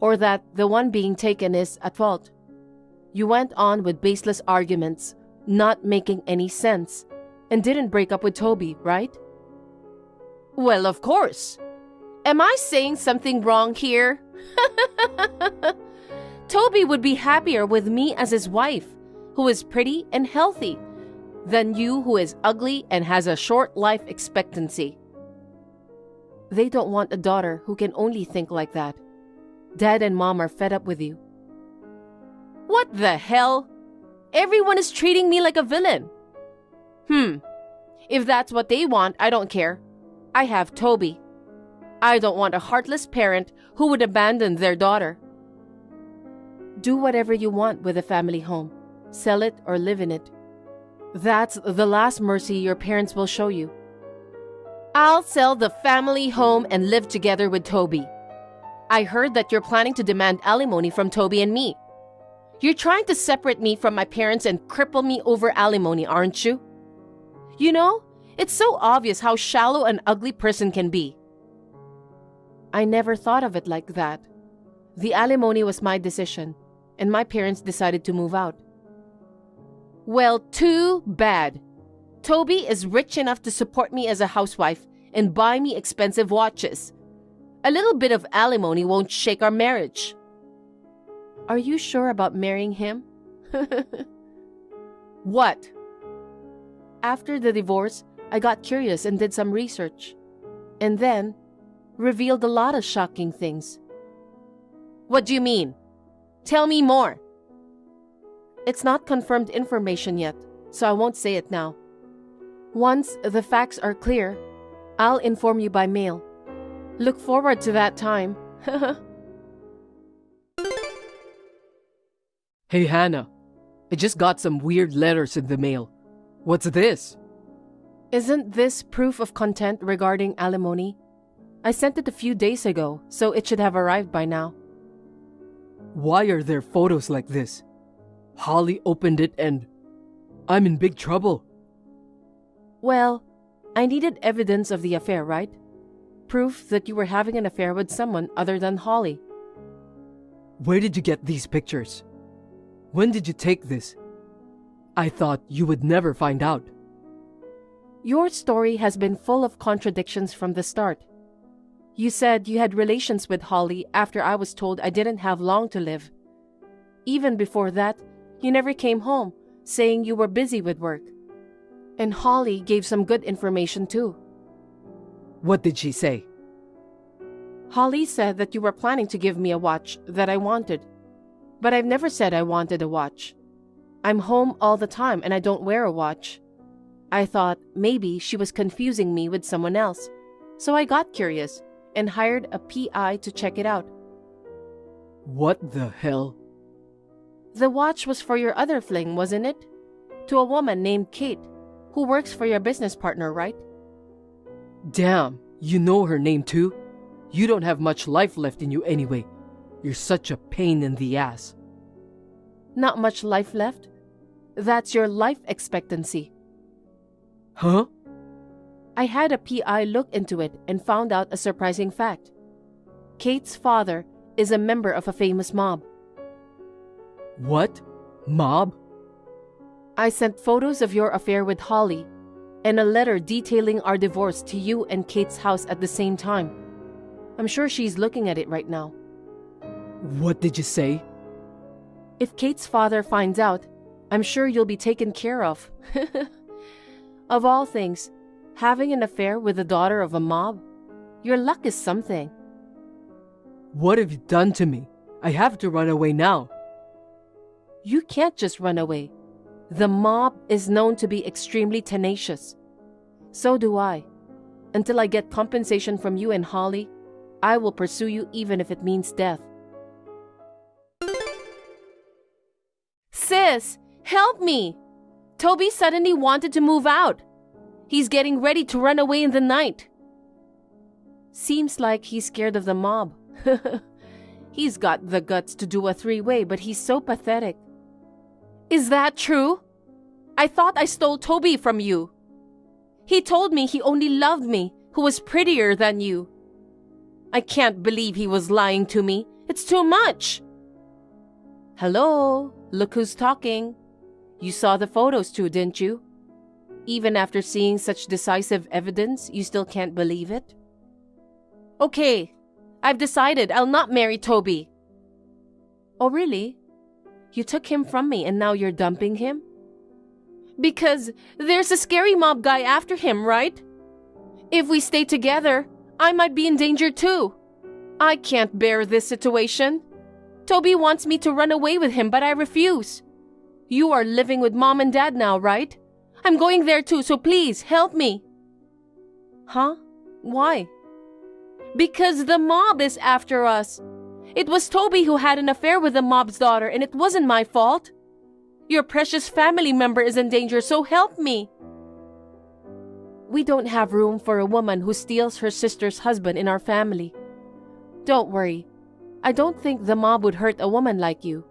E: or that the one being taken is at fault. You went on with baseless arguments, not making any sense, and didn't break up with Toby, right? Well, of course. Am I saying something wrong here? Toby would be happier with me as his wife, who is pretty and healthy, than you who is ugly and has a short life expectancy. They don't want a daughter who can only think like that. Dad and Mom are fed up with you. What the hell? Everyone is treating me like a villain. If that's what they want, I don't care. I have Toby. I don't want a heartless parent who would abandon their daughter. Do whatever you want with a family home. Sell it or live in it. That's the last mercy your parents will show you. I'll sell the family home and live together with Toby. I heard that you're planning to demand alimony from Toby and me. You're trying to separate me from my parents and cripple me over alimony, aren't you? You know, it's so obvious how shallow an ugly person can be. I never thought of it like that. The alimony was my decision, and my parents decided to move out. Well, too bad. Toby is rich enough to support me as a housewife and buy me expensive watches. A little bit of alimony won't shake our marriage. Are you sure about marrying him? What? After the divorce, I got curious and did some research. And then, revealed a lot of shocking things. What do you mean? Tell me more. It's not confirmed information yet, so I won't say it now. Once the facts are clear, I'll inform you by mail. Look forward to that time.
D: Hey Hannah, I just got some weird letters in the mail. What's this?
E: Isn't this proof of content regarding alimony? I sent it a few days ago, so it should have arrived by now.
D: Why are there photos like this? Holly opened it and I'm in big trouble.
E: Well, I needed evidence of the affair, right? Proof that you were having an affair with someone other than Holly.
D: Where did you get these pictures? When did you take this? I thought you would never find out.
E: Your story has been full of contradictions from the start. You said you had relations with Holly after I was told I didn't have long to live. Even before that, you never came home, saying you were busy with work. And Holly gave some good information too.
D: What did she say?
E: Holly said that you were planning to give me a watch that I wanted. But I've never said I wanted a watch. I'm home all the time and I don't wear a watch. I thought maybe she was confusing me with someone else. So I got curious and hired a PI to check it out.
D: What the hell?
E: The watch was for your other fling, wasn't it? To a woman named Kate, who works for your business partner, right?
D: Damn, you know her name too? You don't have much life left in you anyway. You're such a pain in the ass.
E: Not much life left? That's your life expectancy.
D: Huh?
E: I had a PI look into it and found out a surprising fact. Kate's father is a member of a famous mob.
D: What? Mob?
E: I sent photos of your affair with Holly and a letter detailing our divorce to you and Kate's house at the same time. I'm sure she's looking at it right now.
D: What did you say?
E: If Kate's father finds out, I'm sure you'll be taken care of. Of all things, having an affair with the daughter of a mob? Your luck is something.
D: What have you done to me? I have to run away now.
E: You can't just run away. The mob is known to be extremely tenacious. So do I. Until I get compensation from you and Holly, I will pursue you even if it means death. Sis, help me! Toby suddenly wanted to move out. He's getting ready to run away in the night. Seems like he's scared of the mob. He's got the guts to do a three-way, but he's so pathetic. Is that true? I thought I stole Toby from you. He told me he only loved me, who was prettier than you. I can't believe he was lying to me. It's too much. Hello, look who's talking. You saw the photos too, didn't you? Even after seeing such decisive evidence, you still can't believe it? Okay, I've decided I'll not marry Toby. Oh, really? You took him from me and now you're dumping him? Because there's a scary mob guy after him, right? If we stay together, I might be in danger too. I can't bear this situation. Toby wants me to run away with him, but I refuse. You are living with mom and dad now, right? I'm going there too, so please help me. Huh? Why? Because the mob is after us. It was Toby who had an affair with the mob's daughter, and it wasn't my fault. Your precious family member is in danger, so help me. We don't have room for a woman who steals her sister's husband in our family. Don't worry. I don't think the mob would hurt a woman like you.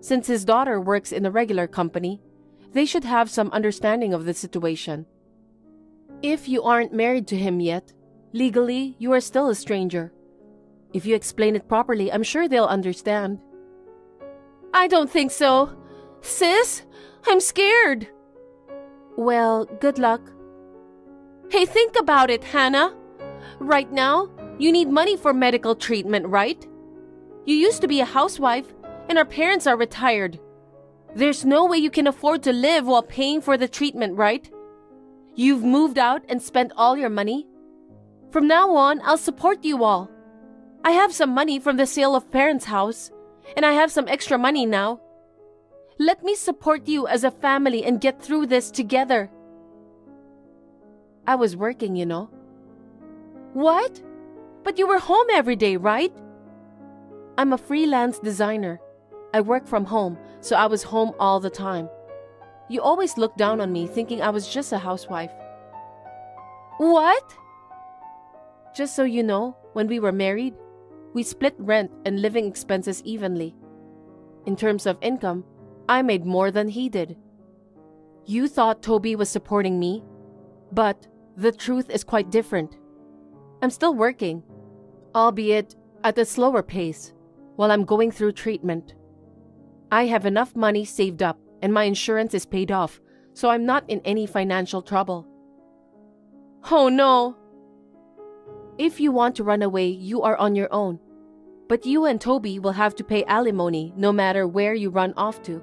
E: Since his daughter works in a regular company, they should have some understanding of the situation. If you aren't married to him yet, legally, you are still a stranger. If you explain it properly, I'm sure they'll understand. I don't think so. Sis, I'm scared. Well, good luck. Hey, think about it, Hannah. Right now, you need money for medical treatment, right? You used to be a housewife, and our parents are retired. There's no way you can afford to live while paying for the treatment, right? You've moved out and spent all your money. From now on, I'll support you all. I have some money from the sale of parents' house, and I have some extra money now. Let me support you as a family and get through this together. I was working, you know. What? But you were home every day, right? I'm a freelance designer. I work from home, so I was home all the time. You always looked down on me, thinking I was just a housewife. What? Just so you know, when we were married, we split rent and living expenses evenly. In terms of income, I made more than he did. You thought Toby was supporting me, but the truth is quite different. I'm still working, albeit at a slower pace, while I'm going through treatment. I have enough money saved up and my insurance is paid off, so I'm not in any financial trouble. Oh no! If you want to run away, you are on your own. But you and Toby will have to pay alimony no matter where you run off to.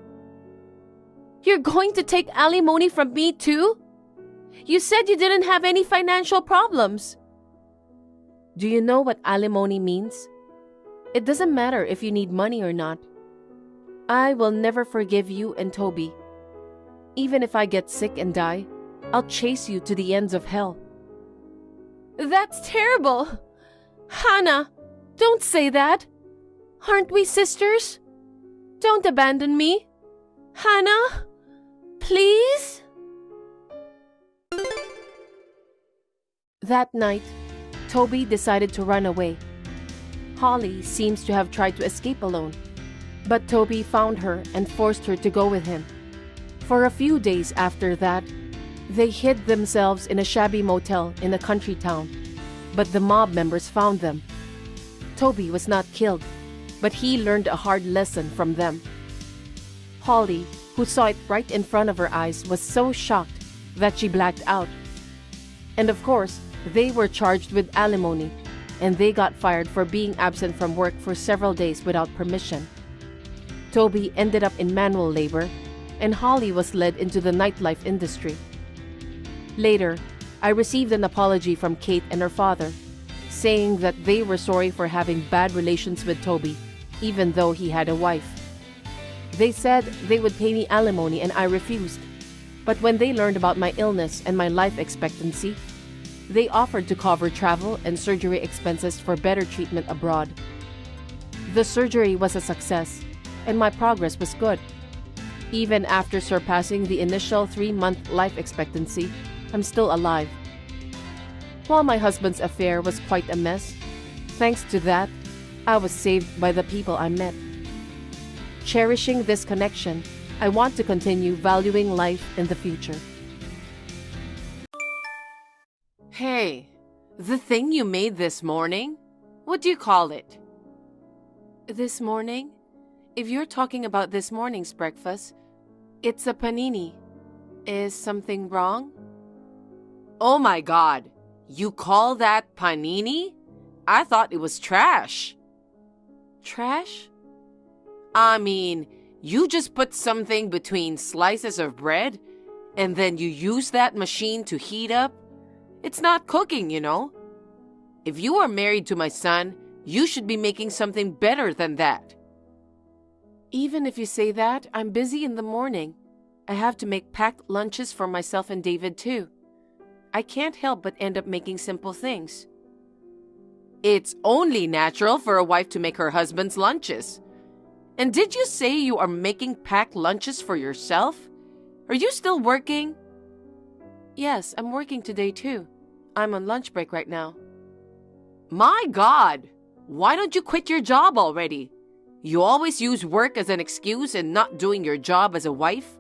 E: You're going to take alimony from me too? You said you didn't have any financial problems. Do you know what alimony means? It doesn't matter if you need money or not. I will never forgive you and Toby. Even if I get sick and die, I'll chase you to the ends of hell. That's terrible. Hannah, don't say that. Aren't we sisters? Don't abandon me. Hannah, please? That night, Toby decided to run away. Holly seems to have tried to escape alone, but Toby found her and forced her to go with him. For a few days after that, they hid themselves in a shabby motel in a country town, but the mob members found them. Toby was not killed, but he learned a hard lesson from them. Holly, who saw it right in front of her eyes, was so shocked that she blacked out. And of course, they were charged with alimony, and they got fired for being absent from work for several days without permission. Toby ended up in manual labor, and Holly was led into the nightlife industry. Later, I received an apology from Kate and her father, saying that they were sorry for having bad relations with Toby, even though he had a wife. They said they would pay me alimony and I refused, but when they learned about my illness and my life expectancy, they offered to cover travel and surgery expenses for better treatment abroad. The surgery was a success, and my progress was good. Even after surpassing the initial 3-month life expectancy, I'm still alive. While my husband's affair was quite a mess, thanks to that, I was saved by the people I met. Cherishing this connection, I want to continue valuing life in the future. Hey, the thing you made this morning? What do you call it? This morning? If you're talking about this morning's breakfast, it's a panini. Is something wrong? Oh my God! You call that panini? I thought it was trash. Trash? I mean, you just put something between slices of bread and then you use that machine to heat up? It's not cooking, you know. If you are married to my son, you should be making something better than that. Even if you say that, I'm busy in the morning. I have to make packed lunches for myself and David too. I can't help but end up making simple things. It's only natural for a wife to make her husband's lunches. And did you say you are making packed lunches for yourself? Are you still working? Yes, I'm working today too. I'm on lunch break right now. My God! Why don't you quit your job already? You always use work as an excuse and not doing your job as a wife?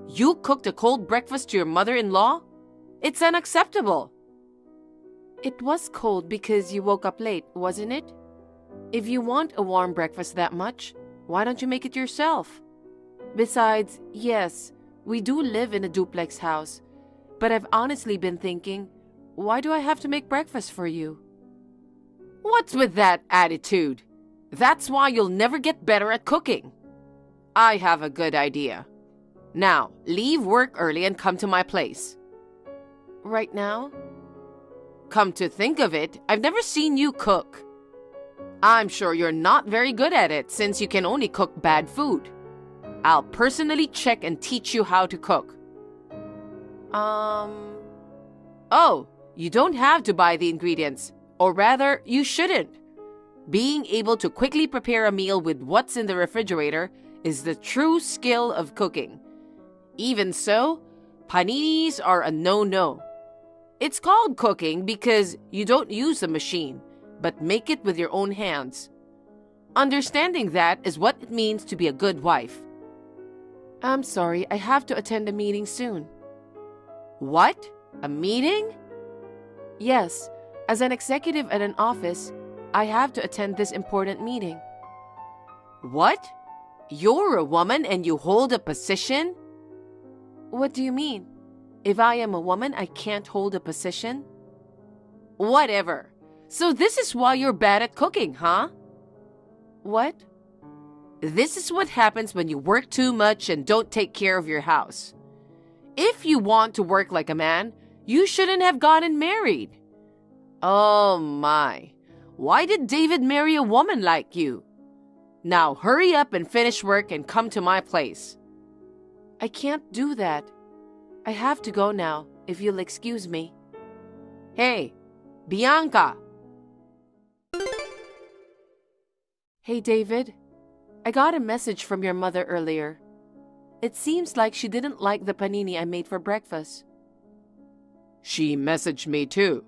E: You cooked a cold breakfast to your mother-in-law? It's unacceptable. It was cold because you woke up late, wasn't it? If you want a warm breakfast that much, why don't you make it yourself? Besides, yes, we do live in a duplex house, but I've honestly been thinking, why do I have to make breakfast for you? What's with that attitude? That's why you'll never get better at cooking. I have a good idea. Now, leave work early and come to my place. Right now? Come to think of it, I've never seen you cook. I'm sure you're not very good at it since you can only cook bad food. I'll personally check and teach you how to cook. Oh, you don't have to buy the ingredients. Or rather, you shouldn't. Being able to quickly prepare a meal with what's in the refrigerator is the true skill of cooking. Even so, paninis are a no-no. It's called cooking because you don't use a machine, but make it with your own hands. Understanding that is what it means to be a good wife. I'm sorry, I have to attend a meeting soon. What? A meeting? Yes, as an executive at an office, I have to attend this important meeting. What? You're a woman and you hold a position? What do you mean? If I am a woman, I can't hold a position? Whatever. So this is why you're bad at cooking, huh? What? This is what happens when you work too much and don't take care of your house. If you want to work like a man, you shouldn't have gotten married. Oh my. Why did David marry a woman like you? Now hurry up and finish work and come to my place. I can't do that. I have to go now, if you'll excuse me. Hey, Bianca! Hey, David. I got a message from your mother earlier. It seems like she didn't like the panini I made for breakfast.
D: She messaged me too.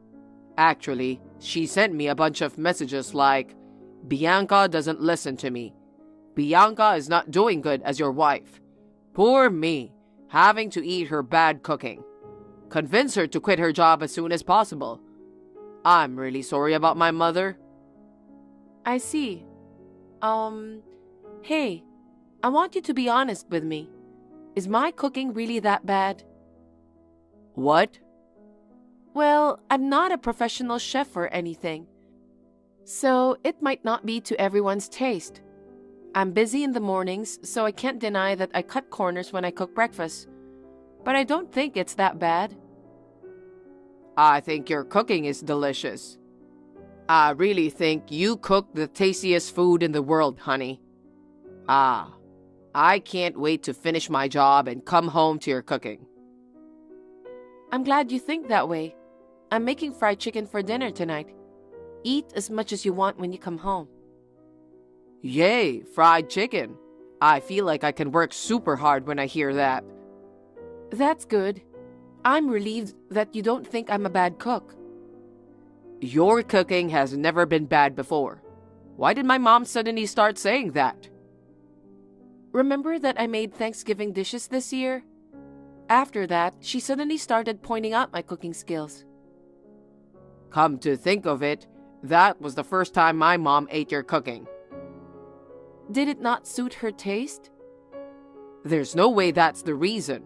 D: Actually, she sent me a bunch of messages like, Bianca doesn't listen to me. Bianca is not doing good as your wife. Poor me, having to eat her bad cooking. Convince her to quit her job as soon as possible. I'm really sorry about my mother.
E: I see. Hey, I want you to be honest with me. Is my cooking really that bad?
D: What?
E: Well, I'm not a professional chef or anything, so it might not be to everyone's taste. I'm busy in the mornings, so I can't deny that I cut corners when I cook breakfast, but I don't think it's that bad.
D: I think your cooking is delicious. I really think you cook the tastiest food in the world, honey. I can't wait to finish my job and come home to your cooking.
E: I'm glad you think that way. I'm making fried chicken for dinner tonight. Eat as much as you want when you come home.
D: Yay, fried chicken. I feel like I can work super hard when I hear that.
E: That's good. I'm relieved that you don't think I'm a bad cook.
D: Your cooking has never been bad before. Why did my mom suddenly start saying that?
E: Remember that I made Thanksgiving dishes this year? After that, she suddenly started pointing out my cooking skills.
D: Come to think of it, that was the first time my mom ate your cooking.
E: Did it not suit her taste?
D: There's no way that's the reason.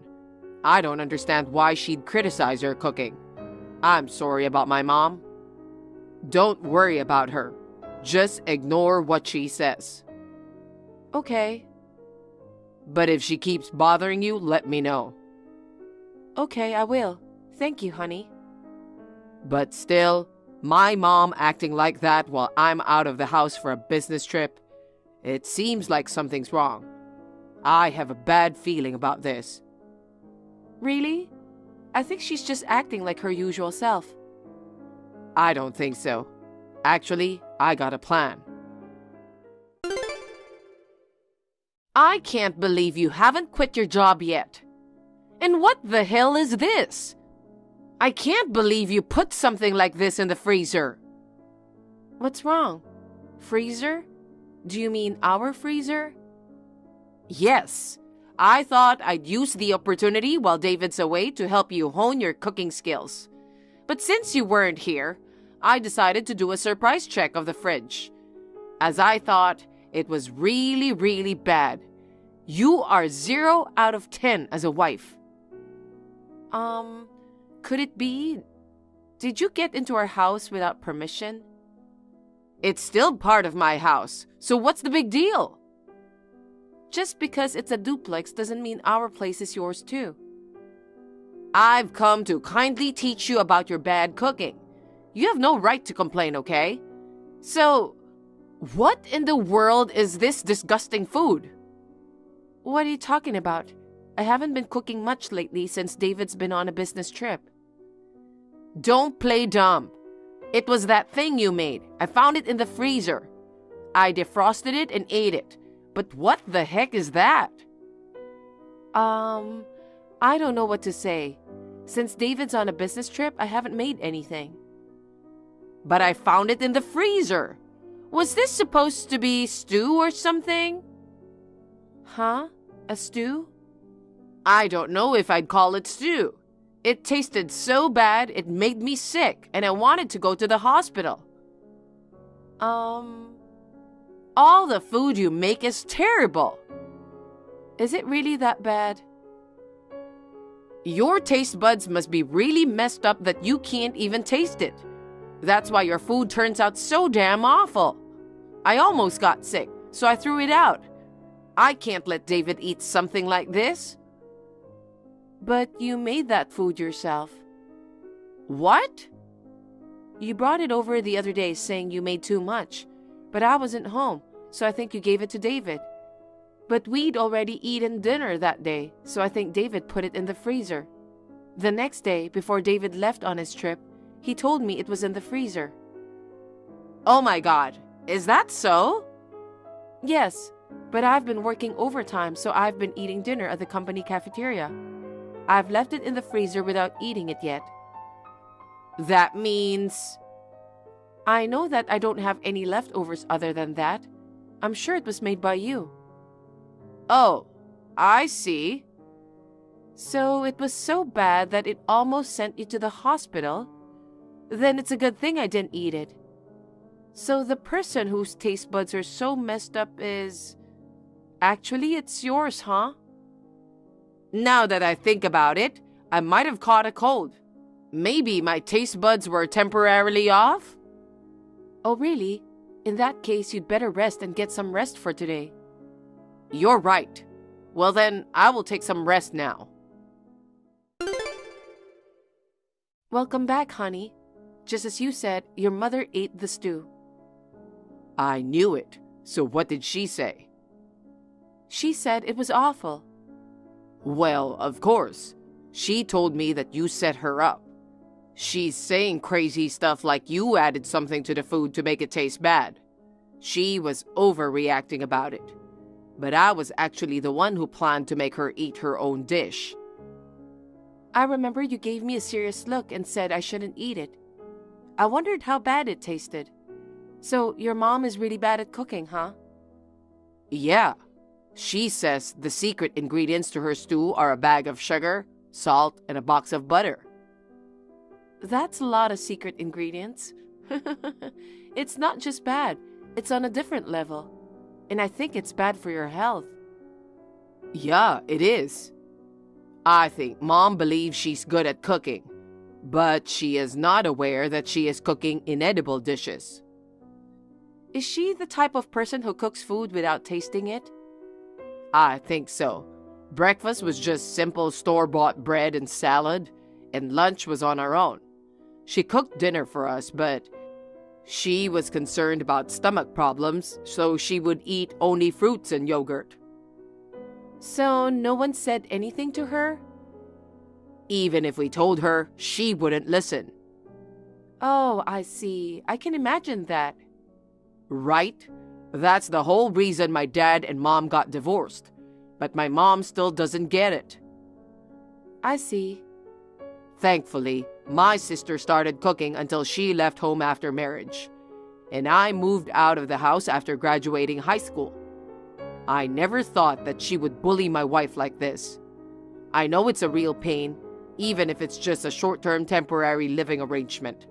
D: I don't understand why she'd criticize your cooking. I'm sorry about my mom. Don't worry about her. Just ignore what she says.
E: Okay.
D: But if she keeps bothering you, let me know.
E: Okay, I will. Thank you, honey.
D: But still, my mom acting like that while I'm out of the house for a business trip, it seems like something's wrong. I have a bad feeling about this.
E: Really? I think she's just acting like her usual self.
D: I don't think so. Actually, I got a plan.
E: I can't believe you haven't quit your job yet. And what the hell is this? I can't believe you put something like this in the freezer. What's wrong? Freezer? Do you mean our freezer? Yes. I thought I'd use the opportunity while David's away to help you hone your cooking skills. But since you weren't here, I decided to do a surprise check of the fridge, as I thought it was really, really bad. You are 0 out of 10 as a wife. Could it be? Did you get into our house without permission? It's still part of my house, so what's the big deal? Just because it's a duplex doesn't mean our place is yours too. I've come to kindly teach you about your bad cooking. You have no right to complain, okay? So, what in the world is this disgusting food? What are you talking about? I haven't been cooking much lately since David's been on a business trip. Don't play dumb. It was that thing you made. I found it in the freezer. I defrosted it and ate it. But what the heck is that? I don't know what to say. Since David's on a business trip, I haven't made anything. But I found it in the freezer. Was this supposed to be stew or something? Huh? A stew? I don't know if I'd call it stew. It tasted so bad it made me sick and I wanted to go to the hospital. All the food you make is terrible. Is it really that bad? Your taste buds must be really messed up that you can't even taste it. That's why your food turns out so damn awful. I almost got sick, so I threw it out. I can't let David eat something like this. But you made that food yourself. What? You brought it over the other day saying you made too much, but I wasn't home, so I think you gave it to David. But we'd already eaten dinner that day, so I think David put it in the freezer. The next day, before David left on his trip, he told me it was in the freezer. Oh my God, is that so? Yes, but I've been working overtime, so I've been eating dinner at the company cafeteria. I've left it in the freezer without eating it yet. That means... I know that I don't have any leftovers other than that. I'm sure it was made by you. Oh, I see. So it was so bad that it almost sent you to the hospital? Then it's a good thing I didn't eat it. So the person whose taste buds are so messed up is... Actually, it's yours, huh? Now that I think about it, I might have caught a cold. Maybe my taste buds were temporarily off? Oh, really? In that case, you'd better rest and get some rest for today. You're right. Well then, I will take some rest now. Welcome back, honey. Just as you said, your mother ate the stew. I knew it. So what did she say? She said it was awful. Well, of course. She told me that you set her up. She's saying crazy stuff like you added something to the food to make it taste bad. She was overreacting about it. But I was actually the one who planned to make her eat her own dish. I remember you gave me a serious look and said I shouldn't eat it. I wondered how bad it tasted. So your mom is really bad at cooking, huh? Yeah. She says the secret ingredients to her stew are a bag of sugar, salt, and a box of butter. That's a lot of secret ingredients. It's not just bad, it's on a different level. And I think it's bad for your health. Yeah, it is. I think Mom believes she's good at cooking, but she is not aware that she is cooking inedible dishes. Is she the type of person who cooks food without tasting it? I think so. Breakfast was just simple store-bought bread and salad, and lunch was on our own. She cooked dinner for us, but she was concerned about stomach problems, so she would eat only fruits and yogurt. So no one said anything to her? Even if we told her, she wouldn't listen. Oh, I see. I can imagine that. Right? That's the whole reason my dad and Mom got divorced. But my mom still doesn't get it. I see. Thankfully, My sister started cooking until she left home after marriage, and I moved out of the house after graduating high school. I never thought that she would bully my wife like this. I know it's a real pain, even if it's just a short-term temporary living arrangement.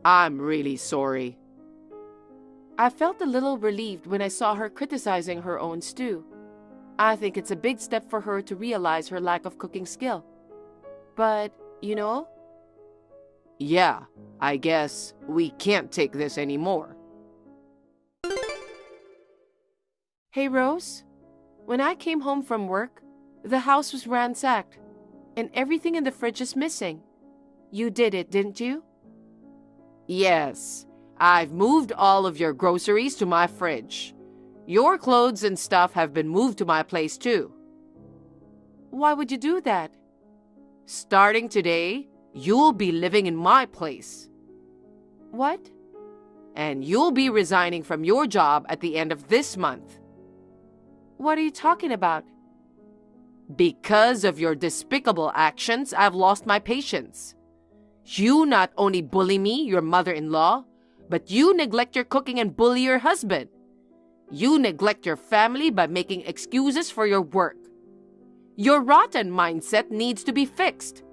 E: I'm really sorry. I felt a little relieved when I saw her criticizing her own stew. I think it's a big step for her to realize her lack of cooking skill. But, yeah, I guess we can't take this anymore. Hey, Rose. When I came home from work, the house was ransacked, and everything in the fridge is missing. You did it, didn't you? Yes, I've moved all of your groceries to my fridge. Your clothes and stuff have been moved to my place too. Why would you do that? Starting today, you'll be living in my place. What? And you'll be resigning from your job at the end of this month. What are you talking about? Because of your despicable actions, I've lost my patience. You not only bully me, your mother-in-law, but you neglect your cooking and bully your husband. You neglect your family by making excuses for your work. Your rotten mindset needs to be fixed.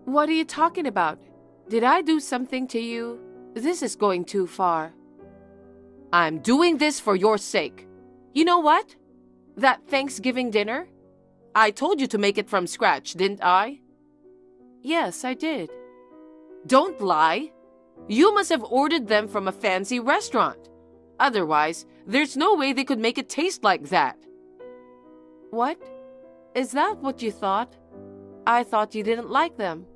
E: What are you talking about? Did I do something to you? This is going too far. I'm doing this for your sake. You know what? That Thanksgiving dinner? I told you to make it from scratch, didn't I? Yes, I did. Don't lie. You must have ordered them from a fancy restaurant. Otherwise, there's no way they could make it taste like that. What? Is that what you thought? I thought you didn't like them.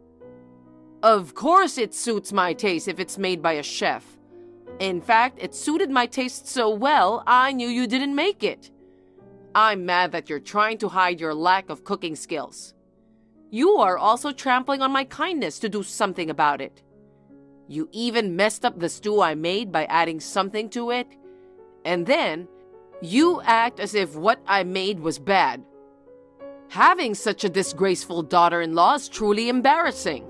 E: Of course it suits my taste if it's made by a chef. In fact, it suited my taste so well, I knew you didn't make it. I'm mad that you're trying to hide your lack of cooking skills. You are also trampling on my kindness to do something about it. You even messed up the stew I made by adding something to it. And then, you act as if what I made was bad. Having such a disgraceful daughter-in-law is truly embarrassing.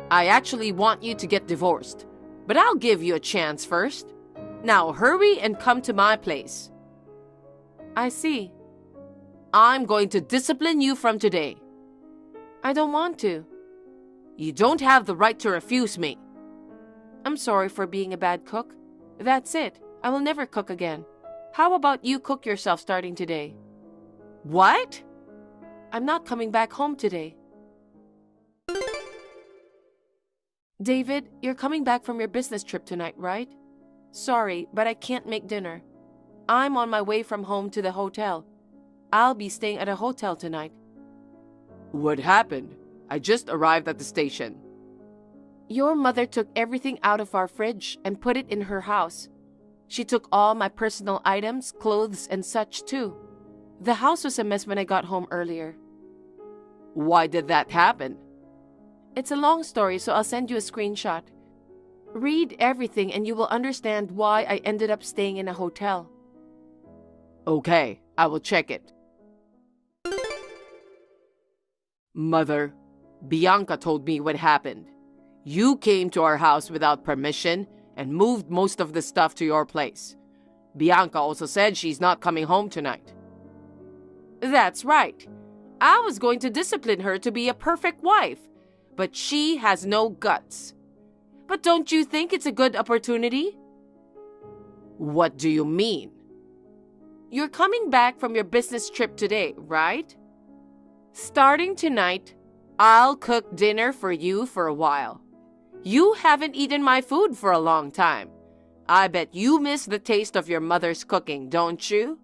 E: I actually want you to get divorced, but I'll give you a chance first. Now hurry and come to my place. I see. I'm going to discipline you from today. I don't want to. You don't have the right to refuse me. I'm sorry for being a bad cook. That's it. I will never cook again. How about you cook yourself starting today? What? I'm not coming back home today. David, you're coming back from your business trip tonight, right? Sorry, but I can't make dinner. I'm on my way from home to the hotel. I'll be staying at a hotel tonight. What happened? I just arrived at the station. Your mother took everything out of our fridge and put it in her house. She took all my personal items, clothes, and such too. The house was a mess when I got home earlier. Why did that happen? It's a long story, so I'll send you a screenshot. Read everything and you will understand why I ended up staying in a hotel. Okay, I will check it. Mother, Bianca told me what happened. You came to our house without permission and moved most of the stuff to your place. Bianca also said she's not coming home tonight. That's right. I was going to discipline her to be a perfect wife, but she has no guts. But don't you think it's a good opportunity? What do you mean? You're coming back from your business trip today, right? Starting tonight, I'll cook dinner for you for a while. You haven't eaten my food for a long time. I bet you miss the taste of your mother's cooking, don't you?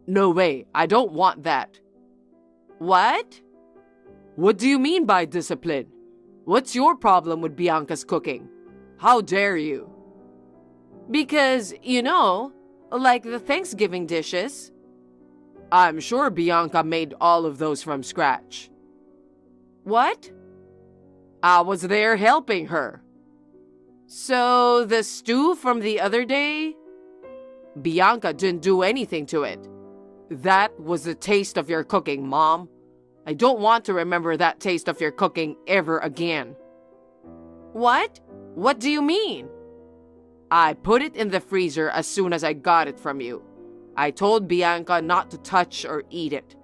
E: No way, I don't want that. What? What do you mean by discipline? What's your problem with Bianca's cooking? How dare you? Because, like the Thanksgiving dishes. I'm sure Bianca made all of those from scratch. What? I was there helping her. So the stew from the other day? Bianca didn't do anything to it. That was the taste of your cooking, Mom. I don't want to remember that taste of your cooking ever again. What? What do you mean? I put it in the freezer as soon as I got it from you. I told Bianca not to touch or eat it.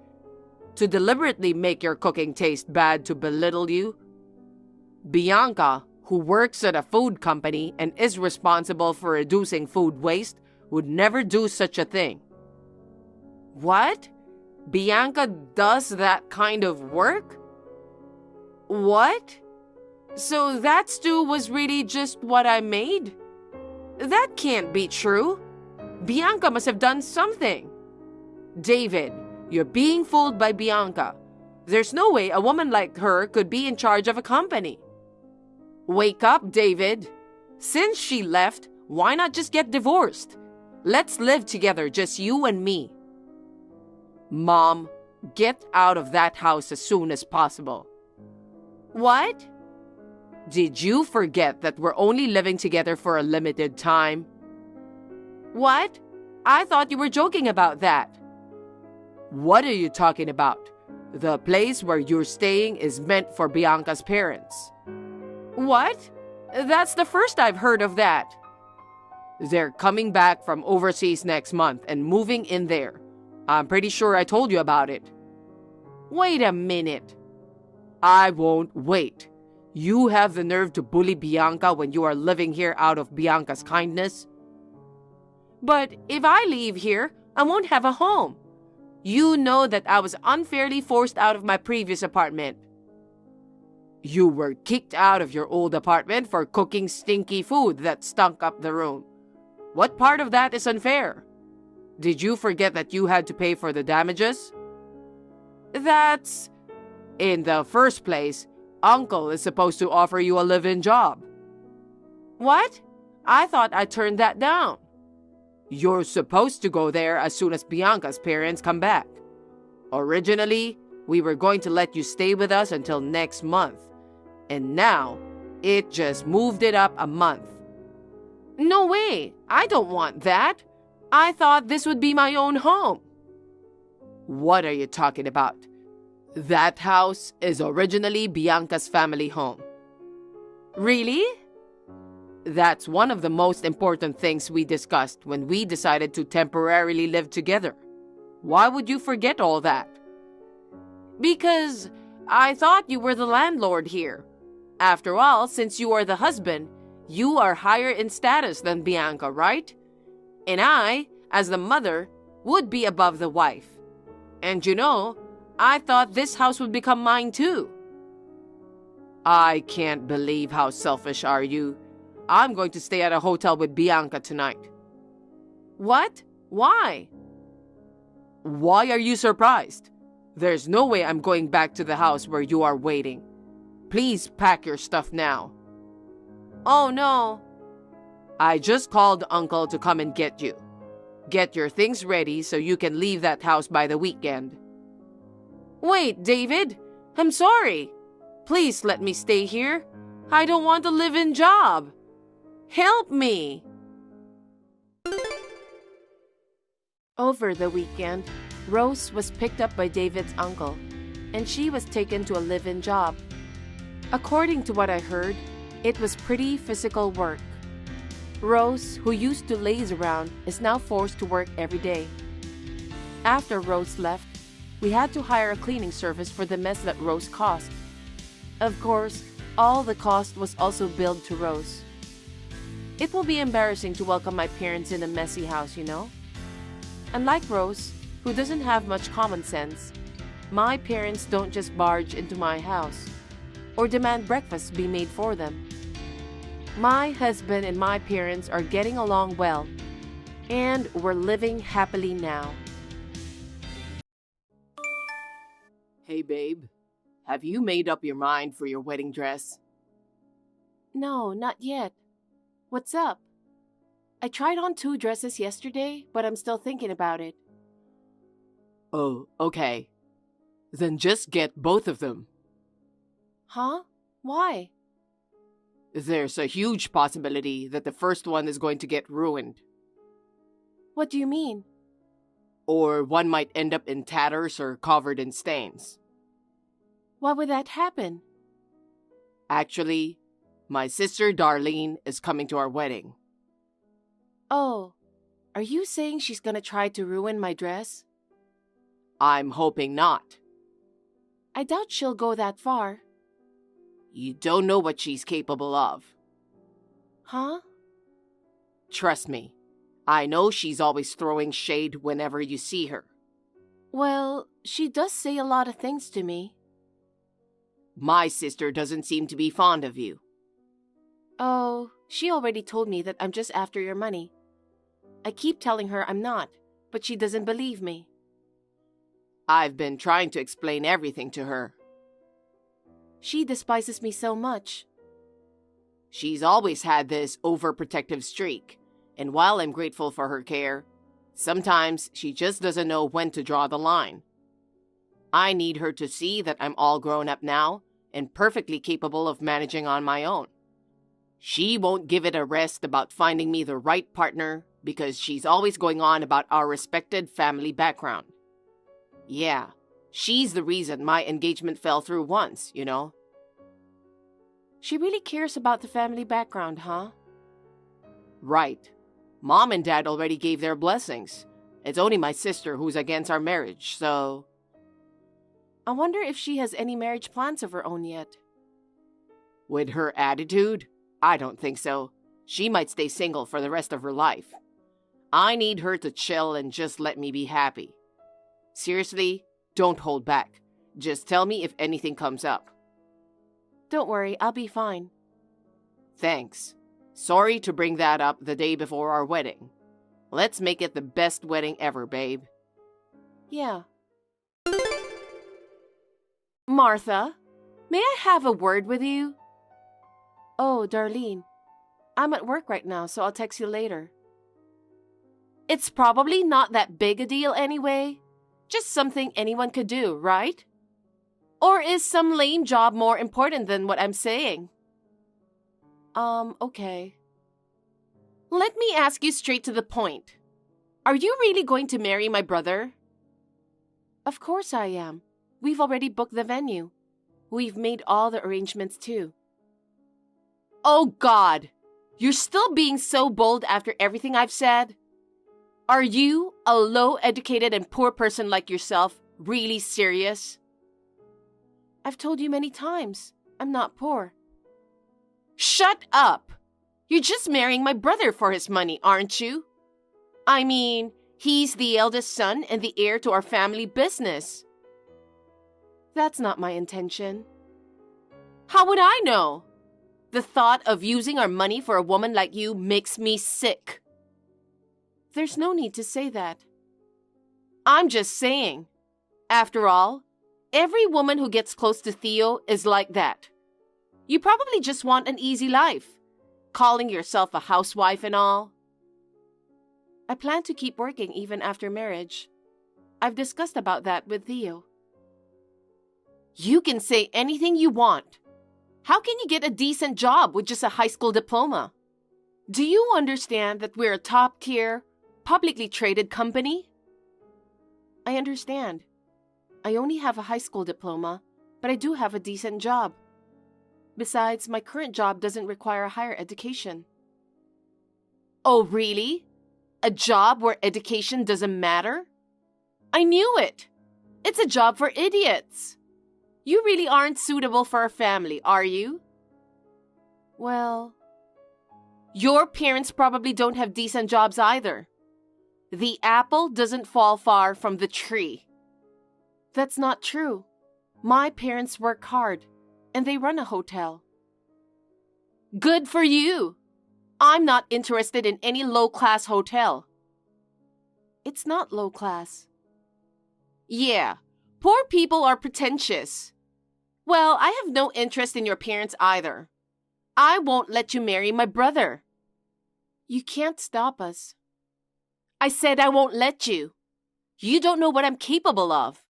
E: To deliberately make your cooking taste bad to belittle you? Bianca, who works at a food company and is responsible for reducing food waste, would never do such a thing. What? Bianca does that kind of work? What? So that stew was really just what I made? That can't be true. Bianca must have done something. David, you're being fooled by Bianca. There's no way a woman like her could be in charge of a company. Wake up, David. Since she left, why not just get divorced? Let's live together, just you and me. Mom, get out of that house as soon as possible. What? Did you forget that we're only living together for a limited time? What? I thought you were joking about that. What are you talking about? The place where you're staying is meant for Bianca's parents. What? That's the first I've heard of that. They're coming back from overseas next month and moving in there. I'm pretty sure I told you about it. Wait a minute. I won't wait. You have the nerve to bully Bianca when you are living here out of Bianca's kindness? But if I leave here, I won't have a home. You know that I was unfairly forced out of my previous apartment. You were kicked out of your old apartment for cooking stinky food that stunk up the room. What part of that is unfair? Did you forget that you had to pay for the damages? That's... In the first place, Uncle is supposed to offer you a live-in job. What? I thought I turned that down. You're supposed to go there as soon as Bianca's parents come back. Originally, we were going to let you stay with us until next month. And now, it just moved it up a month. No way! I don't want that. I thought this would be my own home. What are you talking about? That house is originally Bianca's family home. Really? That's one of the most important things we discussed when we decided to temporarily live together. Why would you forget all that? Because I thought you were the landlord here. After all, since you are the husband, you are higher in status than Bianca, right? And I, as the mother, would be above the wife. And you know, I thought this house would become mine too. I can't believe how selfish are you. I'm going to stay at a hotel with Bianca tonight. What? Why? Why are you surprised? There's no way I'm going back to the house where you are waiting. Please pack your stuff now. Oh no. I just called Uncle to come and get you. Get your things ready so you can leave that house by the weekend. Wait, David. I'm sorry. Please let me stay here. I don't want a live-in job. Help me. Over the weekend, Rose was picked up by David's uncle, and she was taken to a live-in job. According to what I heard, it was pretty physical work. Rose, who used to laze around, is now forced to work every day. After Rose left, we had to hire a cleaning service for the mess that Rose caused. Of course, all the cost was also billed to Rose. It will be embarrassing to welcome my parents in a messy house, you know? Unlike Rose, who doesn't have much common sense, my parents don't just barge into my house or demand breakfast be made for them. My husband and my parents are getting along well, and we're living happily now. Hey babe, have you made up your mind for your wedding dress? No, not yet. What's up? I tried on 2 dresses yesterday, but I'm still thinking about it. Oh, okay. Then just get both of them. Huh? Why? There's a huge possibility that the first one is going to get ruined. What do you mean? Or one might end up in tatters or covered in stains. Why would that happen?
D: Actually, my sister Darlene is coming to our wedding.
E: Oh, are you saying she's gonna try to ruin my dress?
D: I'm hoping not.
E: I doubt she'll go that far.
D: You don't know what she's capable of.
E: Huh?
D: Trust me, I know she's always throwing shade whenever you see her.
E: Well, she does say a lot of things to me.
D: My sister doesn't seem to be fond of you.
E: Oh, she already told me that I'm just after your money. I keep telling her I'm not, but she doesn't believe me.
D: I've been trying to explain everything to her.
E: She despises me so much.
D: She's always had this overprotective streak, and while I'm grateful for her care, sometimes she just doesn't know when to draw the line. I need her to see that I'm all grown up now and perfectly capable of managing on my own. She won't give it a rest about finding me the right partner because she's always going on about our respected family background. Yeah, she's the reason my engagement fell through once, you know.
E: She really cares about the family background, huh?
D: Right. Mom and Dad already gave their blessings. It's only my sister who's against our marriage, so...
E: I wonder if she has any marriage plans of her own yet.
D: With her attitude, I don't think so. She might stay single for the rest of her life. I need her to chill and just let me be happy. Seriously, don't hold back. Just tell me if anything comes up.
E: Don't worry, I'll be fine.
D: Thanks. Sorry to bring that up the day before our wedding. Let's make it the best wedding ever, babe.
E: Yeah. Martha, may I have a word with you? Oh, Darlene, I'm at work right now, so I'll text you later. It's probably not that big a deal anyway. Just something anyone could do, right? Or is some lame job more important than what I'm saying? Okay. Let me ask you straight to the point. Are you really going to marry my brother? Of course I am. We've already booked the venue. We've made all the arrangements too. Oh God! You're still being so bold after everything I've said? Are you, a low-educated and poor person like yourself, really serious? I've told you many times, I'm not poor. Shut up! You're just marrying my brother for his money, aren't you? I mean, he's the eldest son and the heir to our family business. That's not my intention. How would I know? The thought of using our money for a woman like you makes me sick. There's no need to say that. I'm just saying. After all, every woman who gets close to Theo is like that. You probably just want an easy life, calling yourself a housewife and all. I plan to keep working even after marriage. I've discussed about that with Theo. You can say anything you want. How can you get a decent job with just a high school diploma? Do you understand that we're a top-tier, publicly traded company? I understand. I only have a high school diploma, but I do have a decent job. Besides, my current job doesn't require a higher education. Oh, really? A job where education doesn't matter? I knew it! It's a job for idiots! You really aren't suitable for a family, are you? Well, your parents probably don't have decent jobs either. The apple doesn't fall far from the tree. That's not true. My parents work hard, and they run a hotel. Good for you! I'm not interested in any low-class hotel. It's not low-class. Yeah, poor people are pretentious. Well, I have no interest in your parents either. I won't let you marry my brother. You can't stop us. I said I won't let you. You don't know what I'm capable of.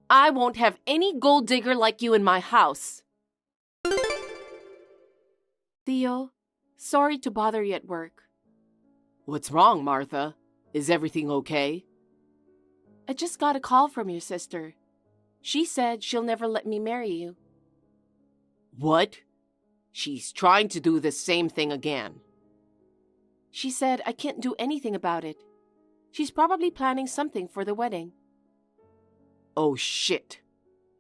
E: I won't have any gold digger like you in my house. Theo, sorry to bother you at work.
D: What's wrong, Martha? Is everything okay?
E: I just got a call from your sister. She said she'll never let me marry you.
D: What? She's trying to do the same thing again.
E: She said I can't do anything about it. She's probably planning something for the wedding.
D: Oh shit.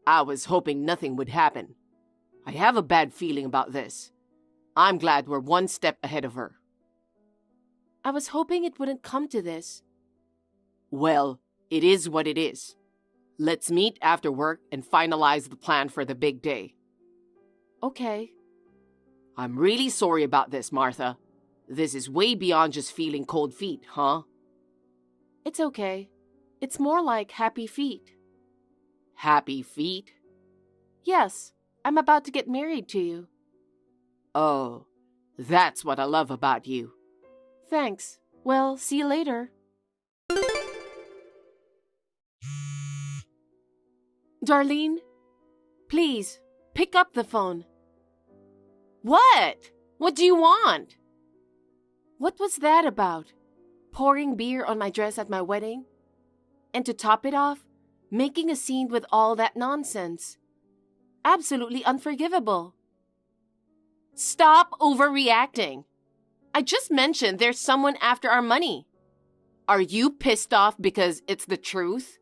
D: I was hoping nothing would happen. I have a bad feeling about this. I'm glad we're one step ahead of her.
E: I was hoping it wouldn't come to this.
D: Well, it is what it is. Let's meet after work and finalize the plan for the big day.
E: Okay.
D: I'm really sorry about this, Martha. This is way beyond just feeling cold feet, huh?
E: It's okay. It's more like happy feet.
D: Happy feet?
E: Yes, I'm about to get married to you.
D: Oh, that's what I love about you.
E: Thanks. Well, see you later. Darlene, please, pick up the phone. What? What do you want? What was that about? Pouring beer on my dress at my wedding? And to top it off, making a scene with all that nonsense. Absolutely unforgivable. Stop overreacting. I just mentioned there's someone after our money. Are you pissed off because it's the truth?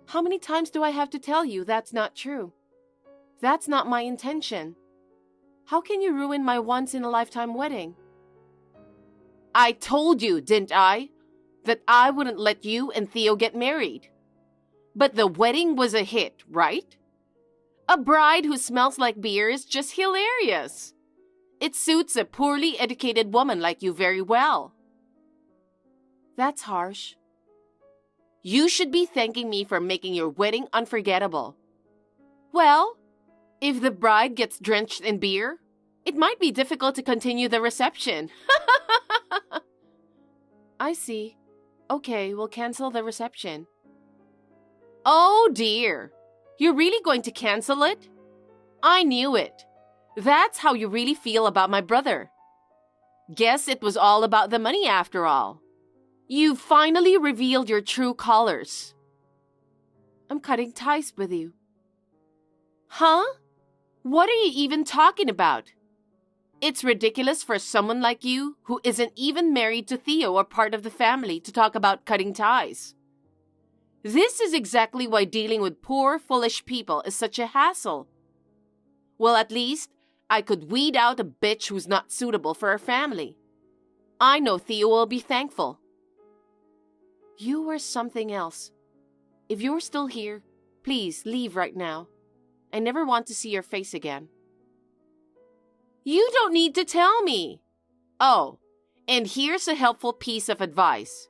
E: How many times do I have to tell you that's not true? That's not my intention. How can you ruin my once-in-a-lifetime wedding? I told you, didn't I, that I wouldn't let you and Theo get married. But the wedding was a hit, right? A bride who smells like beer is just hilarious. It suits a poorly educated woman like you very well. That's harsh. You should be thanking me for making your wedding unforgettable. Well, if the bride gets drenched in beer, it might be difficult to continue the reception. I see. Okay, we'll cancel the reception. Oh dear. You're really going to cancel it? I knew it. That's how you really feel about my brother. Guess it was all about the money after all. You've finally revealed your true colors. I'm cutting ties with you. Huh? What are you even talking about? It's ridiculous for someone like you, who isn't even married to Theo or part of the family, to talk about cutting ties. This is exactly why dealing with poor, foolish people is such a hassle. Well, at least I could weed out a bitch who's not suitable for our family. I know Theo will be thankful. You were something else. If you're still here, please leave right now. I never want to see your face again. You don't need to tell me. Oh, and here's a helpful piece of advice.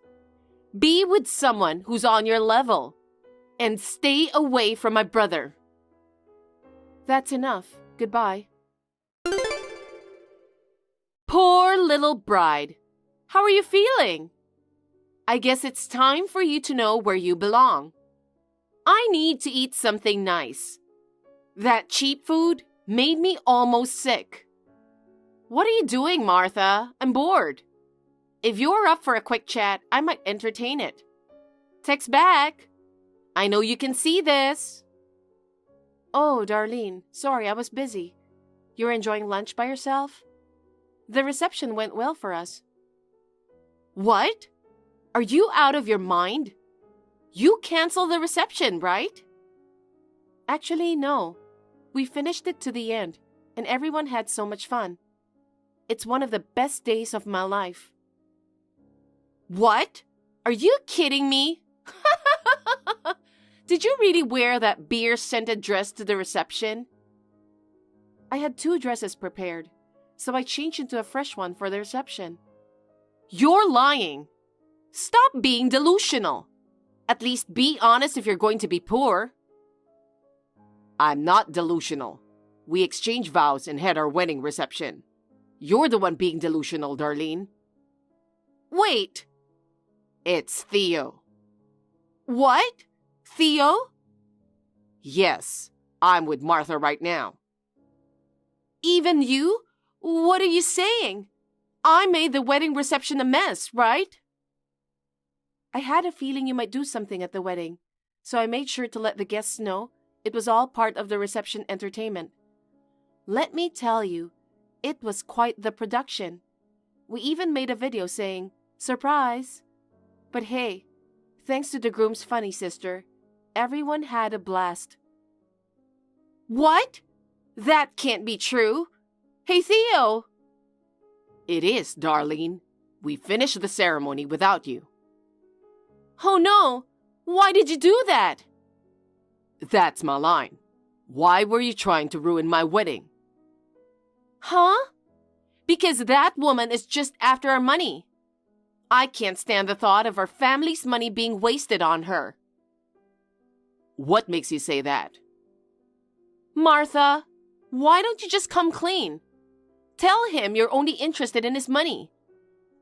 E: Be with someone who's on your level. And stay away from my brother. That's enough. Goodbye. Poor little bride. How are you feeling? I guess it's time for you to know where you belong. I need to eat something nice. That cheap food made me almost sick. What are you doing, Martha? I'm bored. If you're up for a quick chat, I might entertain it. Text back. I know you can see this. Oh, Darlene, sorry, I was busy. You're enjoying lunch by yourself? The reception went well for us. What? Are you out of your mind? You canceled the reception, right? Actually, no. We finished it to the end, and everyone had so much fun. It's one of the best days of my life. What? Are you kidding me? Did you really wear that beer-scented dress to the reception? I had 2 dresses prepared, so I changed into a fresh one for the reception. You're lying. Stop being delusional. At least be honest if you're going to be poor. I'm not delusional. We exchanged vows and had our wedding reception. You're the one being delusional, Darlene. Wait. It's Theo. What? Theo? Yes, I'm with Martha right now. Even you? What are you saying? I made the wedding reception a mess, right? I had a feeling you might do something at the wedding, so I made sure to let the guests know it was all part of the reception entertainment. Let me tell you, it was quite the production. We even made a video saying, "Surprise!" But hey, thanks to the groom's funny sister, everyone had a blast. What? That can't be true. Hey, Theo! It is, Darlene. We finished the ceremony without you. Oh no! Why did you do that? That's my line. Why were you trying to ruin my wedding? Huh? Because that woman is just after our money. I can't stand the thought of our family's money being wasted on her. What makes you say that? Martha, why don't you just come clean? Tell him you're only interested in his money.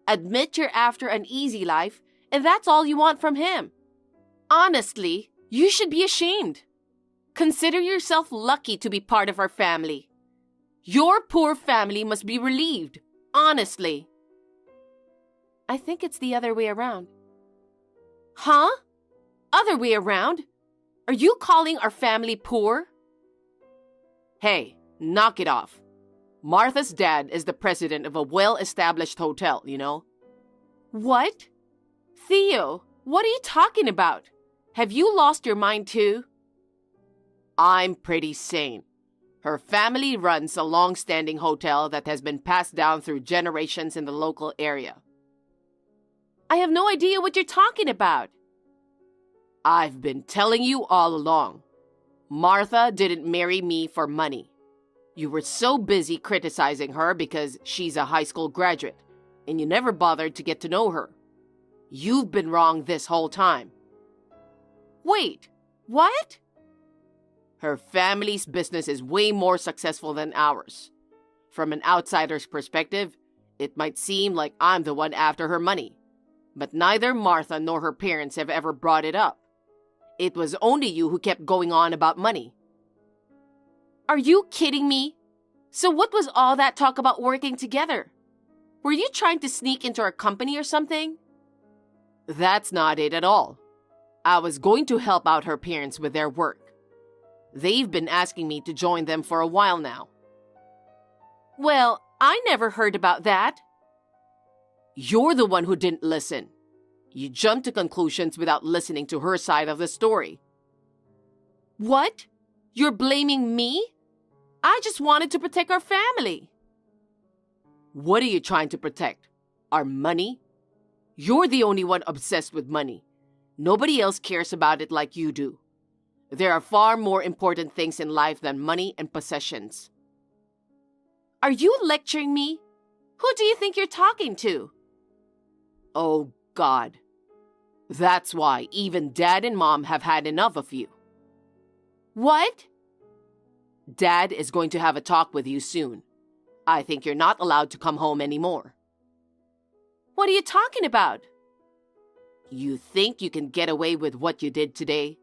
E: Admit you're after an easy life, and that's all you want from him. Honestly, you should be ashamed. Consider yourself lucky to be part of our family. Your poor family must be relieved, honestly. I think it's the other way around. Huh? Other way around? Are you calling our family poor? Hey, knock it off. Martha's dad is the president of a well-established hotel, you know? What? Theo, what are you talking about? Have you lost your mind too? I'm pretty sane. Her family runs a long-standing hotel that has been passed down through generations in the local area. I have no idea what you're talking about. I've been telling you all along. Martha didn't marry me for money. You were so busy criticizing her because she's a high school graduate, and you never bothered to get to know her. You've been wrong this whole time. Wait, what? Her family's business is way more successful than ours. From an outsider's perspective, it might seem like I'm the one after her money, but neither Martha nor her parents have ever brought it up. It was only you who kept going on about money. Are you kidding me? So what was all that talk about working together? Were you trying to sneak into our company or something? That's not it at all. I was going to help out her parents with their work. They've been asking me to join them for a while now. Well, I never heard about that. You're the one who didn't listen. You jumped to conclusions without listening to her side of the story. What? You're blaming me? I just wanted to protect our family. What are you trying to protect? Our money? You're the only one obsessed with money. Nobody else cares about it like you do. There are far more important things in life than money and possessions. Are you lecturing me? Who do you think you're talking to? Oh, God. That's why even Dad and Mom have had enough of you. What? Dad is going to have a talk with you soon. I think you're not allowed to come home anymore. What are you talking about? You think you can get away with what you did today?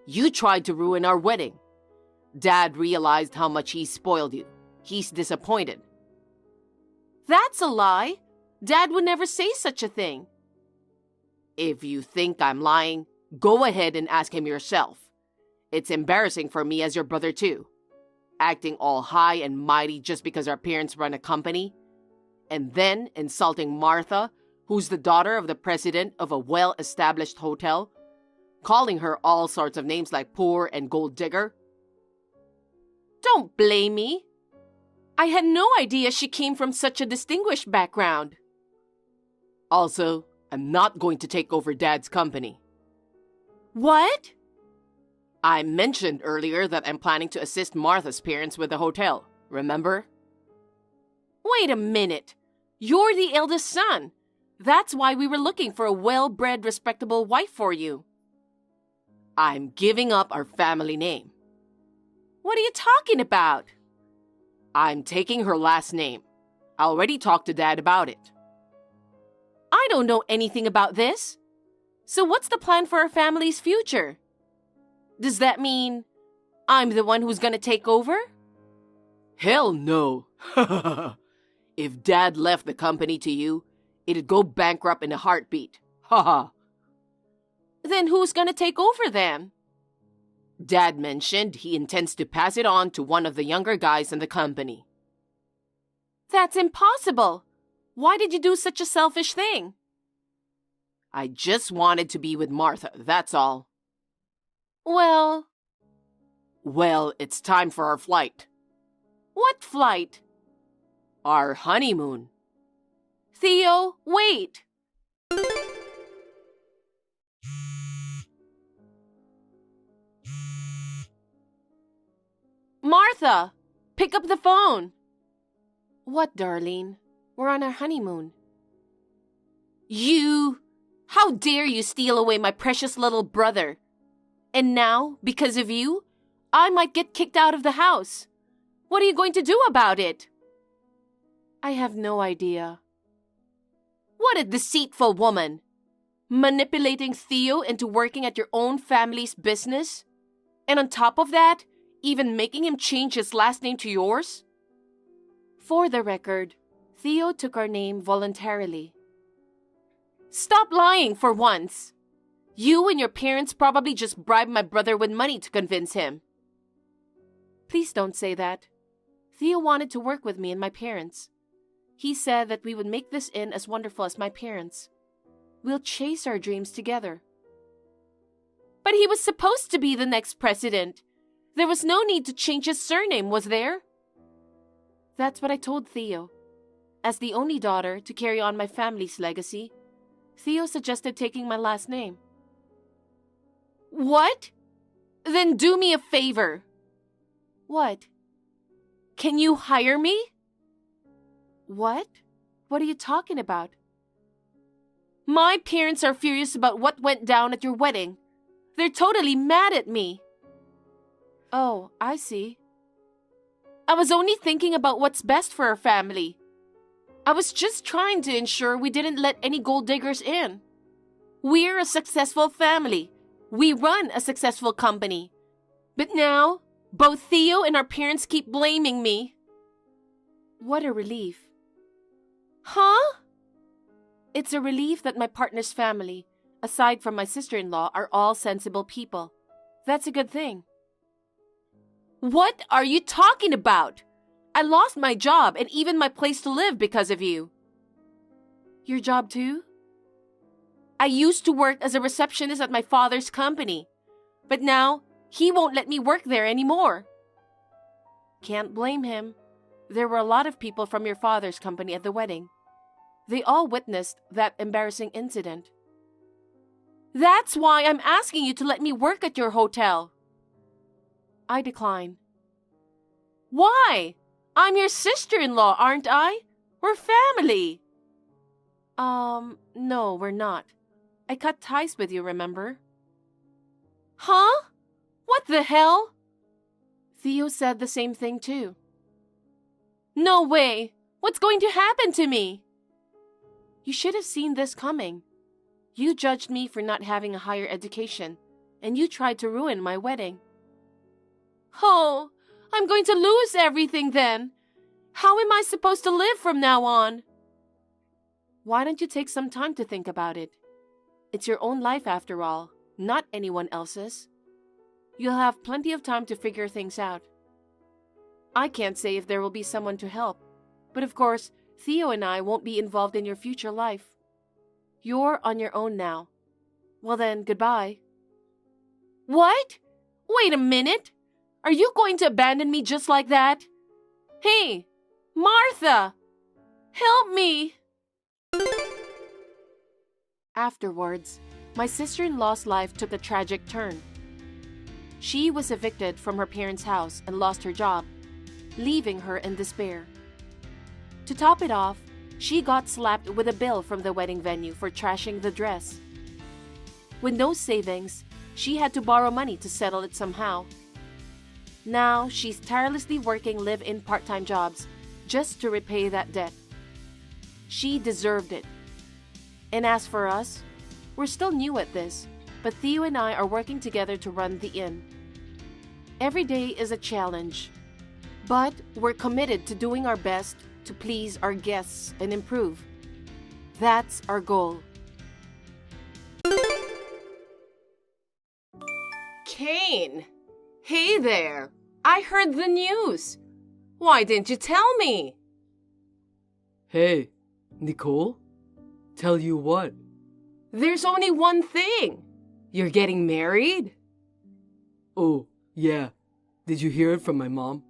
E: You tried to ruin our wedding. Dad realized how much he spoiled you. He's disappointed. That's a lie. Dad would never say such a thing. If you think I'm lying, go ahead and ask him yourself. It's embarrassing for me as your brother too. Acting all high and mighty just because our parents run a company. And then insulting Martha, who's the daughter of the president of a well-established hotel. Calling her all sorts of names like poor and gold digger. Don't blame me. I had no idea she came from such a distinguished background. Also, I'm not going to take over Dad's company. What? I mentioned earlier that I'm planning to assist Martha's parents with the hotel, remember? Wait a minute. You're the eldest son. That's why we were looking for a well-bred, respectable wife for you. I'm giving up our family name. What are you talking about? I'm taking her last name. I already talked to Dad about it. I don't know anything about this. So what's the plan for our family's future? Does that mean I'm the one who's gonna take over? Hell no. If Dad left the company to you, it'd go bankrupt in a heartbeat. Haha. Then who's gonna take over then? Dad mentioned he intends to pass it on to one of the younger guys in the company. That's impossible. Why did you do such a selfish thing? I just wanted to be with Martha, that's all. Well, it's time for our flight. What flight? Our honeymoon. Theo, wait! Martha, pick up the phone. What, Darlene? We're on our honeymoon. You! How dare you steal away my precious little brother? And now, because of you, I might get kicked out of the house. What are you going to do about it? I have no idea. What a deceitful woman! Manipulating Theo into working at your own family's business? And on top of that, even making him change his last name to yours? For the record, Theo took our name voluntarily. Stop lying for once! You and your parents probably just bribed my brother with money to convince him. Please don't say that. Theo wanted to work with me and my parents. He said that we would make this inn as wonderful as my parents. We'll chase our dreams together. But he was supposed to be the next president. There was no need to change his surname, was there? That's what I told Theo. As the only daughter to carry on my family's legacy, Theo suggested taking my last name. What? Then do me a favor. What? Can you hire me? What? What are you talking about? My parents are furious about what went down at your wedding. They're totally mad at me. Oh, I see. I was only thinking about what's best for our family. I was just trying to ensure we didn't let any gold diggers in. We're a successful family. We run a successful company. But now, both Theo and our parents keep blaming me. What a relief. Huh? It's a relief that my partner's family, aside from my sister-in-law, are all sensible people. That's a good thing. What are you talking about? I lost my job and even my place to live because of you. Your job too? I used to work as a receptionist at my father's company, but now he won't let me work there anymore. Can't blame him. There were a lot of people from your father's company at the wedding. They all witnessed that embarrassing incident. That's why I'm asking you to let me work at your hotel. I decline. Why? I'm your sister-in-law, aren't I? We're family. No, we're not. I cut ties with you, remember? Huh? What the hell? Theo said the same thing too. No way! What's going to happen to me? You should have seen this coming. You judged me for not having a higher education, and you tried to ruin my wedding. Oh, I'm going to lose everything then. How am I supposed to live from now on? Why don't you take some time to think about it? It's your own life after all, not anyone else's. You'll have plenty of time to figure things out. I can't say if there will be someone to help, but of course, Theo and I won't be involved in your future life. You're on your own now. Well then, goodbye. What? Wait a minute! Are you going to abandon me just like that? Hey, Martha! Help me! Afterwards, my sister-in-law's life took a tragic turn. She was evicted from her parents' house and lost her job, leaving her in despair. To top it off, she got slapped with a bill from the wedding venue for trashing the dress. With no savings, she had to borrow money to settle it somehow. Now, she's tirelessly working live-in part-time jobs just to repay that debt. She deserved it. And as for us, we're still new at this, but Theo and I are working together to run the inn. Every day is a challenge, but we're committed to doing our best to please our guests and improve. That's our goal. Kane, Hey there, I heard the news. Why didn't you tell me?
D: Hey, Nicole? Tell you what?
E: There's only one thing. You're getting married?
D: Oh, yeah. Did you hear it from my mom?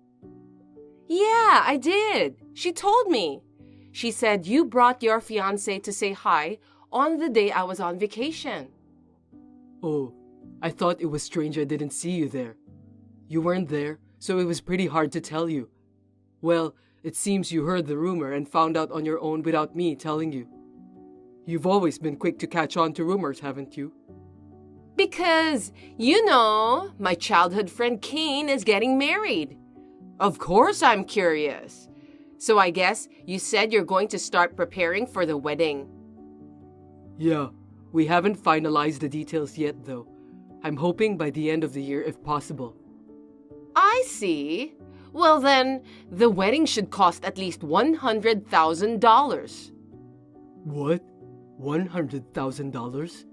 E: Yeah, I did. She told me. She said you brought your fiancé to say hi on the day I was on vacation.
D: Oh, I thought it was strange I didn't see you there. You weren't there, so it was pretty hard to tell you. Well, it seems you heard the rumor and found out on your own without me telling you. You've always been quick to catch on to rumors, haven't you?
E: Because, my childhood friend Kane is getting married. Of course I'm curious. So I guess you said you're going to start preparing for the wedding.
D: Yeah, we haven't finalized the details yet though. I'm hoping by the end of the year if possible.
E: I see. Well then, the wedding should cost at least $100,000.
D: What? $100,000?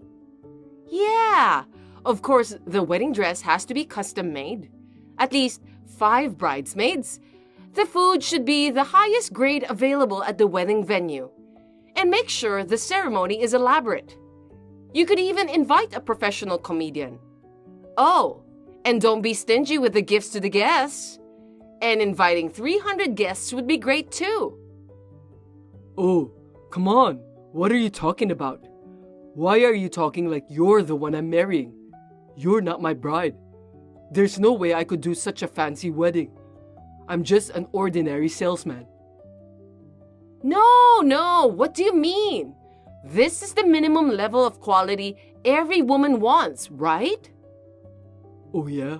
E: Yeah. Of course, the wedding dress has to be custom made. At least 5 bridesmaids. The food should be the highest grade available at the wedding venue. And make sure the ceremony is elaborate. You could even invite a professional comedian. Oh, and don't be stingy with the gifts to the guests. And inviting 300 guests would be great too.
D: Oh, come on. What are you talking about? Why are you talking like you're the one I'm marrying? You're not my bride. There's no way I could do such a fancy wedding. I'm just an ordinary salesman.
E: No, what do you mean? This is the minimum level of quality every woman wants, right?
D: Oh yeah?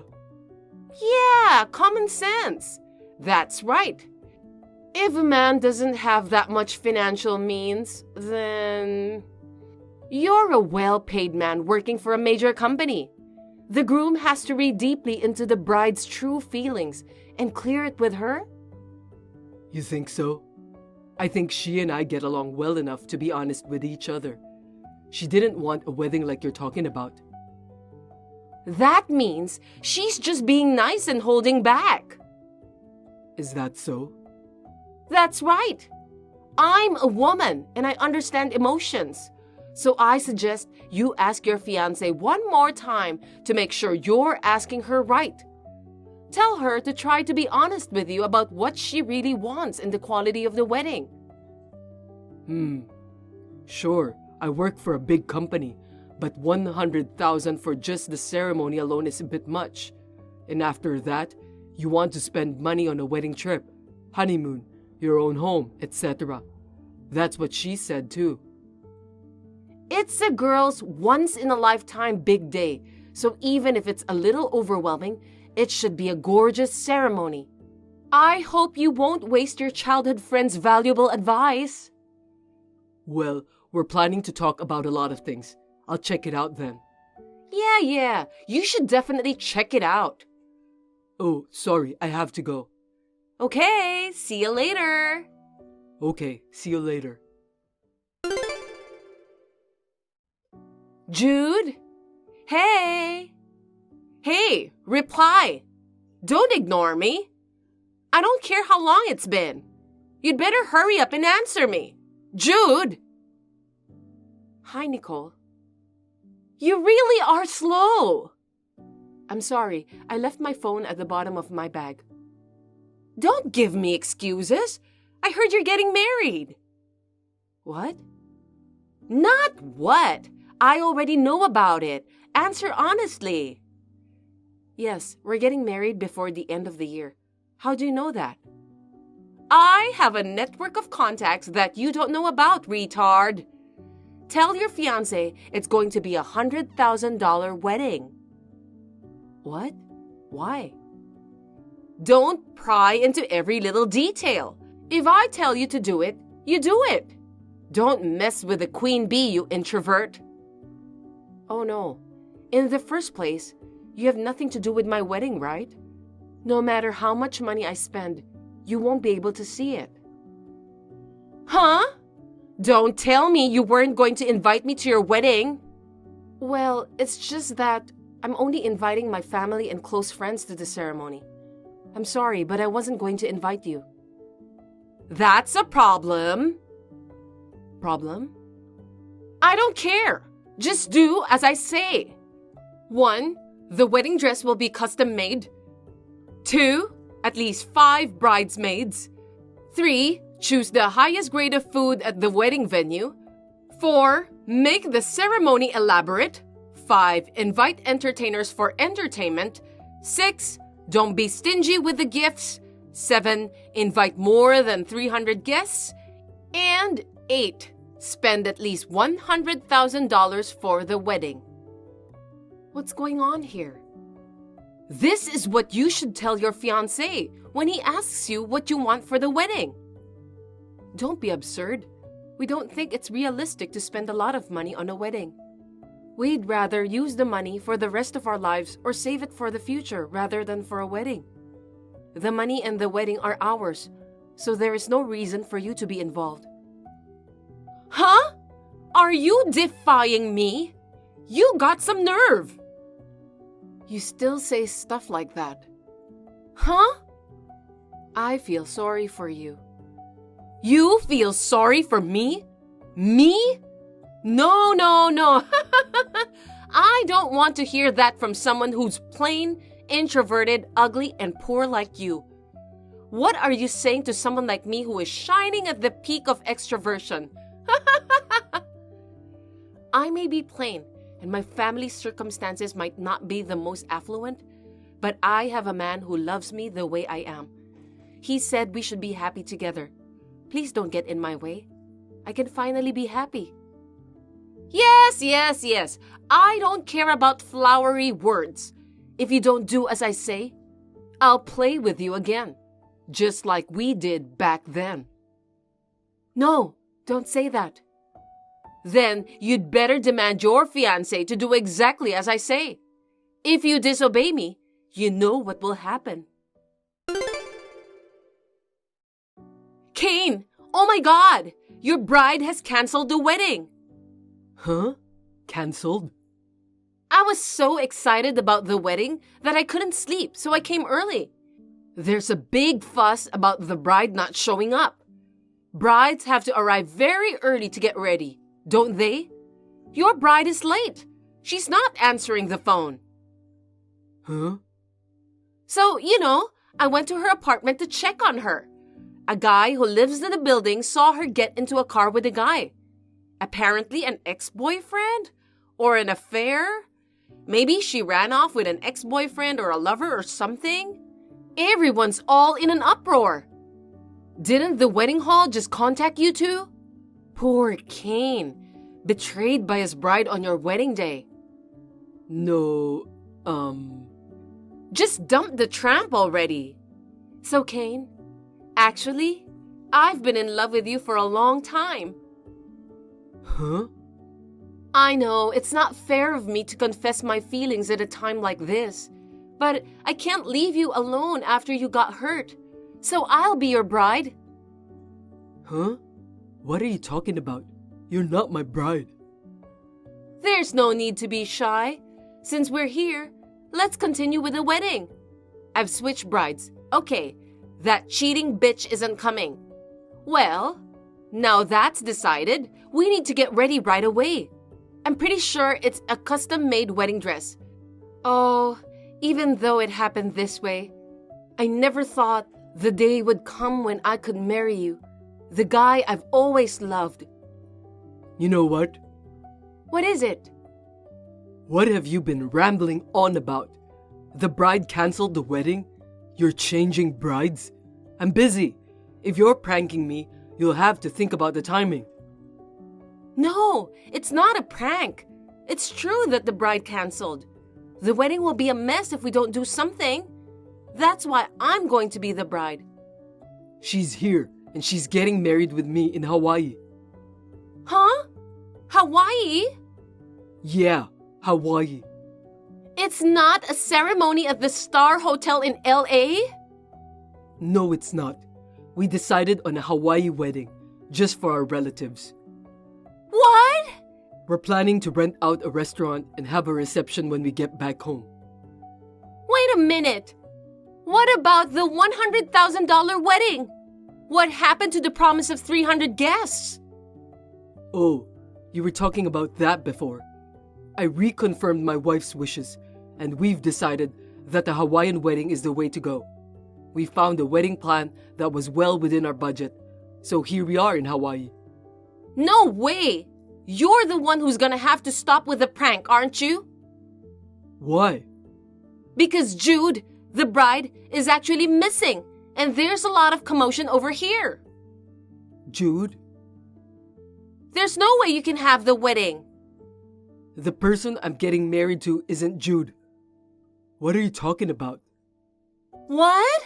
E: Yeah, common sense. That's right. If a man doesn't have that much financial means, then you're a well-paid man working for a major company. The groom has to read deeply into the bride's true feelings and clear it with her.
D: You think so? I think she and I get along well enough to be honest with each other. She didn't want a wedding like you're talking about.
E: That means she's just being nice and holding back.
D: Is that so?
E: That's right. I'm a woman and I understand emotions. So I suggest you ask your fiancé one more time to make sure you're asking her right. Tell her to try to be honest with you about what she really wants in the quality of the wedding.
D: Sure, I work for a big company, but $100,000 for just the ceremony alone is a bit much. And after that, you want to spend money on a wedding trip, honeymoon, your own home, etc. That's what she said too.
E: It's a girl's once-in-a-lifetime big day, so even if it's a little overwhelming, it should be a gorgeous ceremony. I hope you won't waste your childhood friend's valuable advice.
D: Well, we're planning to talk about a lot of things. I'll check it out then.
E: Yeah, you should definitely check it out.
D: Oh, sorry, I have to go.
E: Okay, see you later.
D: Okay, see you later.
E: Jude? Hey, reply. Don't ignore me. I don't care how long it's been. You'd better hurry up and answer me. Jude! Hi, Nicole. You really are slow. I'm sorry, I left my phone at the bottom of my bag. Don't give me excuses. I heard you're getting married. What? Not what. I already know about it. Answer honestly. Yes, we're getting married before the end of the year. How do you know that? I have a network of contacts that you don't know about, retard. Tell your fiancé it's going to be a $100,000 wedding. What? Why? Don't pry into every little detail. If I tell you to do it, you do it. Don't mess with the queen bee, you introvert. Oh no. In the first place, you have nothing to do with my wedding, right? No matter how much money I spend, you won't be able to see it. Huh? Don't tell me you weren't going to invite me to your wedding. Well, it's just that I'm only inviting my family and close friends to the ceremony. I'm sorry, but I wasn't going to invite you. That's a problem. Problem? I don't care. Just do as I say. 1, the wedding dress will be custom made. 2, at least 5 bridesmaids. 3, choose the highest grade of food at the wedding venue. 4, make the ceremony elaborate. 5, invite entertainers for entertainment. 6, don't be stingy with the gifts. 7, invite more than 300 guests. And 8, spend at least $100,000 for the wedding. What's going on here? This is what you should tell your fiancé when he asks you what you want for the wedding. Don't be absurd. We don't think it's realistic to spend a lot of money on a wedding. We'd rather use the money for the rest of our lives or save it for the future rather than for a wedding. The money and the wedding are ours, so there is no reason for you to be involved. Huh? Are you defying me? You got some nerve. You still say stuff like that. Huh? I feel sorry for you. You feel sorry for me? Me? No, no, no. I don't want to hear that from someone who's plain, introverted, ugly, and poor like you. What are you saying to someone like me who is shining at the peak of extroversion? I may be plain, and my family's circumstances might not be the most affluent, but I have a man who loves me the way I am. He said we should be happy together. Please don't get in my way. I can finally be happy. Yes, yes, yes. I don't care about flowery words. If you don't do as I say, I'll play with you again, just like we did back then. No, don't say that. Then you'd better demand your fiancé to do exactly as I say. If you disobey me, you know what will happen. Kane, oh my God! Your bride has canceled the wedding.
D: Huh? Cancelled?
E: I was so excited about the wedding that I couldn't sleep, so I came early. There's a big fuss about the bride not showing up. Brides have to arrive very early to get ready, don't they? Your bride is late. She's not answering the phone.
D: Huh?
E: So, I went to her apartment to check on her. A guy who lives in the building saw her get into a car with a guy. Apparently an ex-boyfriend? Or an affair? Maybe she ran off with an ex-boyfriend or a lover or something? Everyone's all in an uproar. Didn't the wedding hall just contact you two? Poor Kane, betrayed by his bride on your wedding day.
D: No,
E: Just dump the tramp already. So Kane, actually, I've been in love with you for a long time.
D: Huh?
E: I know, it's not fair of me to confess my feelings at a time like this, but I can't leave you alone after you got hurt, so I'll be your bride.
D: Huh? What are you talking about? You're not my bride.
E: There's no need to be shy. Since we're here, let's continue with the wedding. I've switched brides. Okay, that cheating bitch isn't coming. Well, now that's decided, we need to get ready right away. I'm pretty sure it's a custom-made wedding dress. Oh, even though it happened this way, I never thought the day would come when I could marry you, the guy I've always loved.
D: You know what?
E: What is it?
D: What have you been rambling on about? The bride canceled the wedding? You're changing brides? I'm busy. If you're pranking me, you'll have to think about the timing.
E: No, it's not a prank. It's true that the bride canceled. The wedding will be a mess if we don't do something. That's why I'm going to be the bride.
D: She's here, and she's getting married with me in Hawaii.
E: Huh? Hawaii?
D: Yeah, Hawaii.
E: It's not a ceremony at the Star Hotel in LA?
D: No, it's not. We decided on a Hawaii wedding, just for our relatives.
E: What?
D: We're planning to rent out a restaurant and have a reception when we get back home.
E: Wait a minute. What about the $100,000 wedding? What happened to the promise of 300 guests?
D: Oh, you were talking about that before. I reconfirmed my wife's wishes, and we've decided that the Hawaiian wedding is the way to go. We found a wedding plan that was well within our budget, so here we are in Hawaii.
E: No way! You're the one who's gonna have to stop with the prank, aren't you?
D: Why?
E: Because Jude, the bride, is actually missing, and there's a lot of commotion over here.
D: Jude?
E: There's no way you can have the wedding.
D: The person I'm getting married to isn't Jude. What are you talking about?
E: What?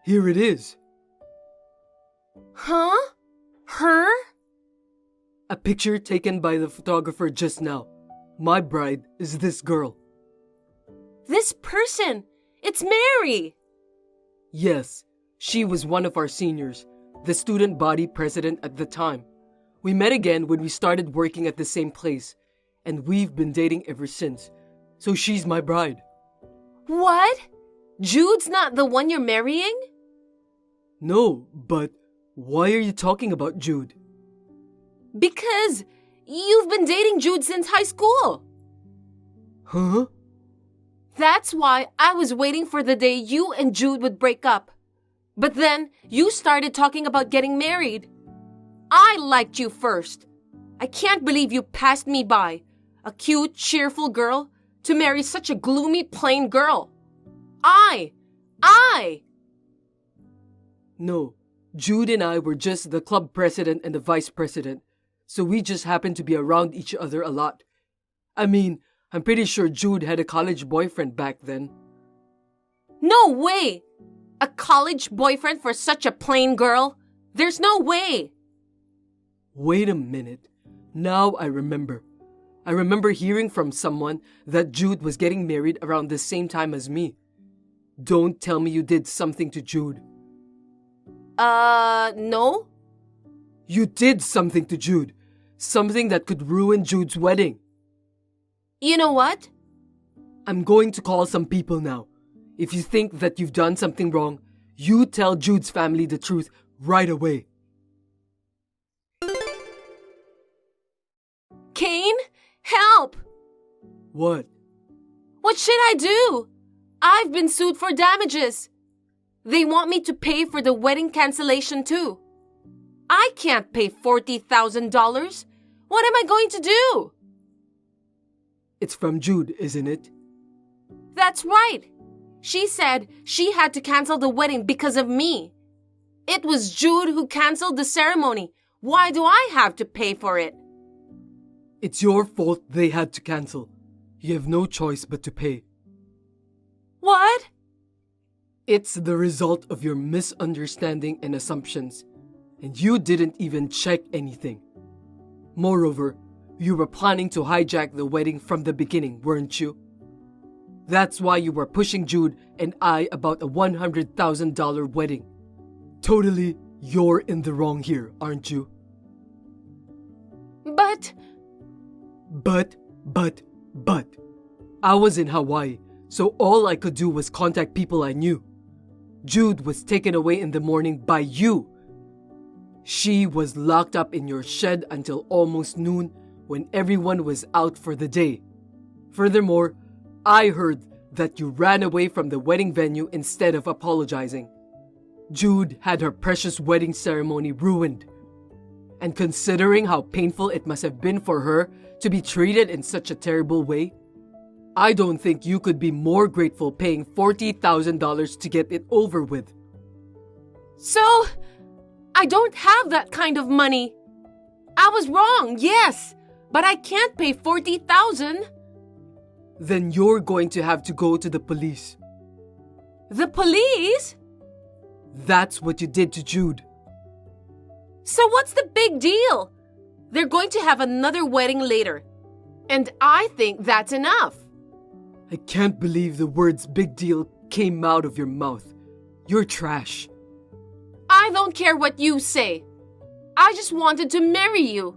D: Here it is.
E: Huh? Her?
D: A picture taken by the photographer just now. My bride is this girl.
E: This person! It's Mary!
D: Yes, she was one of our seniors, the student body president at the time. We met again when we started working at the same place, and we've been dating ever since. So she's my bride.
E: What? Jude's not the one you're marrying?
D: No, but why are you talking about Jude?
E: Because you've been dating Jude since high school.
D: Huh?
E: That's why I was waiting for the day you and Jude would break up. But then you started talking about getting married. I liked you first. I can't believe you passed me by, a cute, cheerful girl, to marry such a gloomy, plain girl. I!
D: No, Jude and I were just the club president and the vice president, so we just happened to be around each other a lot. I mean, I'm pretty sure Jude had a college boyfriend back then.
E: No way! A college boyfriend for such a plain girl? There's no way!
D: Wait a minute. Now I remember. I remember hearing from someone that Jude was getting married around the same time as me. Don't tell me you did something to Jude.
E: No?
D: You did something to Jude. Something that could ruin Jude's wedding.
E: You know what?
D: I'm going to call some people now. If you think that you've done something wrong, you tell Jude's family the truth right away.
E: Kane? Help!
D: What?
E: What should I do? I've been sued for damages. They want me to pay for the wedding cancellation too. I can't pay $40,000. What am I going to do?
D: It's from Jude, isn't it?
E: That's right. She said she had to cancel the wedding because of me. It was Jude who canceled the ceremony. Why do I have to pay for it?
D: It's your fault they had to cancel. You have no choice but to pay.
E: What?
D: It's the result of your misunderstanding and assumptions, and you didn't even check anything. Moreover, you were planning to hijack the wedding from the beginning, weren't you? That's why you were pushing Jude and I about a $100,000 wedding. Totally, you're in the wrong here, aren't you?
E: But...
D: But. I was in Hawaii, so all I could do was contact people I knew. Jude was taken away in the morning by you. She was locked up in your shed until almost noon when everyone was out for the day. Furthermore, I heard that you ran away from the wedding venue instead of apologizing. Jude had her precious wedding ceremony ruined. And considering how painful it must have been for her to be treated in such a terrible way, I don't think you could be more grateful paying $40,000 to get it over with.
E: So, I don't have that kind of money. I was wrong, yes, but I can't pay $40,000.
D: Then you're going to have to go to the police.
E: The police?
D: That's what you did to Jude.
E: So what's the big deal? They're going to have another wedding later. And I think that's enough.
D: I can't believe the words big deal came out of your mouth. You're trash.
E: I don't care what you say. I just wanted to marry you.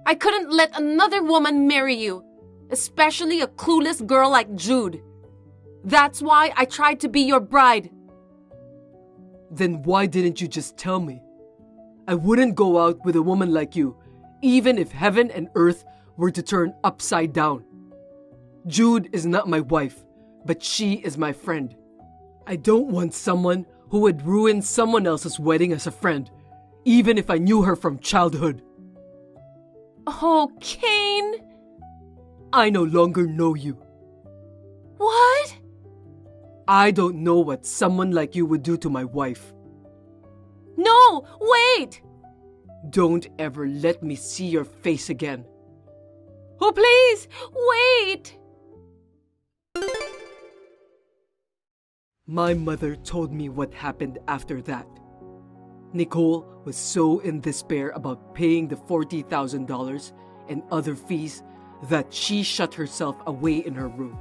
E: I couldn't let another woman marry you, especially a clueless girl like Jude. That's why I tried to be your bride.
D: Then why didn't you just tell me? I wouldn't go out with a woman like you, even if heaven and earth were to turn upside down. Jude is not my wife, but she is my friend. I don't want someone who would ruin someone else's wedding as a friend, even if I knew her from childhood.
E: Oh, Kane!
D: I no longer know you.
E: What?
D: I don't know what someone like you would do to my wife.
E: No, wait!
D: Don't ever let me see your face again.
E: Oh, please, wait!
D: My mother told me what happened after that. Nicole was so in despair about paying the $40,000 and other fees that she shut herself away in her room.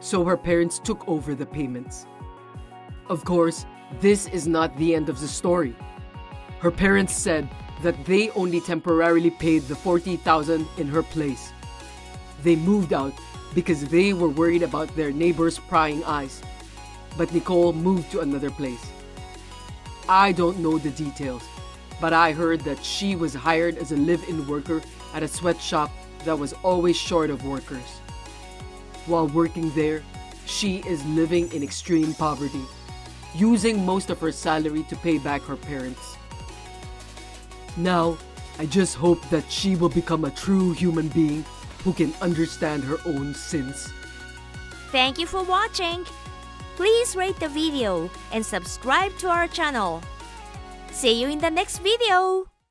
D: So her parents took over the payments. Of course, this is not the end of the story. Her parents said that they only temporarily paid the $40,000 in her place. They moved out because they were worried about their neighbors' prying eyes. But Nicole moved to another place. I don't know the details, but I heard that she was hired as a live-in worker at a sweatshop that was always short of workers. While working there, she is living in extreme poverty, using most of her salary to pay back her parents. Now, I just hope that she will become a true human being who can understand her own sins.
G: Thank you for watching. Please rate the video and subscribe to our channel. See you in the next video.